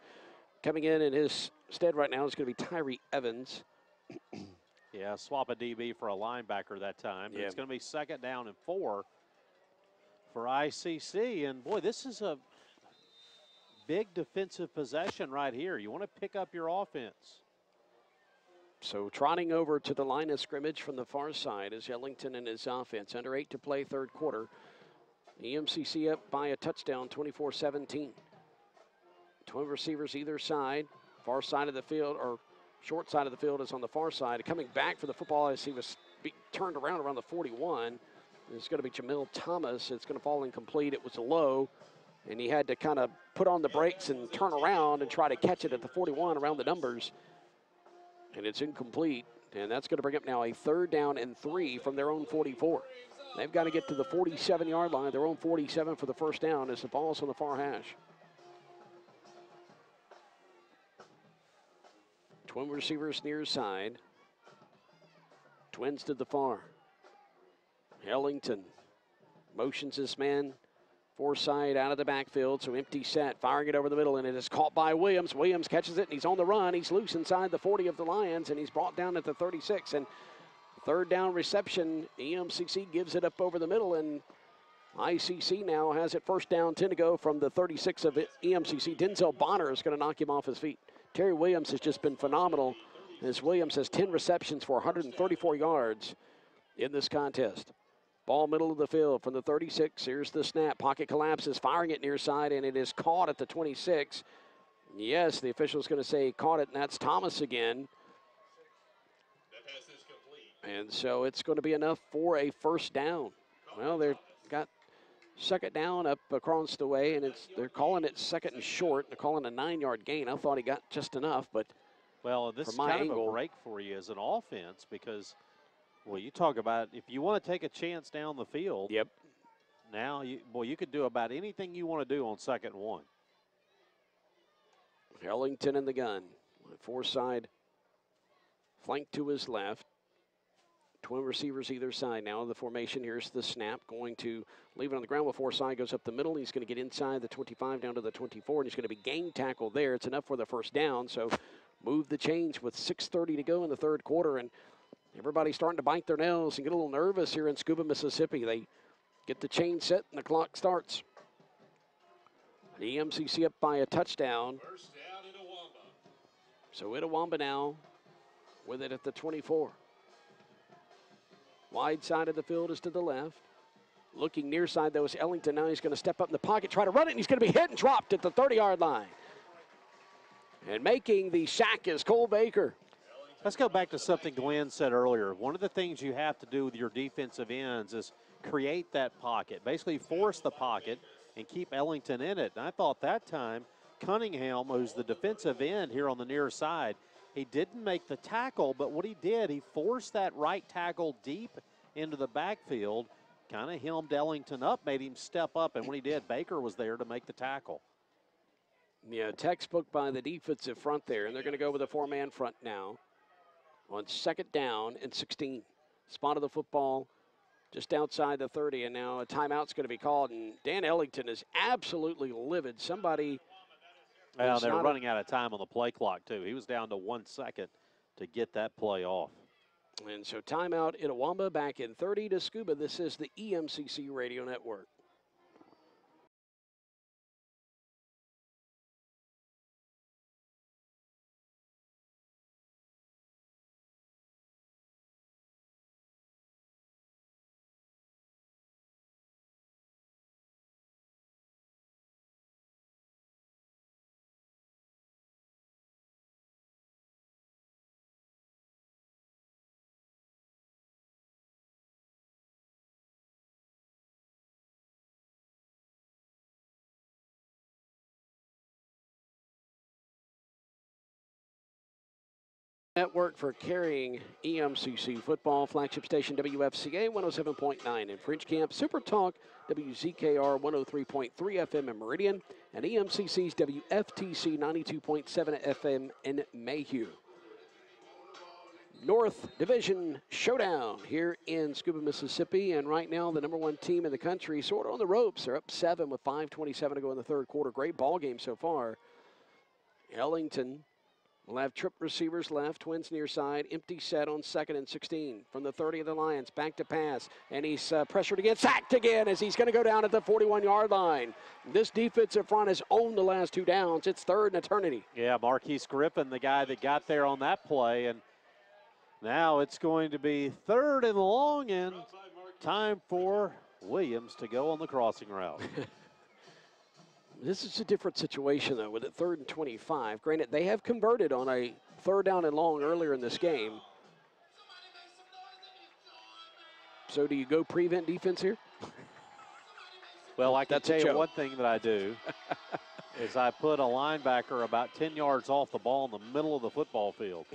coming in his stead right now is going to be Tyree Evans. Yeah, swap a DB for a linebacker that time. Yeah. It's going to be 2nd down and 4 for ICC. And, boy, this is a big defensive possession right here. You want to pick up your offense. So trotting over to the line of scrimmage from the far side is Ellington and his offense. Under 8 to play, 3rd quarter. EMCC up by a touchdown, 24-17. 12 receivers either side. Far side of the field, or short side of the field is on the far side. Coming back for the football as he was turned around the 41. It's going to be Jamil Thomas. It's going to fall incomplete. It was low, and he had to kind of put on the brakes and turn around and try to catch it at the 41 around the numbers. And it's incomplete, and that's going to bring up now a 3rd down and 3 from their own 44. They've got to get to the 47-yard line, their own 47 for the 1st down as the ball's on the far hash. Twin receivers near side. Twins to the far. Ellington motions this man Forsythe out of the backfield, so empty set, firing it over the middle, and it is caught by Williams. Williams catches it, and he's on the run. He's loose inside the 40 of the Lions, and he's brought down at the 36. And 3rd down reception, EMCC gives it up over the middle, and ICC now has it 1st down, 10 to go from the 36 of EMCC. Denzel Bonner is going to knock him off his feet. Terry Williams has just been phenomenal, as Williams has 10 receptions for 134 yards in this contest. Ball middle of the field from the 36. Here's the snap. Pocket collapses, firing it near side, and it is caught at the 26. Yes, the official's going to say caught it, and that's Thomas again. And so it's going to be enough for a 1st down. Well, they've got 2nd down up across the way, and they're calling it 2nd and short. They're calling a 9-yard gain. I thought he got just enough, but well, this is kind of a break for you as an offense because, well, you talk about if you want to take a chance down the field. Yep. Now, you could do about anything you want to do on 2nd and 1. Ellington in the gun. Forsythe flank to his left. Twin receivers either side now. The formation, here's the snap. Going to leave it on the ground with Forsythe. Goes up the middle. He's going to get inside the 25 down to the 24, and he's going to be game tackle there. It's enough for the 1st down, so move the chains with 6:30 to go in the 3rd quarter, and everybody's starting to bite their nails and get a little nervous here in Scooba, Mississippi. They get the chain set, and the clock starts. The EMCC up by a touchdown. 1st down, Itawamba. So Itawamba now with it at the 24. Wide side of the field is to the left. Looking near side, though, is Ellington. Now he's going to step up in the pocket, try to run it, and he's going to be hit and dropped at the 30-yard line. And making the sack is Cole Baker. Let's go back to something Glenn said earlier. One of the things you have to do with your defensive ends is create that pocket, basically force the pocket and keep Ellington in it. And I thought that time Cunningham, who's the defensive end here on the near side, he didn't make the tackle, but what he did, he forced that right tackle deep into the backfield, kind of hemmed Ellington up, made him step up, and when he did, Baker was there to make the tackle. Yeah, textbook by the defensive front there, and they're going to go with a 4-man front now on 2nd down and 16. Spot of the football just outside the 30, and now a timeout's going to be called, and Dan Ellington is absolutely livid. Somebody. Well, they're running out of time on the play clock, too. He was down to 1 second to get that play off. And so timeout, Itawamba back in 30 to Scooba. This is the EMCC Radio Network. Network for carrying EMCC football, flagship station WFCA 107.9 in French Camp, Super Talk WZKR 103.3 FM in Meridian, and EMCC's WFTC 92.7 FM in Mayhew. North Division Showdown here in Scooba, Mississippi, and right now the #1 team in the country sort of on the ropes. They're up 7 with 5:27 to go in the third quarter. Great ball game so far. Ellington will have trip receivers left, twins near side, empty set on 2nd and 16. From the 30 of the Lions, back to pass, and he's pressured again, sacked again as he's going to go down at the 41-yard line. This defensive front has owned the last 2 downs. It's 3rd and eternity. Yeah, Marquise Griffin, the guy that got there on that play, and now it's going to be 3rd and long, and time for Williams to go on the crossing route. This is a different situation, though, with it 3rd and 25. Granted, they have converted on a 3rd down and long earlier in this game. So do you go prevent defense here? Well, I can tell you one thing that I do is I put a linebacker about 10 yards off the ball in the middle of the football field.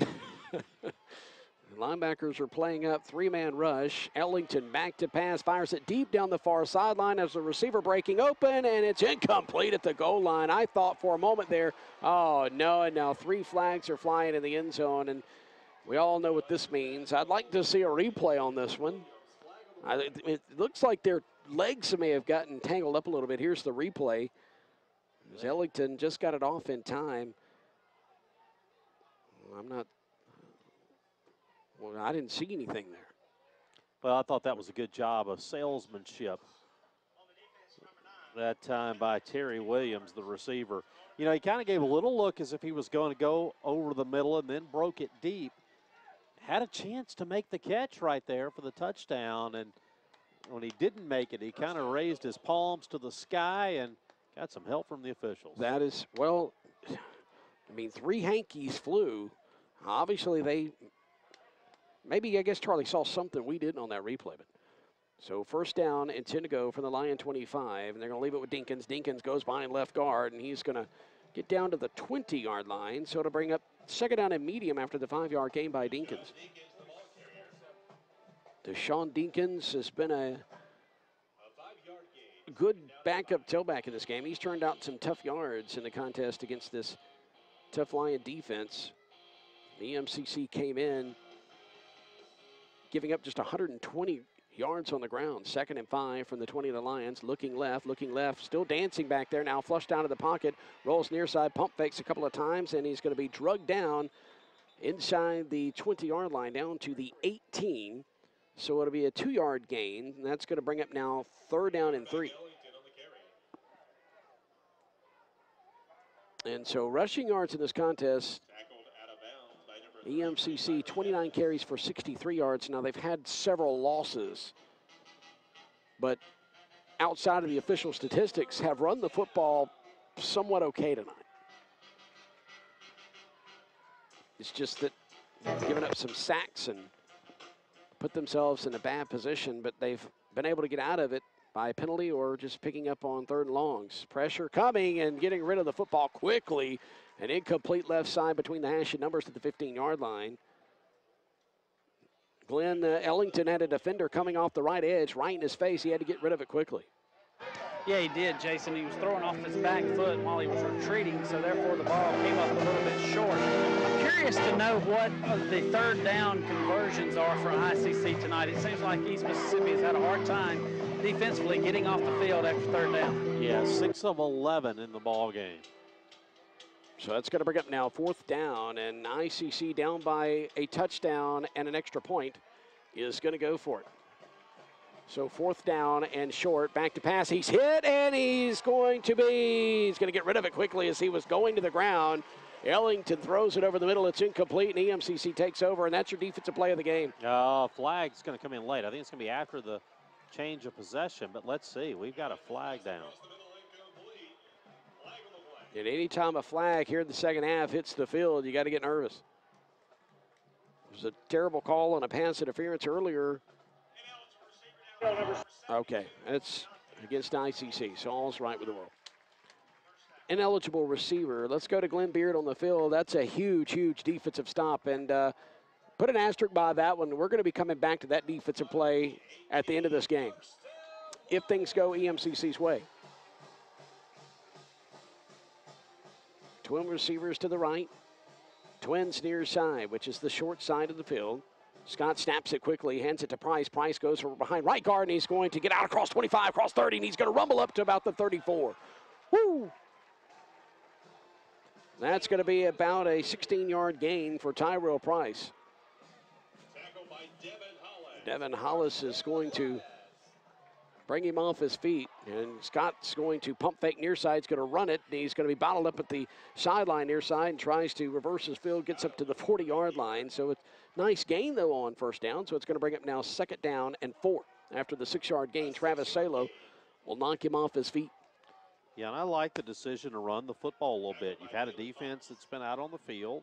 Linebackers are playing up 3-man rush. Ellington back to pass, fires it deep down the far sideline as the receiver breaking open, and it's incomplete at the goal line. I thought for a moment there, oh no, and now 3 flags are flying in the end zone, and we all know what this means. I'd like to see a replay on this one. It looks like their legs may have gotten tangled up a little bit. Here's the replay. As Ellington just got it off in time. Well, I didn't see anything there. Well, I thought that was a good job of salesmanship that time by Terry Williams, the receiver. You know, he kind of gave a little look as if he was going to go over the middle and then broke it deep. Had a chance to make the catch right there for the touchdown, and when he didn't make it, he kind of raised his palms to the sky and got some help from the officials. That is, well, I mean, 3 hankies flew. Obviously, maybe I guess Charlie saw something we didn't on that replay. But so 1st down and 10 to go from the Lion 25, and they're going to leave it with Dinkins. Dinkins goes behind left guard, and he's going to get down to the 20-yard line. So it'll bring up 2nd down and medium after the 5-yard gain by Dinkins. Deshaun Dinkins has been a good backup tailback in this game. He's turned out some tough yards in the contest against this tough Lion defense. The EMCC came in giving up just 120 yards on the ground. 2nd and 5 from the 20 of the Lions. Looking left, still dancing back there. Now flushed down to the pocket, rolls near side, pump fakes a couple of times, and he's going to be drugged down inside the 20-yard line down to the 18. So it'll be a 2-yard gain, and that's going to bring up now 3rd down and 3. And so rushing yards in this contest, EMCC 29 carries for 63 yards. Now they've had several losses, but outside of the official statistics, have run the football somewhat okay tonight. It's just that they've given up some sacks and put themselves in a bad position, but they've been able to get out of it by penalty or just picking up on 3rd and longs. Pressure coming and getting rid of the football quickly. An incomplete left side between the hash and numbers to the 15-yard line. Glenn Ellington had a defender coming off the right edge, right in his face. He had to get rid of it quickly. Yeah, he did, Jason. He was throwing off his back foot while he was retreating, so therefore the ball came up a little bit short. I'm curious to know what the third down conversions are for ICC tonight. It seems like East Mississippi has had a hard time defensively getting off the field after third down. Yeah, 6 of 11 in the ball game. So that's going to bring up now 4th down, and ICC down by a touchdown and an extra point is going to go for it. So 4th down and short, back to pass. He's hit, and he's going to get rid of it quickly as he was going to the ground. Ellington throws it over the middle. It's incomplete, and EMCC takes over, and that's your defensive play of the game. Flag's going to come in late. I think it's going to be after the change of possession, but let's see. We've got a flag down. And any time a flag here in the second half hits the field, you got to get nervous. There's a terrible call on a pass interference earlier. Okay, it's against ICC, so all's right with the world. Ineligible receiver. Let's go to Glenn Beard on the field. That's a huge, huge defensive stop, and put an asterisk by that one. We're going to be coming back to that defensive play at the end of this game if things go EMCC's way. Twin receivers to the right. Twins near side, which is the short side of the field. Scott snaps it quickly, hands it to Price. Price goes from behind right guard, and he's going to get out across 25, across 30, and he's going to rumble up to about the 34. Woo! That's going to be about a 16-yard gain for Tyrell Price. Devin Hollis is going to bring him off his feet, and Scott's going to pump fake near side. He's going to run it, and he's going to be bottled up at the sideline near side and tries to reverse his field, gets up to the 40-yard line. So it's nice gain, though, on first down. So it's going to bring up now 2nd down and 4. After the 6-yard gain, Travis Salo will knock him off his feet. Yeah, and I like the decision to run the football a little bit. You've had a defense that's been out on the field.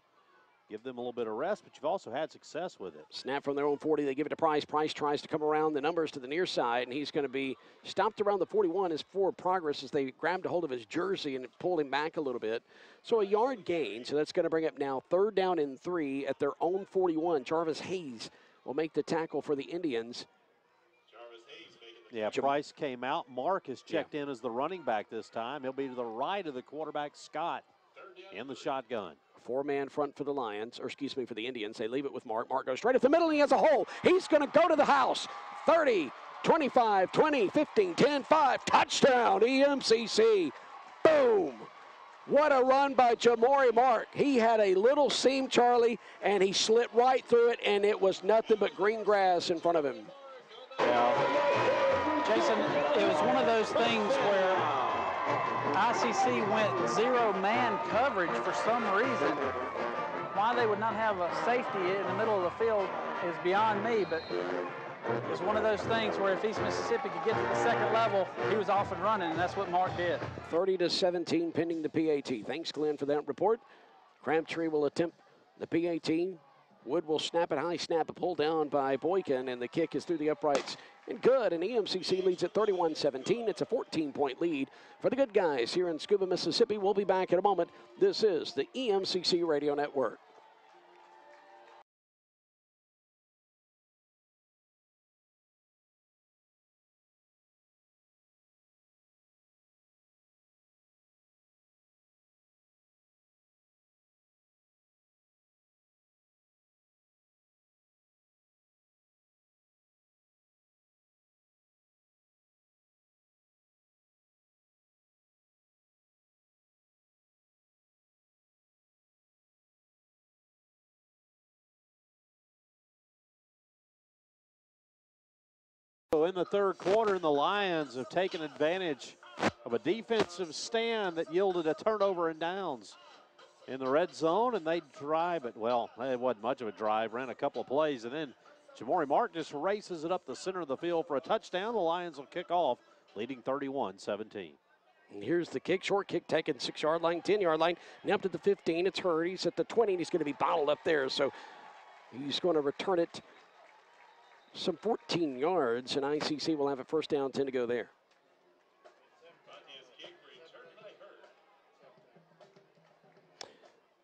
Give them a little bit of rest, but you've also had success with it. Snap from their own 40. They give it to Price. Price tries to come around the numbers to the near side, and he's going to be stopped around the 41 as forward progress as they grabbed a hold of his jersey and pulled him back a little bit. So a yard gain, so that's going to bring up now 3rd down and 3 at their own 41. Jarvis Hayes will make the tackle for the Indians. Yeah, Price came out. Mark is checked in as the running back this time. He'll be to the right of the quarterback, Scott, in the shotgun. 4-man front for the Lions, or excuse me, for the Indians. They leave it with Mark. Mark goes straight up the middle, and he has a hole. He's going to go to the house. 30, 25, 20, 15, 10, 5. Touchdown, EMCC. Boom. What a run by Jamori Mark. He had a little seam, Charlie, and he slipped right through it, and it was nothing but green grass in front of him. Yeah. Jason, it was one of those things where ICC went 0-man coverage for some reason. Why they would not have a safety in the middle of the field is beyond me, but it was one of those things where if East Mississippi could get to the second level, he was off and running, and that's what Mark did. 30-17 pending the PAT. Thanks, Glenn, for that report. Crabtree will attempt the PAT. Wood will snap it high, snap a pull down by Boykin, and the kick is through the uprights and good, and EMCC leads at 31-17. It's a 14-point lead for the good guys here in Scooba, Mississippi. We'll be back in a moment. This is the EMCC Radio Network. In the third quarter, and the Lions have taken advantage of a defensive stand that yielded a turnover and downs in the red zone, and they drive it. Well, it wasn't much of a drive, ran a couple of plays, and then Jamori Mark just races it up the center of the field for a touchdown. The Lions will kick off, leading 31-17. And here's the kick, short kick taken 6-yard line, 10-yard line, now up to the 15. It's Hurd. He's at the 20, and he's going to be bottled up there. So he's going to return it some 14 yards, and ICC will have a 1st down, 10 to go there.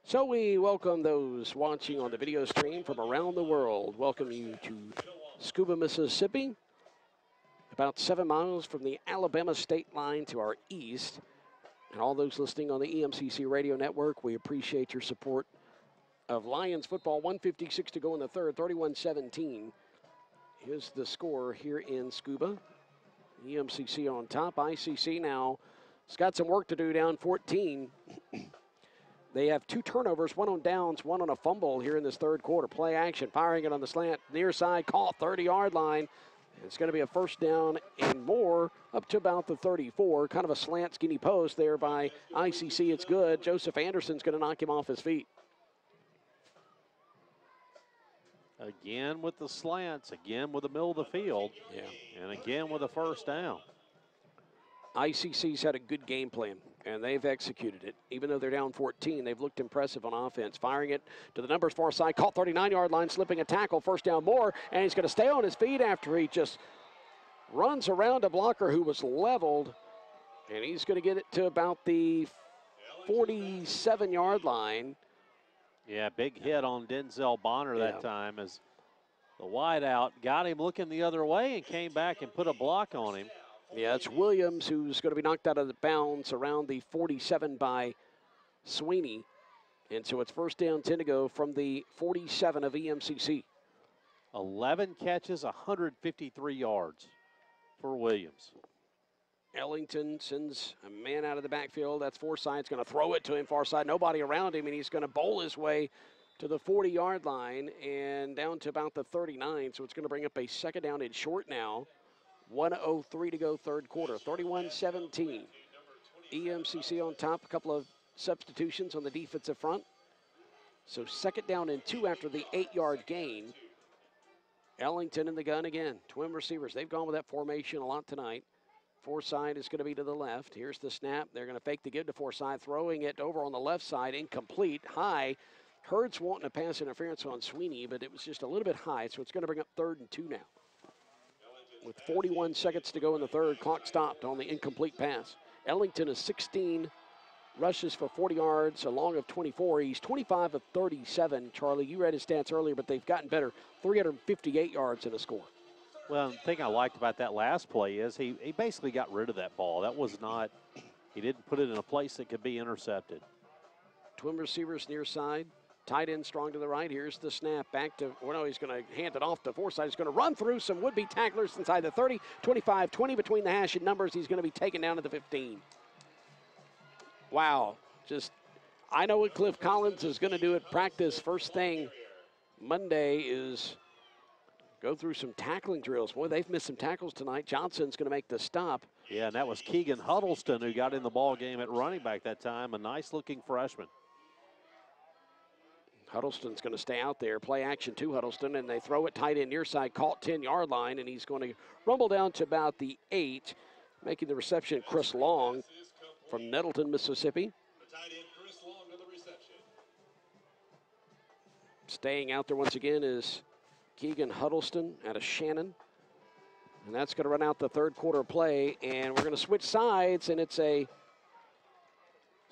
So we welcome those watching on the video stream from around the world. Welcome you to Scooba, Mississippi. about 7 miles from the Alabama state line to our east. And all those listening on the EMCC radio network, we appreciate your support of Lions football. 1:56 to go in the third, 31-17. Here's the score here in Scooba. EMCC on top. ICC now has got some work to do, down 14. They have 2 turnovers, 1 on downs, 1 on a fumble here in this third quarter. Play action, firing it on the slant, near side, caught, 30-yard line. It's going to be a first down and more up to about the 34. Kind of a slant, skinny post there by ICC. It's good. Joseph Anderson's going to knock him off his feet. Again with the slants, again with the middle of the field, and again with a first down. ICC's had a good game plan, and they've executed it. Even though they're down 14, they've looked impressive on offense. Firing it to the numbers far side, caught 39-yard line, slipping a tackle, first down more, and he's going to stay on his feet after he just runs around a blocker who was leveled, and he's going to get it to about the 47-yard line. Yeah, big hit on Denzel Bonner that time as the wideout got him looking the other way and came back and put a block on him. Yeah, it's Williams who's going to be knocked out of the bounds around the 47 by Sweeney. And so it's first down, 10 to go from the 47 of EMCC. 11 catches, 153 yards for Williams. Ellington sends a man out of the backfield. That's Forsythe's going to throw it to him far side. Nobody around him, and he's going to bowl his way to the 40-yard line and down to about the 39. So it's going to bring up a second down and short now. 1:03 to go third quarter, 31-17. EMCC on top, a couple of substitutions on the defensive front. So second down and 2 after the 8-yard gain. Ellington in the gun again. Twin receivers. They've gone with that formation a lot tonight. Forsythe is going to be to the left. Here's the snap. They're going to fake the give to Forsythe, throwing it over on the left side, incomplete, high. Hurds wanting a pass interference on Sweeney, but it was just a little bit high, so it's going to bring up 3rd and 2 now. With 41 seconds to go in the third, clock stopped on the incomplete pass. Ellington is 16 rushes for 40 yards, a long of 24. He's 25 of 37. Charlie, you read his stats earlier, but they've gotten better. 358 yards in a score. Well, the thing I liked about that last play is he basically got rid of that ball. That was not, he didn't put it in a place that could be intercepted. Twin receivers near side. Tight end strong to the right. Here's the snap back to, well, no, he's going to hand it off to Forsythe. He's going to run through some would-be tacklers inside the 30, 25, 20 between the hash and numbers. He's going to be taken down to the 15. Wow. Just, I know what Cliff Collins is going to do at practice. First thing Monday is go through some tackling drills. Boy, they've missed some tackles tonight. Johnson's going to make the stop. Yeah, and that was Keegan Huddleston who got in the ball game at running back that time. A nice-looking freshman. Huddleston's going to stay out there. Play action to Huddleston, and they throw it tight end near side, caught 10-yard line, and he's going to rumble down to about the 8, making the reception Chris Long from Nettleton, Mississippi. Staying out there once again is Keegan Huddleston out of Shannon. And that's going to run out the third quarter play, and we're going to switch sides, and it's a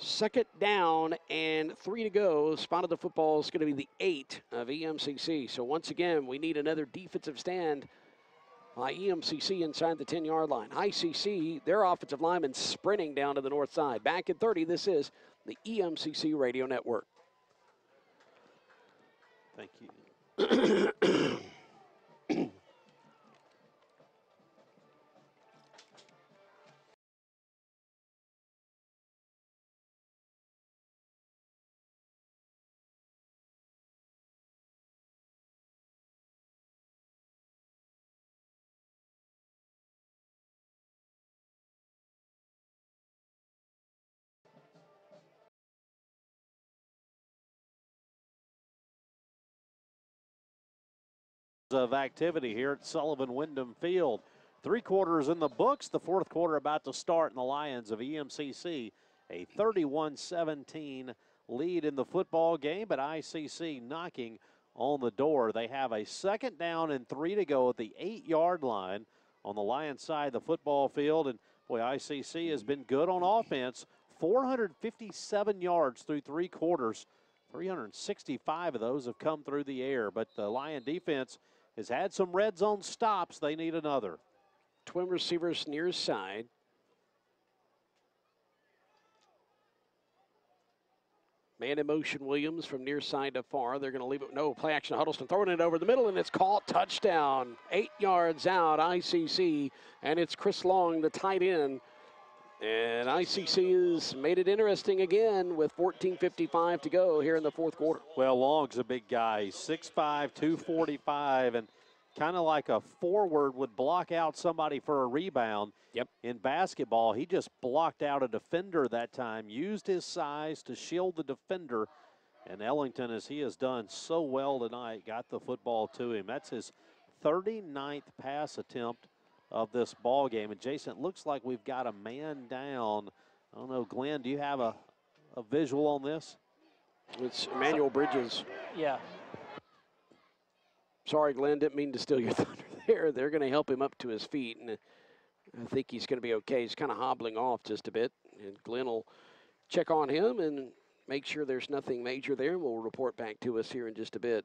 second down and 3 to go. Spot of the football is going to be the 8 of EMCC. So once again, we need another defensive stand by EMCC inside the 10-yard line. ICC, their offensive lineman sprinting down to the north side. Back at 30, this is the EMCC radio network. Thank you. Of activity here at Sullivan Wyndham Field. 3 quarters in the books, the fourth quarter about to start, and the Lions of EMCC a 31-17 lead in the football game, but ICC knocking on the door. They have a second down and 3 to go at the 8-yard line on the Lions side of the football field, and boy, ICC has been good on offense. 457 yards through 3 quarters. 365 of those have come through the air, but the Lion defense has had some red zone stops. They need another. Twin receivers near side. Man in motion, Williams from near side to far. They're going to leave it. No, play action. Huddleston throwing it over the middle, and it's caught. Touchdown. 8 yards out, ICC. And it's Chris Long, the tight end. And ICC has made it interesting again with 14:55 to go here in the fourth quarter. Well, Long's a big guy. He's 6'5", 245, and kind of like a forward would block out somebody for a rebound. Yep. In basketball, he just blocked out a defender that time, used his size to shield the defender. And Ellington, as he has done so well tonight, got the football to him. That's his 39th pass attempt of this ball game. And Jason, it looks like we've got a man down. I don't know, Glenn, do you have a visual on this? It's Emmanuel Bridges. Yeah. Sorry, Glenn, didn't mean to steal your thunder there. They're going to help him up to his feet, and I think he's going to be okay. He's kind of hobbling off just a bit, and Glenn will check on him and make sure there's nothing major there. We'll report back to us here in just a bit.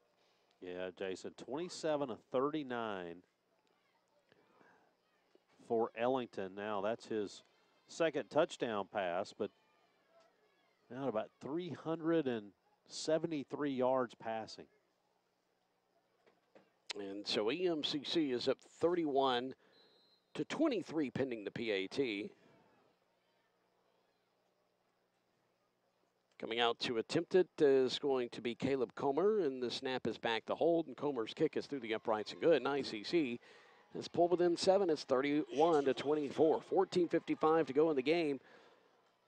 Yeah, Jason, 27 of 39 for Ellington. Now that's his second touchdown pass, but now about 373 yards passing. And so EMCC is up 31-23 pending the PAT. Coming out to attempt it is going to be Caleb Comer, and the snap is back to hold, and Comer's kick is through the uprights and good. And ICC has pulled within 7. It's 31-24. 14:55 to go in the game.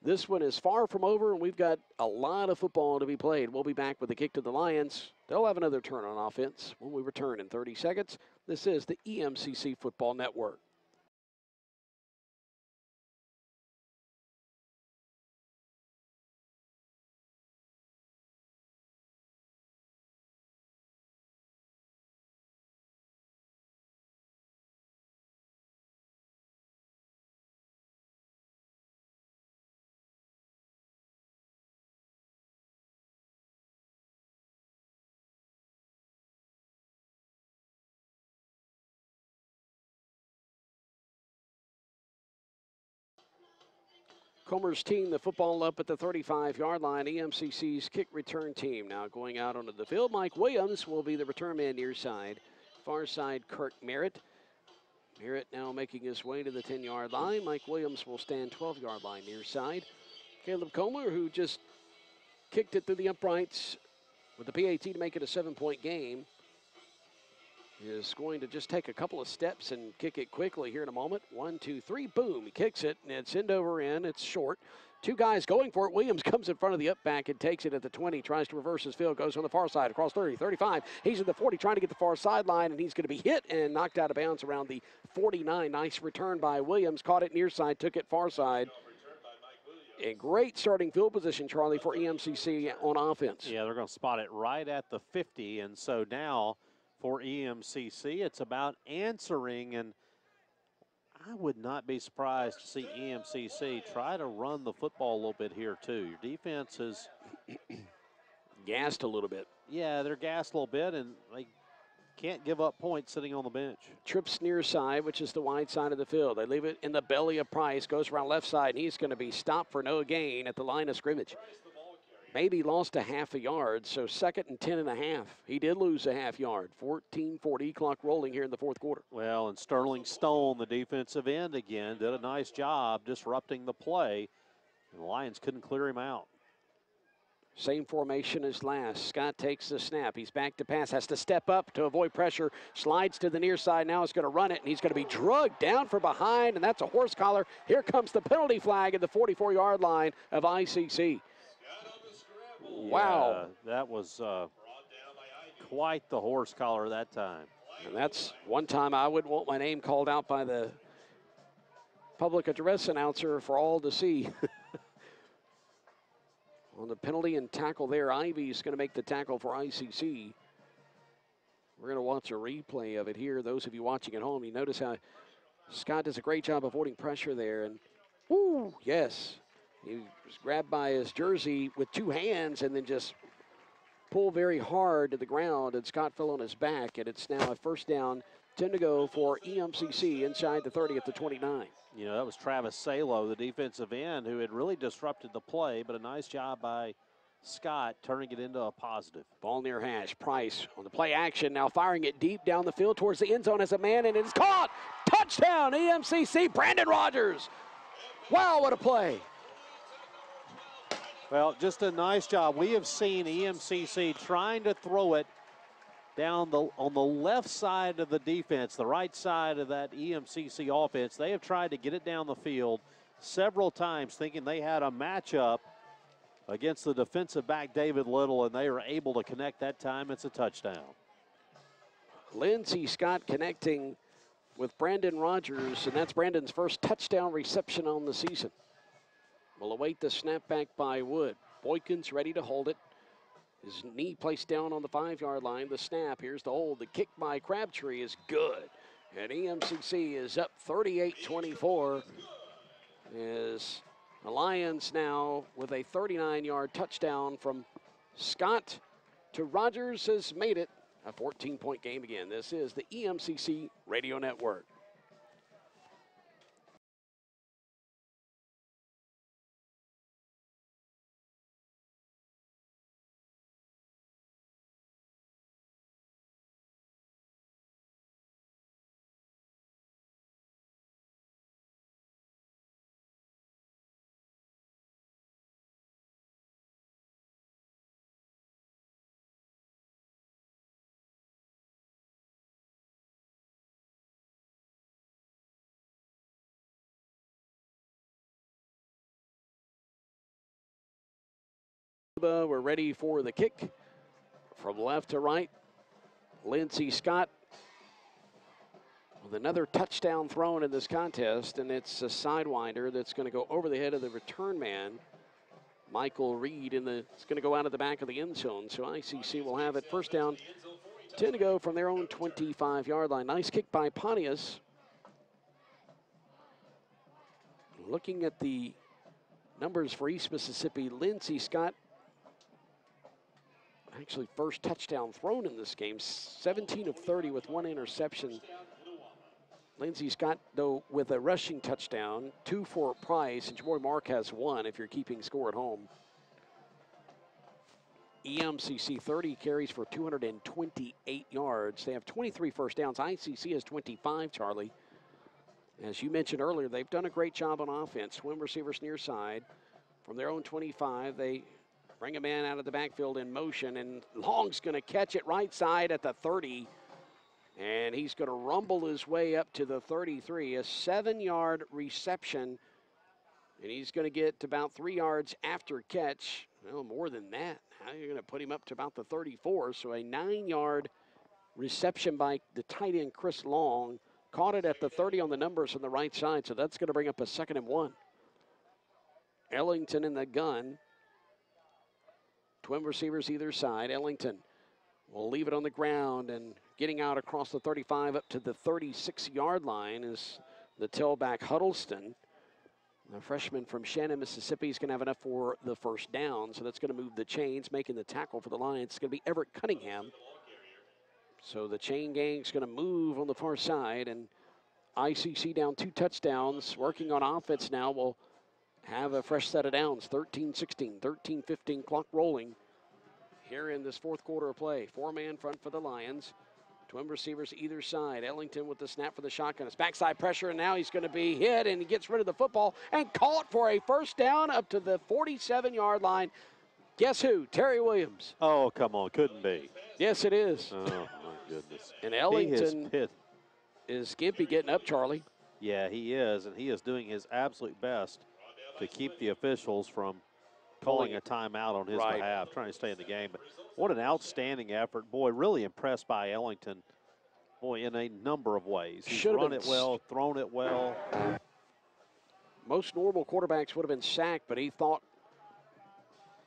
This one is far from over, and we've got a lot of football to be played. We'll be back with a kick to the Lions. They'll have another turn on offense when we return in 30 seconds. This is the EMCC Football Network. Comer's team, the football up at the 35-yard line. EMCC's kick return team now going out onto the field. Mike Williams will be the return man near side. Far side, Kirk Merritt. Merritt now making his way to the 10-yard line. Mike Williams will stand 12-yard line near side. Caleb Comer, who just kicked it through the uprights with the PAT to make it a 7-point game, is going to just take a couple of steps and kick it quickly here in a moment. 1, 2, 3, boom. He kicks it, and it's end over end. It's short. Two guys going for it. Williams comes in front of the up back and takes it at the 20, tries to reverse his field, goes on the far side, across 30, 35. He's at the 40, trying to get the far sideline, and he's going to be hit and knocked out of bounds around the 49. Nice return by Williams. Caught it near side, took it far side. A great starting field position, Charlie, for EMCC on offense. Yeah, they're going to spot it right at the 50, and so now for EMCC, it's about answering, and I would not be surprised to see EMCC try to run the football a little bit here too. Your defense is gassed a little bit. Yeah, they're gassed a little bit, and they can't give up points sitting on the bench. Trips near side, which is the wide side of the field. They leave it in the belly of Price, goes around left side, and he's going to be stopped for no gain at the line of scrimmage. Maybe lost a half a yard, so 2nd and 10 and a half. He did lose a half yard. 14:40 clock rolling here in the fourth quarter. Well, and Sterling Stone, the defensive end again, did a nice job disrupting the play, and the Lions couldn't clear him out. Same formation as last. Scott takes the snap. He's back to pass, has to step up to avoid pressure, slides to the near side. Now he's going to run it, and he's going to be drugged down from behind, and that's a horse collar. Here comes the penalty flag at the 44-yard line of ICC. Wow. Yeah, that was quite the horse collar that time. And that's one time I wouldn't want my name called out by the public address announcer for all to see. On the penalty and tackle there, Ivy's going to make the tackle for ICC. We're going to watch a replay of it here. Those of you watching at home, you notice how Scott does a great job avoiding pressure there. And, whoo, yes. He was grabbed by his jersey with two hands and then just pulled very hard to the ground, and Scott fell on his back, and it's now a first down 10 to go for EMCC inside the 30 at the 29. You know, that was Travis Salo, the defensive end, who had really disrupted the play, but a nice job by Scott turning it into a positive. Ball near hash. Price on the play action, now firing it deep down the field towards the end zone as a man, and it's caught. Touchdown, EMCC, Brandon Rogers. Wow, what a play. Well, just a nice job. We have seen EMCC trying to throw it down on the left side of the defense, the right side of that EMCC offense. They have tried to get it down the field several times, thinking they had a matchup against the defensive back David Little, and they were able to connect that time. It's a touchdown. Lindsey Scott connecting with Brandon Rogers, and that's Brandon's first touchdown reception on the season. We'll await the snap back by Wood. Boykins ready to hold it. His knee placed down on the 5-yard line. The snap, here's the hold. The kick by Crabtree is good. And EMCC is up 38-24 as the Lions now with a 39-yard touchdown from Scott to Rogers has made it a 14-point game again. This is the EMCC Radio Network. We're ready for the kick from left to right. Lindsey Scott with another touchdown thrown in this contest, and it's a sidewinder that's going to go over the head of the return man, Michael Reed, it's going to go out of the back of the end zone. So ICC will have it first down, 10 to go from their own 25-yard line. Nice kick by Pontius. Looking at the numbers for East Mississippi, Lindsey Scott, actually first touchdown thrown in this game, 17 of 30 with 1 interception. Lindsey Scott, though, with a rushing touchdown, 2 for Price, and Jabari Mark has 1 if you're keeping score at home. EMCC 30 carries for 228 yards. They have 23 first downs. ICC has 25, Charlie. As you mentioned earlier, they've done a great job on offense. Swim receivers near side. From their own 25, they bring a man out of the backfield in motion, and Long's going to catch it right side at the 30, and he's going to rumble his way up to the 33, a 7-yard reception, and he's going to get to about 3 yards after catch. Well, more than that. Now you're going to put him up to about the 34, so a 9-yard reception by the tight end Chris Long. Caught it at the 30 on the numbers on the right side, so that's going to bring up a 2nd and 1. Ellington in the gun. Twin receivers either side. Ellington will leave it on the ground, and getting out across the 35 up to the 36-yard line is the tailback Huddleston. The freshman from Shannon, Mississippi is going to have enough for the first down, so that's going to move the chains. Making the tackle for the Lions, it's going to be Everett Cunningham. So the chain gang's going to move on the far side, and ICC down 2 touchdowns. Working on offense now will have a fresh set of downs. 13-16, 13-15, clock rolling here in this 4th quarter of play. 4-man front for the Lions. Twin receivers either side. Ellington with the snap for the shotgun. It's backside pressure, and now he's going to be hit, and he gets rid of the football and caught for a first down up to the 47-yard line. Guess who? Terry Williams. Oh, come on. Couldn't be. Yes, it is. Oh, my goodness. And Ellington is skimpy getting up, Charlie. Yeah, he is, and he is doing his absolute best to keep the officials from calling a timeout on his behalf, trying to stay in the game. But what an outstanding effort. Boy, really impressed by Ellington, boy, in a number of ways. He's run it well, thrown it well. Most normal quarterbacks would have been sacked, but he thought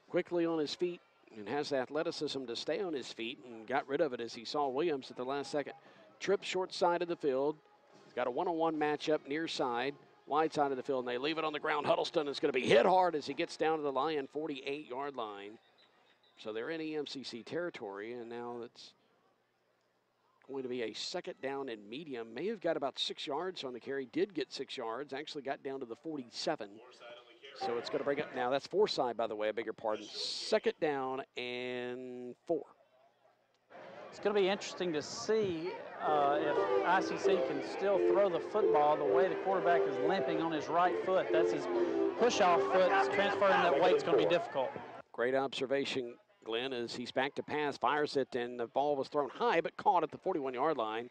quickly on his feet and has the athleticism to stay on his feet and got rid of it as he saw Williams at the last second. Trip short side of the field. He's got a one-on-one matchup near side. Wide side of the field, and they leave it on the ground. Huddleston is going to be hit hard as he gets down to the Lion 48-yard line. So they're in EMCC territory, and now it's going to be a second down and medium. May have got about 6 yards on the carry. Did get 6 yards. Actually got down to the 47. So it's going to bring up now. That's Forsyth, by the way. I beg your pardon. Second down and 4. It's going to be interesting to see if ICC can still throw the football the way the quarterback is limping on his right foot. That's his push-off foot. Transferring that weight's going to be difficult. Great observation, Glenn, as he's back to pass, fires it, and the ball was thrown high but caught at the 41-yard line.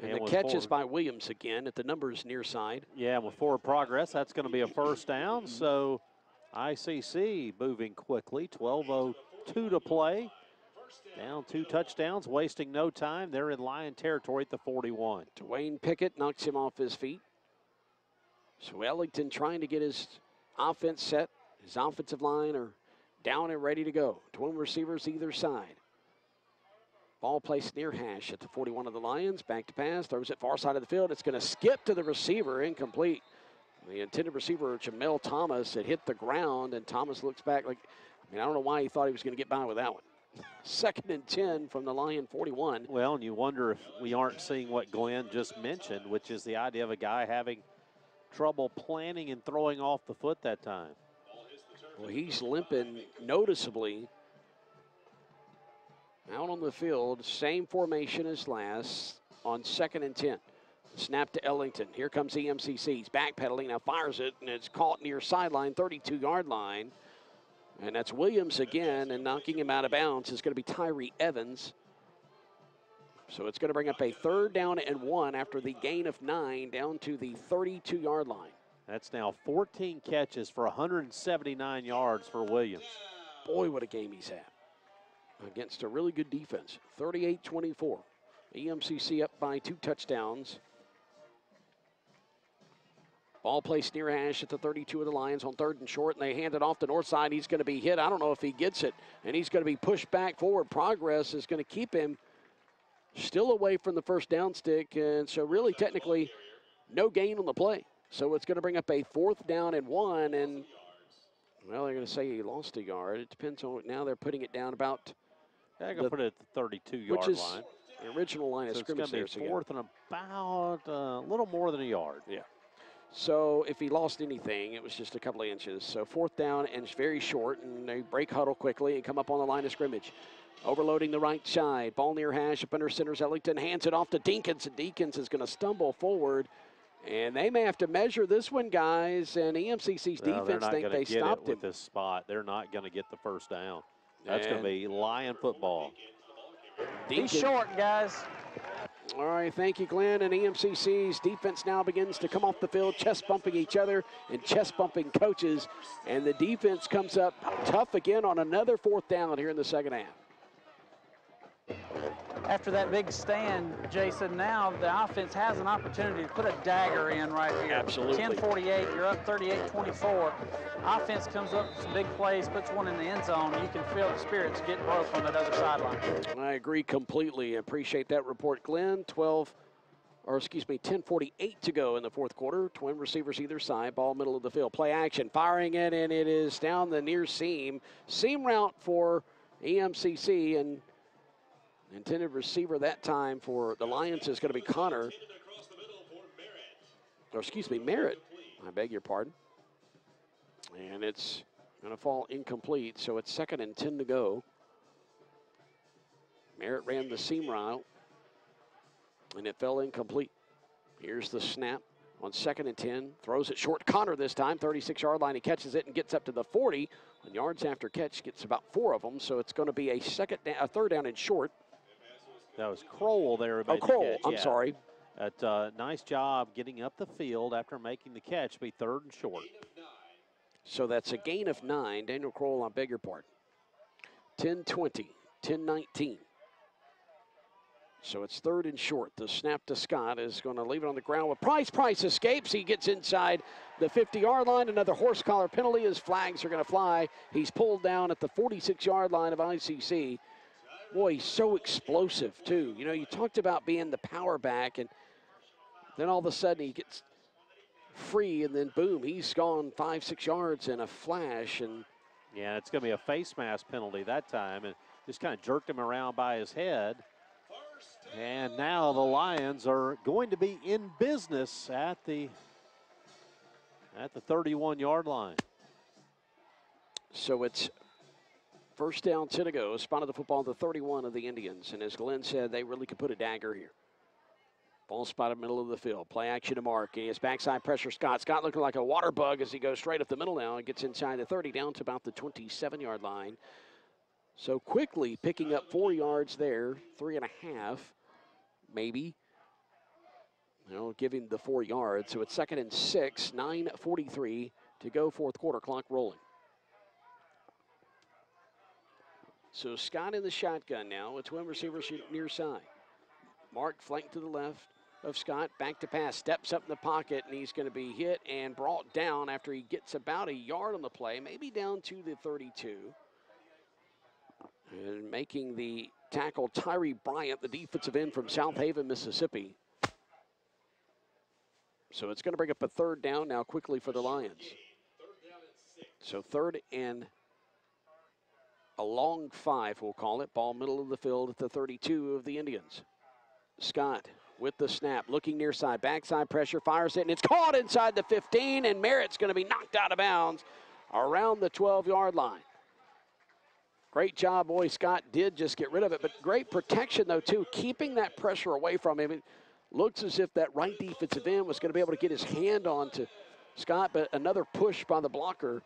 And the catch is by Williams again at the numbers near side. Yeah, with forward progress, that's going to be a first down. So ICC moving quickly, 12:02 to play. Down 2 touchdowns, wasting no time. They're in Lion territory at the 41. Dwayne Pickett knocks him off his feet. So Ellington trying to get his offense set. His offensive line are down and ready to go. Twin receivers either side. Ball placed near hash at the 41 of the Lions. Back to pass, throws it far side of the field. It's going to skip to the receiver, incomplete. The intended receiver, Jamel Thomas, had hit the ground, and Thomas looks back like, I don't know why he thought he was going to get by with that one. 2nd and 10 from the Lion 41. Well, and you wonder if we aren't seeing what Glenn just mentioned, which is the idea of a guy having trouble planning and throwing off the foot that time. Well, he's limping noticeably out on the field. Same formation as last on 2nd and 10. Snap to Ellington. Here comes EMCC. He's backpedaling, now fires it, and it's caught near sideline, 32-yard line. And that's Williams again, and knocking him out of bounds is going to be Tyree Evans. So it's going to bring up a 3rd down and 1 after the gain of 9 down to the 32-yard line. That's now 14 catches for 179 yards for Williams. Boy, what a game he's had against a really good defense. 38-24. EMCC up by 2 touchdowns. Ball placed near hash at the 32 of the Lions on 3rd and short, and they hand it off the north side. He's going to be hit. I don't know if he gets it, and he's going to be pushed back forward. Progress is going to keep him still away from the first down stick, and so really technically no gain on the play. So it's going to bring up a 4th down and 1, and, well, they're going to say he lost a yard. It depends on it. Now they're putting it down about. They're going to put it at the 32-yard line. The original line of scrimmage. So it's going to be 4th and about a little more than a yard. Yeah. So if he lost anything, it was just a couple of inches. So 4th down and very short, and they break huddle quickly and come up on the line of scrimmage. Overloading the right side. Ball near hash up under center's Ellington. Hands it off to Deakins, and Deakins is going to stumble forward. And they may have to measure this one, guys. And EMCC's defense think they stopped him. With this spot, they're not going to get the first down. That's going to be Lion football. Be short, guys. All right, thank you, Glenn. And EMCC's defense now begins to come off the field, chest bumping each other and chest bumping coaches. And the defense comes up tough again on another 4th down here in the second half. After that big stand, Jason, now the offense has an opportunity to put a dagger in right here. Absolutely. 10:48, you're up 38-24. Offense comes up with some big plays, puts one in the end zone. You can feel the spirits getting broke on that other sideline. I agree completely. Appreciate that report, Glenn. 10:48 to go in the 4th quarter. Twin receivers either side, ball middle of the field. Play action, firing it, and it is down the near seam. Seam route for EMCC, and intended receiver that time for the Lions is going to be Connor. Or excuse me, Merritt. I beg your pardon. And it's going to fall incomplete, so it's 2nd and 10 to go. Merritt ran the seam route, and it fell incomplete. Here's the snap on 2nd and 10. Throws it short. Connor this time, 36-yard line. He catches it and gets up to the 40. On yards after catch, gets about 4 of them, so it's going to be a 3rd down and short. That was Kroll there. Oh, Kroll, I'm sorry. Nice job getting up the field after making the catch. Be 3rd and short. So that's a gain of 9. Daniel Kroll, I beg your pardon. 10-20, 10-19. So it's 3rd and short. The snap to Scott is going to leave it on the ground with Price. Price escapes. He gets inside the 50-yard line. Another horse collar penalty. His flags are going to fly. He's pulled down at the 46-yard line of ICC. Boy, he's so explosive, too. You know, you talked about being the power back, and then all of a sudden he gets free, and then boom, he's gone 5-6 yards in a flash. And yeah, it's going to be a face mask penalty that time, and just kind of jerked him around by his head. And now the Lions are going to be in business at the 31-yard line. So it's first down, 10 to go. Spotted the football at the 31 of the Indians. And as Glenn said, they really could put a dagger here. Ball spotted middle of the field. Play action to Mark. He has backside pressure. Scott looking like a water bug as he goes straight up the middle now and gets inside the 30 down to about the 27-yard line. So quickly picking up 4 yards there, 3.5 maybe. Give him the 4 yards. So it's 2nd and 6, 9:43 to go, fourth quarter, clock rolling. So Scott in the shotgun now. It's twin receivers near side. Mark flanked to the left of Scott, back to pass, steps up in the pocket, and he's going to be hit and brought down after he gets about a yard on the play, maybe down to the 32. And making the tackle, Tyree Bryant, the defensive end from South Haven, Mississippi. So it's going to bring up a 3rd down now quickly for the Lions. So 3rd and a long 5, we'll call it. Ball middle of the field at the 32 of the Indians. Scott with the snap, looking near side, backside pressure, fires it, and it's caught inside the 15, and Merritt's going to be knocked out of bounds around the 12-yard line. Great job, boy. Scott did just get rid of it, but great protection, though, too, keeping that pressure away from him. It looks as if that right defensive end was going to be able to get his hand on to Scott, but another push by the blocker,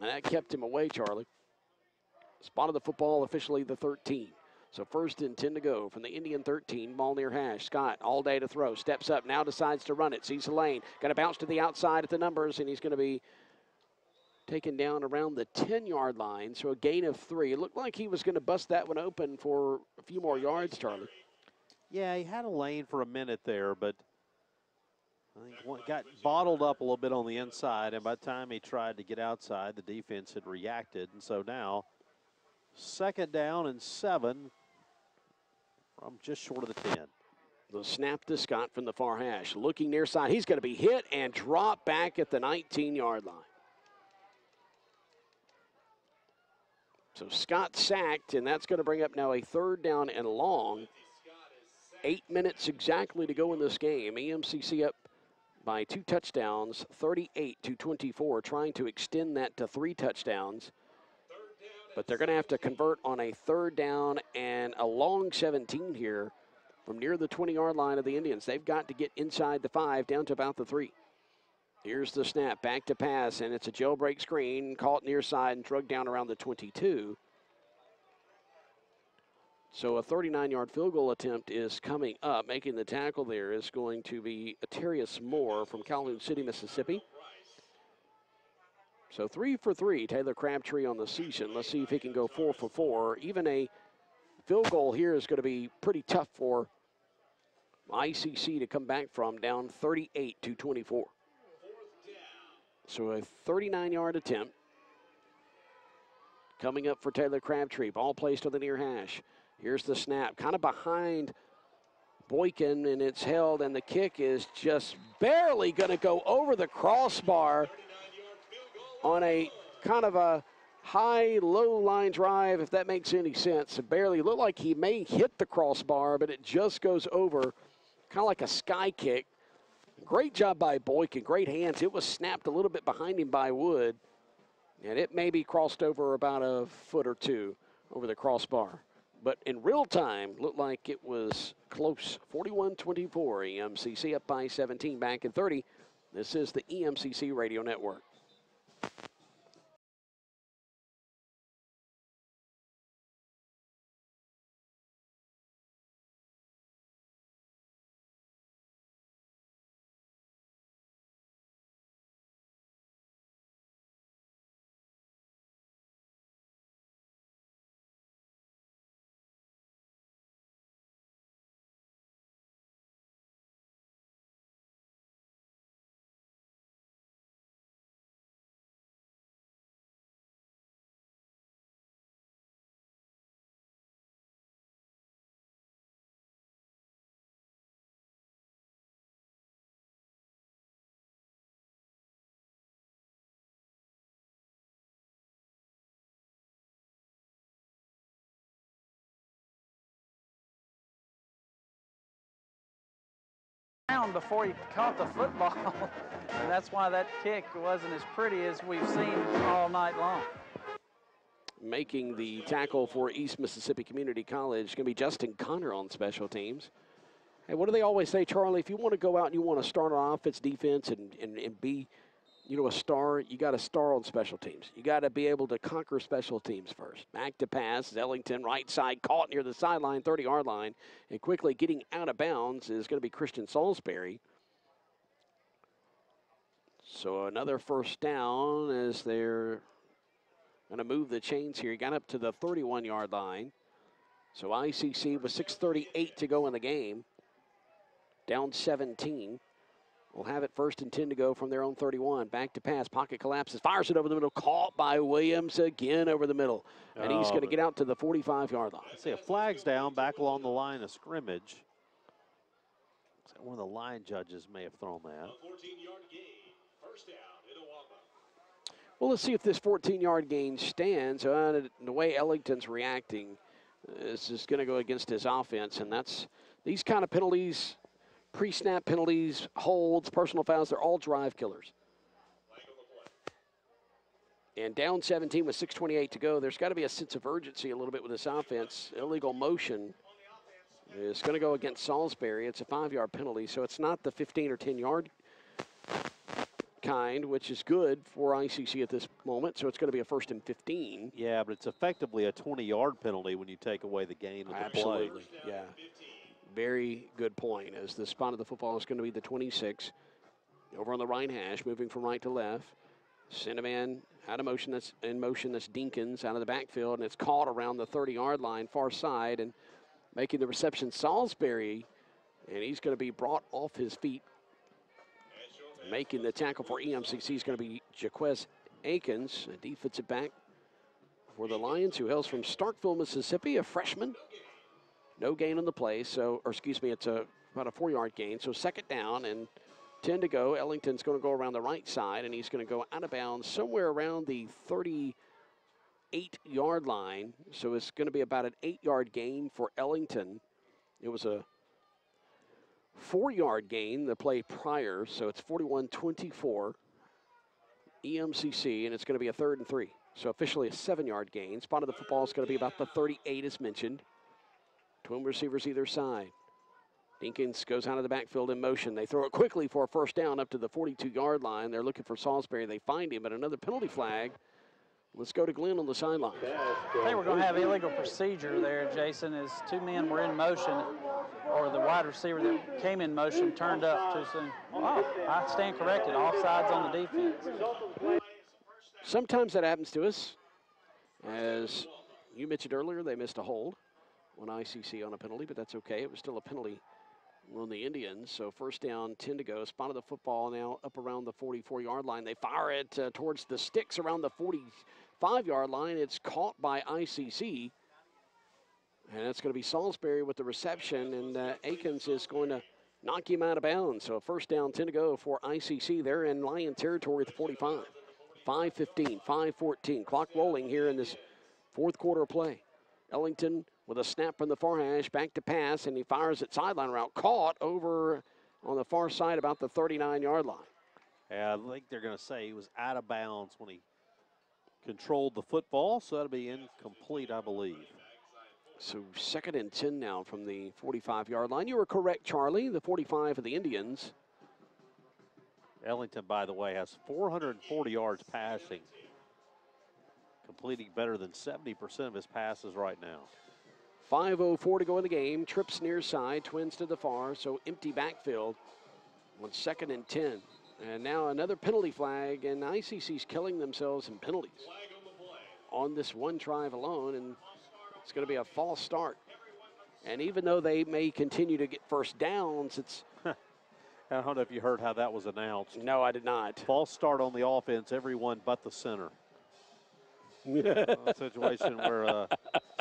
and that kept him away, Charlie. Spotted the football, officially the 13. So 1st and 10 to go from the Indian 13. Ball near hash. Scott all day to throw. Steps up, now decides to run it. Sees a lane. Going to bounce to the outside at the numbers, and he's going to be taken down around the 10-yard line. So a gain of 3. It looked like he was going to bust that one open for a few more yards, Charlie. Yeah, he had a lane for a minute there, but I think got bottled up a little bit on the inside, and by the time he tried to get outside, the defense had reacted. And so now 2nd down and 7 from just short of the 10. The snap to Scott from the far hash. Looking near side. He's going to be hit and drop back at the 19-yard line. So Scott sacked, and that's going to bring up now a 3rd down and long. 8 minutes exactly to go in this game. EMCC up by 2 touchdowns, 38-24, trying to extend that to 3 touchdowns. But they're going to have to convert on a 3rd down and a long 17 here from near the 20-yard line of the Indians. They've got to get inside the 5, down to about the 3. Here's the snap, back to pass, and it's a jailbreak screen, caught near side and drugged down around the 22. So a 39-yard field goal attempt is coming up. Making the tackle there is going to be Atarius Moore from Calhoun City, Mississippi. So 3 for 3, Taylor Crabtree on the season. Let's see if he can go 4 for 4. Even a field goal here is going to be pretty tough for ICC to come back from, down 38-24. So a 39-yard attempt coming up for Taylor Crabtree. Ball placed on the near hash. Here's the snap, kind of behind Boykin, and it's held, and the kick is just barely going to go over the crossbar on a kind of a high-low line drive, if that makes any sense. It barely looked like he may hit the crossbar, but it just goes over, kind of like a sky kick. Great job by Boykin, great hands. It was snapped a little bit behind him by Wood, and it maybe crossed over about a foot or 2 over the crossbar. But in real time, looked like it was close. 41-24, EMCC up by 17, back in 30. This is the EMCC Radio Network. down before he caught the football. And that's why that kick wasn't as pretty as we've seen all night long. Making the tackle for East Mississippi Community College going to be Justin Connor on special teams. Hey, what do they always say, Charlie? If you want to go out and you want to start on offense, defense, and be, you know, a star, you got to star on special teams. You got to be able to conquer special teams first. Back to pass, Ellington, right side, caught near the sideline, 30-yard line, and quickly getting out of bounds is going to be Christian Salisbury. So another first down as they're going to move the chains here. He got up to the 31-yard line. So ICC with 6:38 to go in the game. Down 17. We'll have it 1st and 10 to go from their own 31. Back to pass. Pocket collapses. Fires it over the middle. Caught by Williams again over the middle. And he's going to get out to the 45-yard line. See, a flag's down back along the line of scrimmage. One of the line judges may have thrown that. 14-yard gain. First down, Itawamba. Well, let's see if this 14-yard gain stands. The way Ellington's reacting is just going to go against his offense, and that's these kind of penalties, pre-snap penalties, holds, personal fouls, they're all drive killers. And down 17 with 6:28 to go, there's got to be a sense of urgency a little bit with this offense. Illegal motion is going to go against Salisbury. It's a 5-yard penalty, so it's not the 15 or 10-yard kind, which is good for ICC at this moment. So it's going to be a 1st and 15. Yeah, but it's effectively a 20-yard penalty when you take away the gain of the play. Absolutely, yeah. Very good point, as the spot of the football is going to be the 26. Over on the right hash, moving from right to left. Send a man out of motion. That's in motion. That's Dinkins out of the backfield, and it's caught around the 30-yard line, far side, and making the reception Salisbury, and he's going to be brought off his feet. Making the tackle for EMCC is going to be Jaquez Akins, a defensive back for the Lions, who hails from Starkville, Mississippi, a freshman. No gain on the play, it's about a 4-yard gain. So 2nd down and 10 to go. Ellington's going to go around the right side, and he's going to go out of bounds somewhere around the 38-yard line. So it's going to be about an 8-yard gain for Ellington. It was a 4-yard gain the play prior, so it's 41-24 EMCC, and it's going to be a 3rd and 3. So officially a 7-yard gain. Spot of the football is going to be about the 38 as mentioned. Twin receivers either side. Dinkins goes out of the backfield in motion. They throw it quickly for a 1st down up to the 42-yard line. They're looking for Salisbury. They find him, but another penalty flag. Let's go to Glenn on the sideline. I think we're going to have illegal procedure there, Jason, as 2 men were in motion, or the wide receiver that came in motion turned up too soon. Oh, I stand corrected. Offsides on the defense. Sometimes that happens to us. As you mentioned earlier, they missed a hold on ICC on a penalty, but that's okay. It was still a penalty on the Indians. So 1st down, 10 to go. Spot of the football now up around the 44-yard line. They fire it towards the sticks around the 45-yard line. It's caught by ICC. And that's going to be Salisbury with the reception, and Akins is going to knock him out of bounds. So 1st down, 10 to go for ICC. They're in Lion territory at the 45. 5:15, 5:14. Clock rolling here in this 4th quarter of play. Ellington with a snap from the far hash, back to pass, and he fires it sideline route. Caught over on the far side about the 39-yard line. Yeah, I think they're going to say he was out of bounds when he controlled the football, so that'll be incomplete, I believe. So 2nd and 10 now from the 45-yard line. You were correct, Charlie, the 45 of the Indians. Ellington, by the way, has 440 yards passing, completing better than 70% of his passes right now. 5:04 to go in the game. Trips near side, Twins to the far, so empty backfield on 2nd and 10. And now another penalty flag, and ICC's killing themselves in penalties on this one drive alone, and it's going to be a false start. And even though they may continue to get 1st downs, it's... I don't know if you heard how that was announced. No, I did not. False start on the offense, everyone but the center. A situation where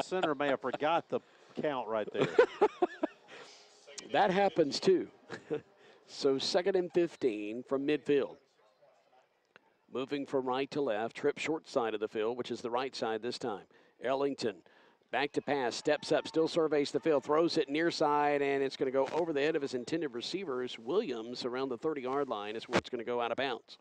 center may have forgot the count right there. That happens too. So 2nd and 15 from midfield. Moving from right to left, trip short side of the field, which is the right side this time. Ellington Back to pass, steps up, still surveys the field, throws it near side, and it's going to go over the head of his intended receivers. Williams around the 30-yard line is where it's going to go out of bounds.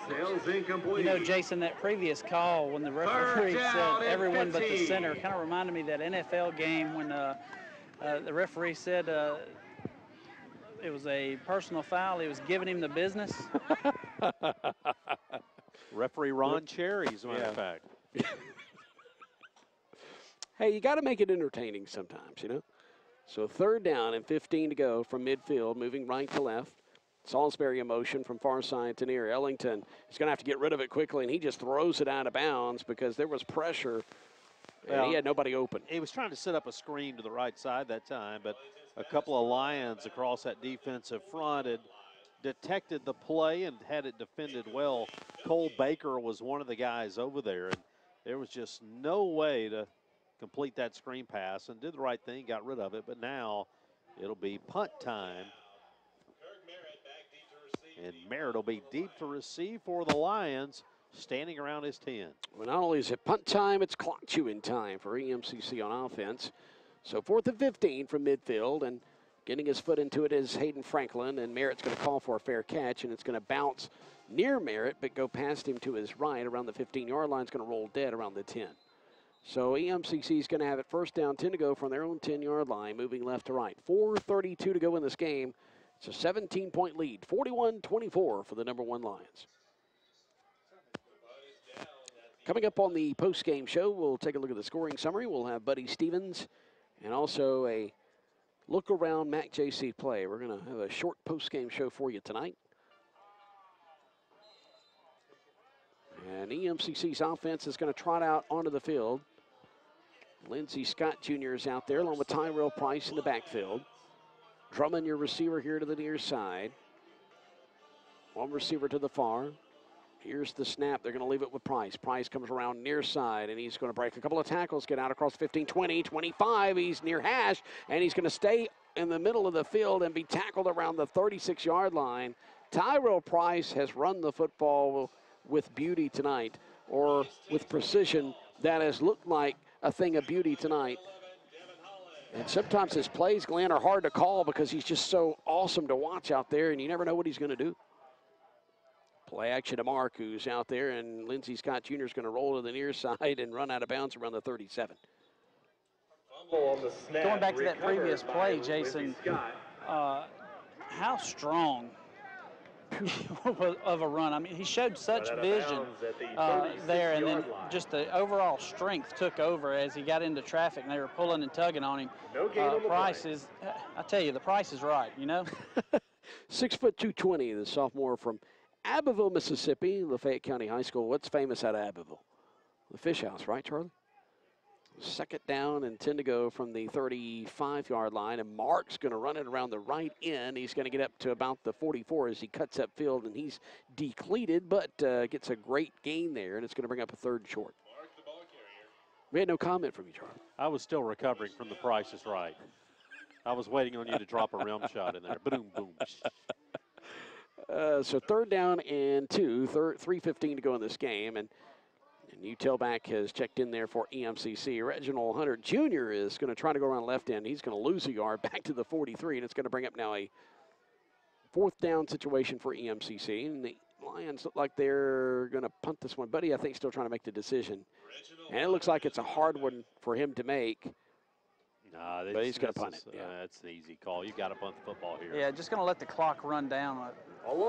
You know, Jason, that previous call when the referee said everyone but the center kind of reminded me of that NFL game when the referee said it was a personal foul. He was giving him the business. Referee Ron Cherry, as a matter of fact. Hey, you got to make it entertaining sometimes, you know. So 3rd down and 15 to go from midfield, moving right to left. Salisbury in motion from far side to near. Ellington is going to have to get rid of it quickly, and he just throws it out of bounds because there was pressure, and he had nobody open. He was trying to set up a screen to the right side that time, but a couple of Lions across that defensive front had detected the play and had it defended well. Cole Baker was one of the guys over there, and there was just no way to complete that screen pass, and did the right thing, got rid of it, but now it'll be punt time. And Merritt will be deep to receive for the Lions, standing around his 10. Well, not only is it punt time, it's clock chewing time for EMCC on offense. So 4th and 15 from midfield, and getting his foot into it is Hayden Franklin, and Merritt's going to call for a fair catch, and it's going to bounce near Merritt, but go past him to his right around the 15-yard line. It's going to roll dead around the 10. So EMCC is going to have it 1st down, 10 to go from their own 10-yard line, moving left to right. 4:32 to go in this game. It's a 17-point lead, 41-24 for the number 1 Lions. Coming up on the post-game show, we'll take a look at the scoring summary. We'll have Buddy Stevens and also a look around MAC JC play. We're going to have a short post-game show for you tonight. And EMCC's offense is going to trot out onto the field. Lindsey Scott Jr. is out there along with Tyrell Price in the backfield. Drummond, your receiver here to the near side. One receiver to the far. Here's the snap. They're going to leave it with Price. Price comes around near side, and he's going to break a couple of tackles, get out across 15, 20, 25. He's near hash, and he's going to stay in the middle of the field and be tackled around the 36-yard line. Tyrell Price has run the football with beauty tonight, or with precision that has looked like a thing of beauty tonight. And sometimes his plays, Glenn, are hard to call because he's just so awesome to watch out there, and you never know what he's going to do. Play action to Mark, who's out there, and Lindsey Scott Jr. is going to roll to the near side and run out of bounds around the 37. Going back to that previous play, Jason, how strong of a run. I mean, he showed such vision there, and then just the overall strength took over as he got into traffic, and they were pulling and tugging on him. Price is, I tell you, the price is right, you know? 6 foot 220, the sophomore from Abbeville, Mississippi, Lafayette County High School. What's famous out of Abbeville? The Fish House, right, Charlie? 2nd down and 10 to go from the 35-yard line, and Mark's going to run it around the right end. He's going to get up to about the 44 as he cuts up field, and he's decleated, but gets a great gain there, and it's going to bring up a 3rd short. We had no comment from you, Charlie. I was still recovering from the Price is Right. I was waiting on you to drop a rim shot in there. Boom, boom. So 3rd down and 2, 3:15 to go in this game, and new tailback has checked in there for EMCC. Reginald Hunter Jr. is going to try to go around left end. He's going to lose a yard back to the 43, and it's going to bring up now a 4th down situation for EMCC. And the Lions look like they're going to punt this one. Buddy, I think, still trying to make the decision. And it looks like it's a hard one for him to make. No, but he's going to punt it. That's an easy call. You've got to punt the football here. Yeah, just going to let the clock run down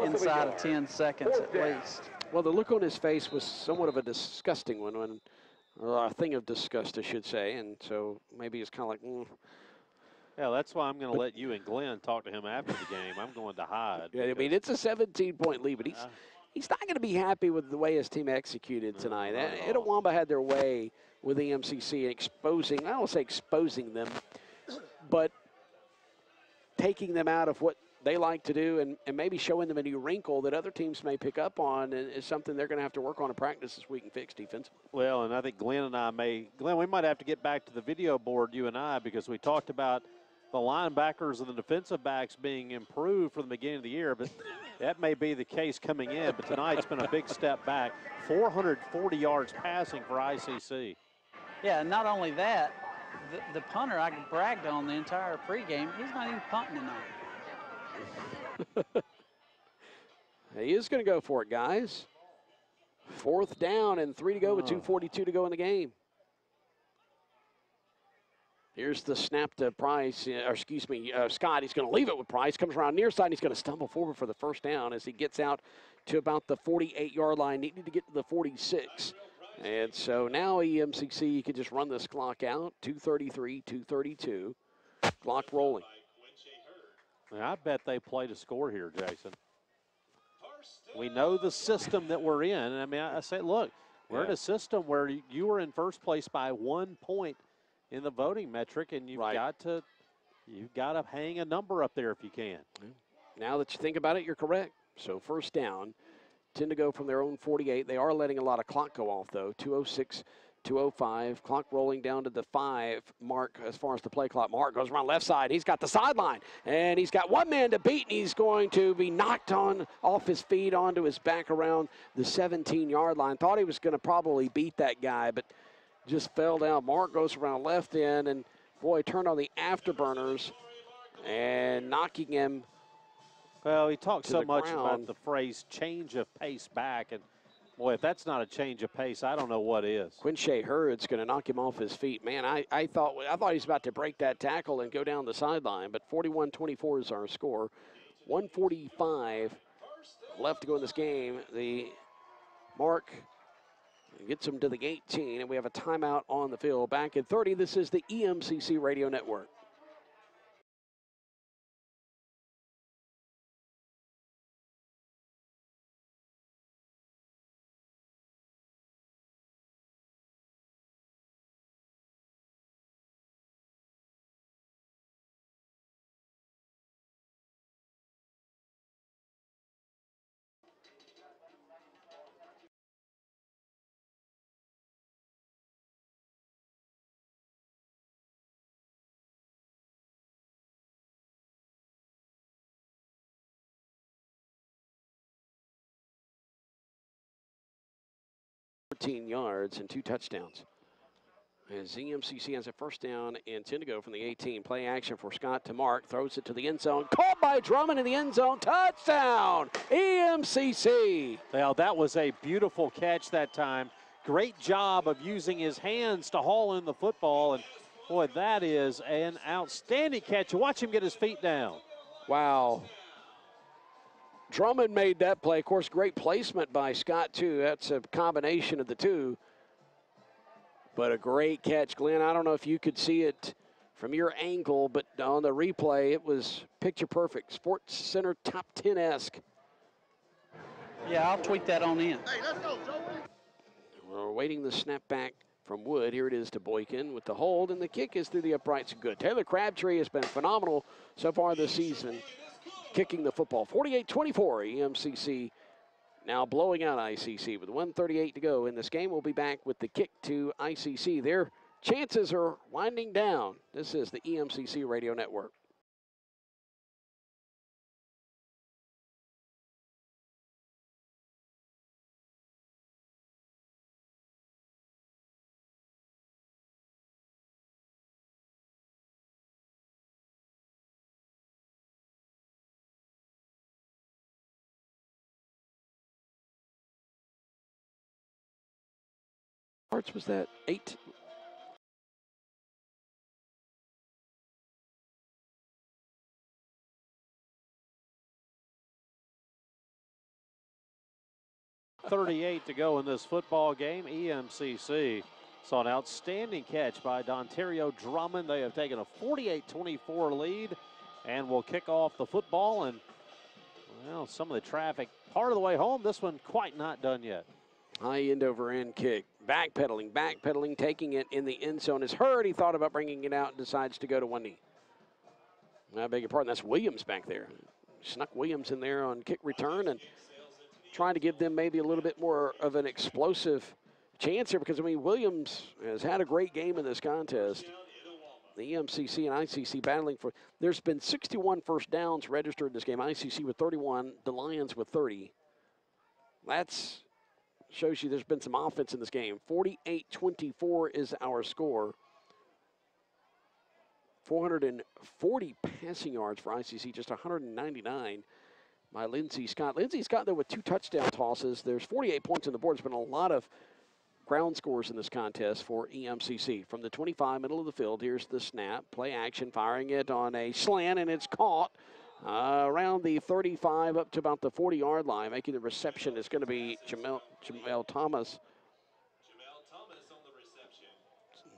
inside of 10 seconds at least. Well, the look on his face was somewhat of a disgusting one, or a thing of disgust, I should say, and so maybe it's kind of like, Yeah, that's why I'm going to let you and Glenn talk to him after the game. I'm going to hide. Yeah, I mean, it's a 17-point lead, but he's not going to be happy with the way his team executed tonight. Itawamba had their way with EMCC exposing, I don't want to say exposing them, but taking them out of what they like to do and maybe showing them a new wrinkle that other teams may pick up on, and is something they're going to have to work on in practice this week and fix defensively. Well, and I think Glenn, we might have to get back to the video board, you and I, because we talked about the linebackers and the defensive backs being improved from the beginning of the year, but that may be the case coming in. But tonight's been a big step back. 440 yards passing for ICC. Yeah, not only that, the punter I bragged on the entire pregame, he's not even punting tonight. He is going to go for it, guys. 4th down and 3 to go with 2:42 to go in the game. Here's the snap to Price, or excuse me, Scott. He's going to leave it with Price. Comes around near side. And he's going to stumble forward for the first down as he gets out to about the 48-yard line, needing to get to the 46. And so now EMCC can just run this clock out. 2:33, 2:32. Clock rolling. I bet they play to score here, Jason. We know the system that we're in. I mean, I say, look, we're in a system where you were in first place by 1 point in the voting metric, and you've got to hang a number up there if you can. Now that you think about it, you're correct. So first down, 10 to go from their own 48. They are letting a lot of clock go off, though. 2:06, 2:05. Clock rolling down to the 5 mark as far as the play clock. Mark goes around left side. He's got the sideline, and he's got one man to beat, and he's going to be knocked off his feet onto his back around the 17-yard line. Thought he was going to probably beat that guy, but just fell down. Mark goes around left end, and boy, turned on the afterburners and knocking him. Well, he talks so much about the phrase change of pace back, and boy, if that's not a change of pace, I don't know what is. Quinshea Hurd's going to knock him off his feet. Man, I thought he was about to break that tackle and go down the sideline, but 41-24 is our score. 1:45 left to go in this game. The Mark gets him to the 18, and we have a timeout on the field. Back at 30, this is the EMCC Radio Network. Yards and 2 touchdowns. As EMCC has a first down and 10 to go from the 18. Play action for Scott to Mark. Throws it to the end zone. Caught by Drummond in the end zone. Touchdown, EMCC. Well, that was a beautiful catch that time. Great job of using his hands to haul in the football. And, boy, that is an outstanding catch. Watch him get his feet down. Wow. Drummond made that play. Of course, great placement by Scott, too. That's a combination of the two. But a great catch, Glenn. I don't know if you could see it from your angle, but on the replay, it was picture perfect. Sports Center top 10-esque. Yeah, I'll tweet that on in. Hey, let's go, Joey. We're awaiting the snap back from Wood. Here it is to Boykin with the hold, and the kick is through the uprights. Good. Taylor Crabtree has been phenomenal so far this season, kicking the football. 48-24, EMCC now blowing out ICC with 1:38 to go in this game. We'll be back with the kick to ICC. Their chances are winding down. This is the EMCC Radio Network. Yards was that? 8? .38 to go in this football game. EMCC saw an outstanding catch by Dontario Drummond. They have taken a 48-24 lead and will kick off the football. And, well, some of the traffic part of the way home. This one quite not done yet. High end over end kick. Backpedaling, taking it in the end zone is Hurd. He thought about bringing it out and decides to go to one knee. I beg your pardon, that's Williams back there. Snuck Williams in there on kick return and trying to give them maybe a little bit more of an explosive chance here because, I mean, Williams has had a great game in this contest. The EMCC and ICC battling for, there's been 61 first downs registered in this game. ICC with 31, the Lions with 30. That's shows you there's been some offense in this game. 48-24 is our score. 440 passing yards for ICC, just 199 by Lindsey Scott. Lindsey Scott, though, with 2 touchdown tosses. There's 48 points on the board. There's been a lot of ground scores in this contest for EMCC. From the 25, middle of the field, here's the snap. Play action, firing it on a slant, and it's caught around the 35 up to about the 40-yard line. Making the reception is going to be Jamel Thomas.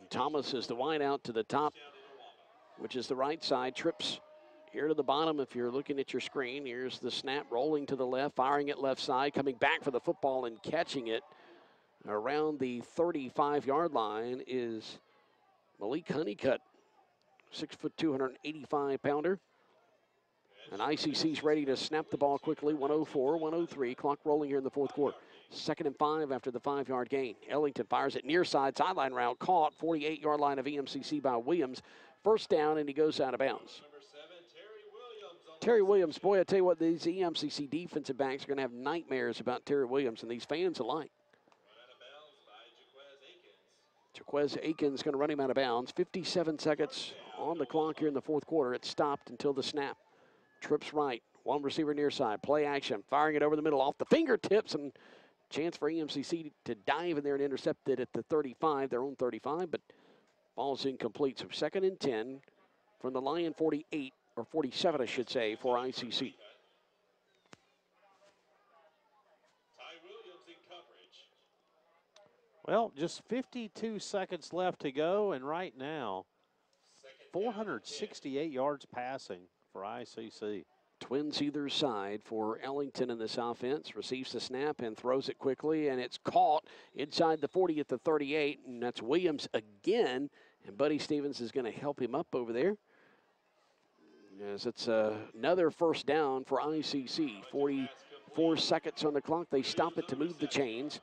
Thomas is the wide out to the top, which is the right side. Trips here to the bottom if you're looking at your screen. Here's the snap, rolling to the left, firing it left side, coming back for the football and catching it around the 35-yard line is Malik Honeycutt, 6'2", 285-pounder. And ICC's ready to snap the ball quickly. 1:04, 1:03, clock rolling here in the fourth quarter. 2nd and 5 after the 5-yard gain. Ellington fires it near side, sideline route, caught, 48-yard line of EMCC by Williams. First down, and he goes out of bounds. Terry Williams, boy, I tell you what, these EMCC defensive backs are going to have nightmares about Terry Williams and these fans alike. Jaquez Aikens going to run him out of bounds. 57 seconds on the clock here in the fourth quarter. It stopped until the snap. Trips right, 1 receiver near side. Play action, firing it over the middle off the fingertips, and chance for EMCC to dive in there and intercept it at the 35, their own 35, but ball's incomplete. So 2nd and 10 from the Lion 48, or 47, I should say, for ICC. Well, just 52 seconds left to go, and right now, 468 yards passing for ICC. Twins either side for Ellington in this offense. Receives the snap and throws it quickly, and it's caught inside the 40 at the 38, and that's Williams again, and Buddy Stevens is going to help him up over there. As it's another first down for ICC. 44 seconds on the clock. They stop it to move the chains.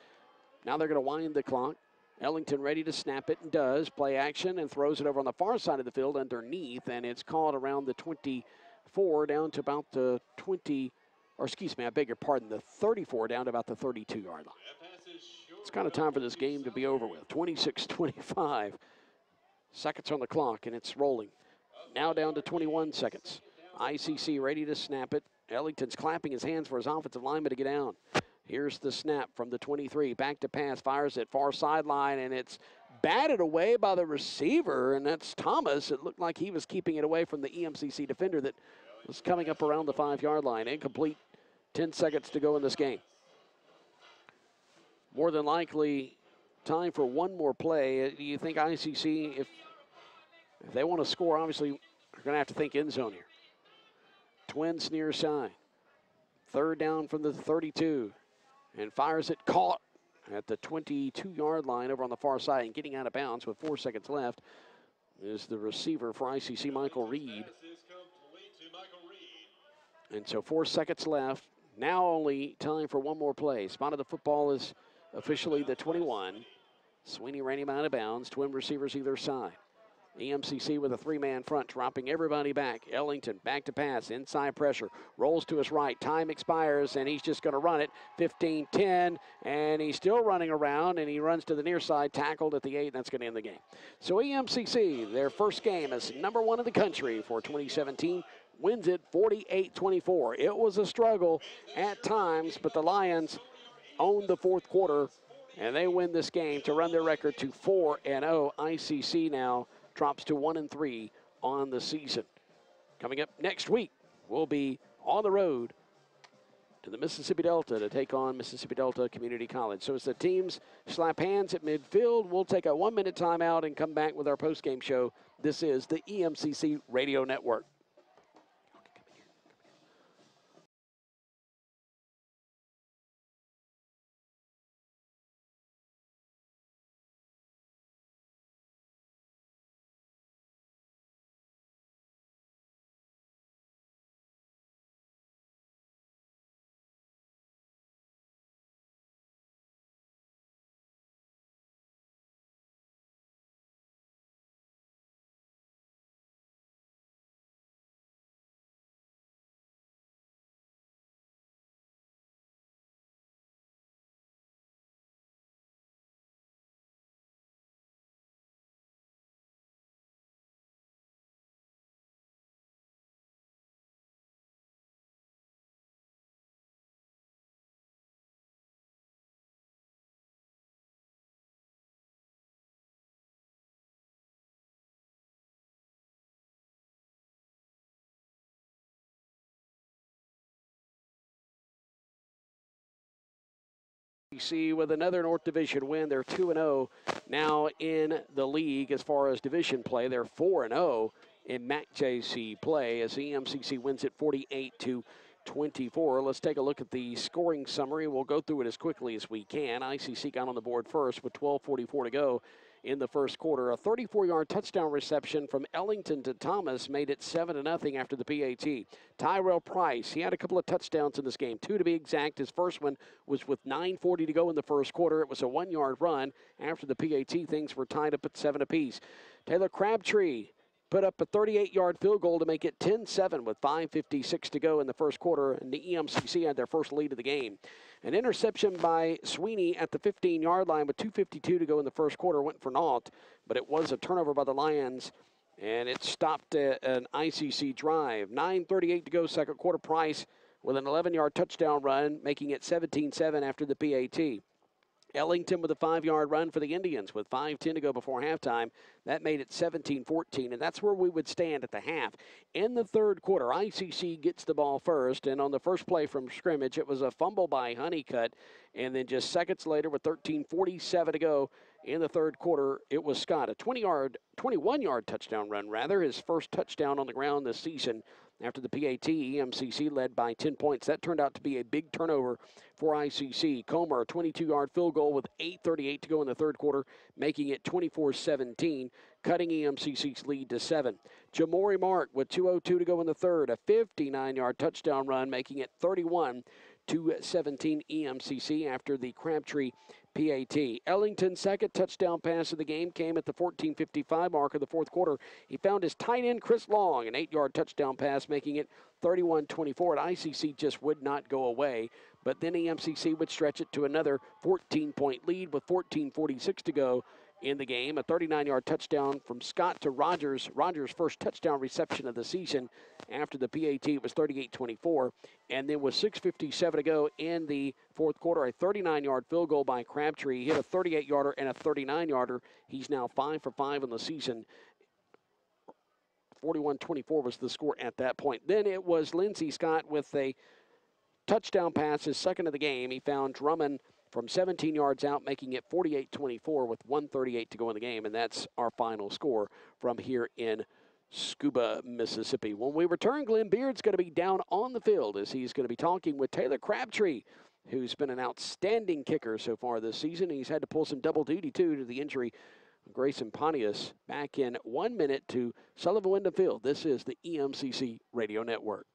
Now they're going to wind the clock. Ellington ready to snap it, and does. Play action and throws it over on the far side of the field underneath, and it's caught around the 24 down to about the 20, or excuse me, I beg your pardon, the 34 down to about the 32-yard line. It's kind of time for this game to be over with. 26-25 seconds on the clock, and it's rolling. Now down to 21 seconds. ICC ready to snap it. Ellington's clapping his hands for his offensive lineman to get down. Here's the snap from the 23. Back to pass, fires it far sideline, and it's batted away by the receiver, and that's Thomas. It looked like he was keeping it away from the EMCC defender that was coming up around the 5-yard line. Incomplete. 10 seconds to go in this game. More than likely, time for one more play. Do you think ICC, if they want to score, obviously, they're going to have to think end zone here. Twins near side. 3rd down from the 32. And fires it, caught at the 22-yard line over on the far side, and getting out of bounds with 4 seconds left is the receiver for ICC, Michael Reed. And so 4 seconds left. Now only time for one more play. Spot of the football is officially the 21. Sweeney ran him out of bounds. Twin receivers either side. EMCC with a 3-man front, dropping everybody back. Ellington back to pass, inside pressure, rolls to his right. Time expires, and he's just going to run it. 15-10, and he's still running around, and he runs to the near side, tackled at the 8, and that's going to end the game. So EMCC, their first game as number 1 in the country for 2017, wins it 48-24. It was a struggle at times, but the Lions owned the fourth quarter, and they win this game to run their record to 4-0. ICC now drops to 1-3 on the season. Coming up next week, we'll be on the road to the Mississippi Delta to take on Mississippi Delta Community College. So as the teams slap hands at midfield, we'll take a 1-minute timeout and come back with our postgame show. This is the EMCC Radio Network. EMCC with another North Division win. They're 2-0 now in the league as far as division play. They're 4-0 in MAC-JC play as EMCC wins it 48-24. Let's take a look at the scoring summary. We'll go through it as quickly as we can. ICC got on the board first with 12:44 to go in the first quarter. A 34-yard touchdown reception from Ellington to Thomas made it 7-0 after the PAT. Tyrell Price, he had a couple of touchdowns in this game, 2 to be exact. His first one was with 9:40 to go in the first quarter. It was a 1-yard run. After the PAT, things were tied up at 7 apiece. Taylor Crabtree put up a 38-yard field goal to make it 10-7 with 5:56 to go in the first quarter, and the EMCC had their first lead of the game. An interception by Sweeney at the 15-yard line with 2:52 to go in the first quarter went for naught, but it was a turnover by the Lions, and it stopped an ICC drive. 9:38 to go, second quarter. Price with an 11-yard touchdown run, making it 17-7 after the PAT. Ellington with a 5-yard run for the Indians with 5:10 to go before halftime. That made it 17-14, and that's where we would stand at the half. In the third quarter, ICC gets the ball first, and on the first play from scrimmage, it was a fumble by Honeycutt, and then just seconds later with 13:47 to go in the third quarter, it was Scott, a 21-yard touchdown run, rather, his first touchdown on the ground this season. After the PAT, EMCC led by 10 points. That turned out to be a big turnover for ICC. Comer, a 22-yard field goal with 8:38 to go in the third quarter, making it 24-17, cutting EMCC's lead to 7. Jamori Mark with 2:02 to go in the third, a 59-yard touchdown run, making it 31-17 EMCC after the Crabtree PAT. Ellington's second touchdown pass of the game came at the 14:55 mark of the fourth quarter. He found his tight end, Chris Long, an 8-yard touchdown pass, making it 31-24. And ICC just would not go away. But then EMCC would stretch it to another 14-point lead with 14:46 to go in the game. A 39-yard touchdown from Scott to Rogers. Rogers' first touchdown reception of the season. After the PAT, it was 38-24. And then with 6:57 to go in the fourth quarter, a 39-yard field goal by Crabtree. He hit a 38-yarder and a 39-yarder. He's now 5 for 5 in the season. 41-24 was the score at that point. Then it was Lindsey Scott with a touchdown pass, his second of the game. He found Drummond from 17 yards out, making it 48-24 with 1:38 to go in the game. And that's our final score from here in Scooba, Mississippi. When we return, Glenn Beard's going to be down on the field as he's going to be talking with Taylor Crabtree, who's been an outstanding kicker so far this season. He's had to pull some double duty, too, to the injury of Grayson Pontius. Back in 1 minute to Sullivan Wyndham Field. This is the EMCC Radio Network.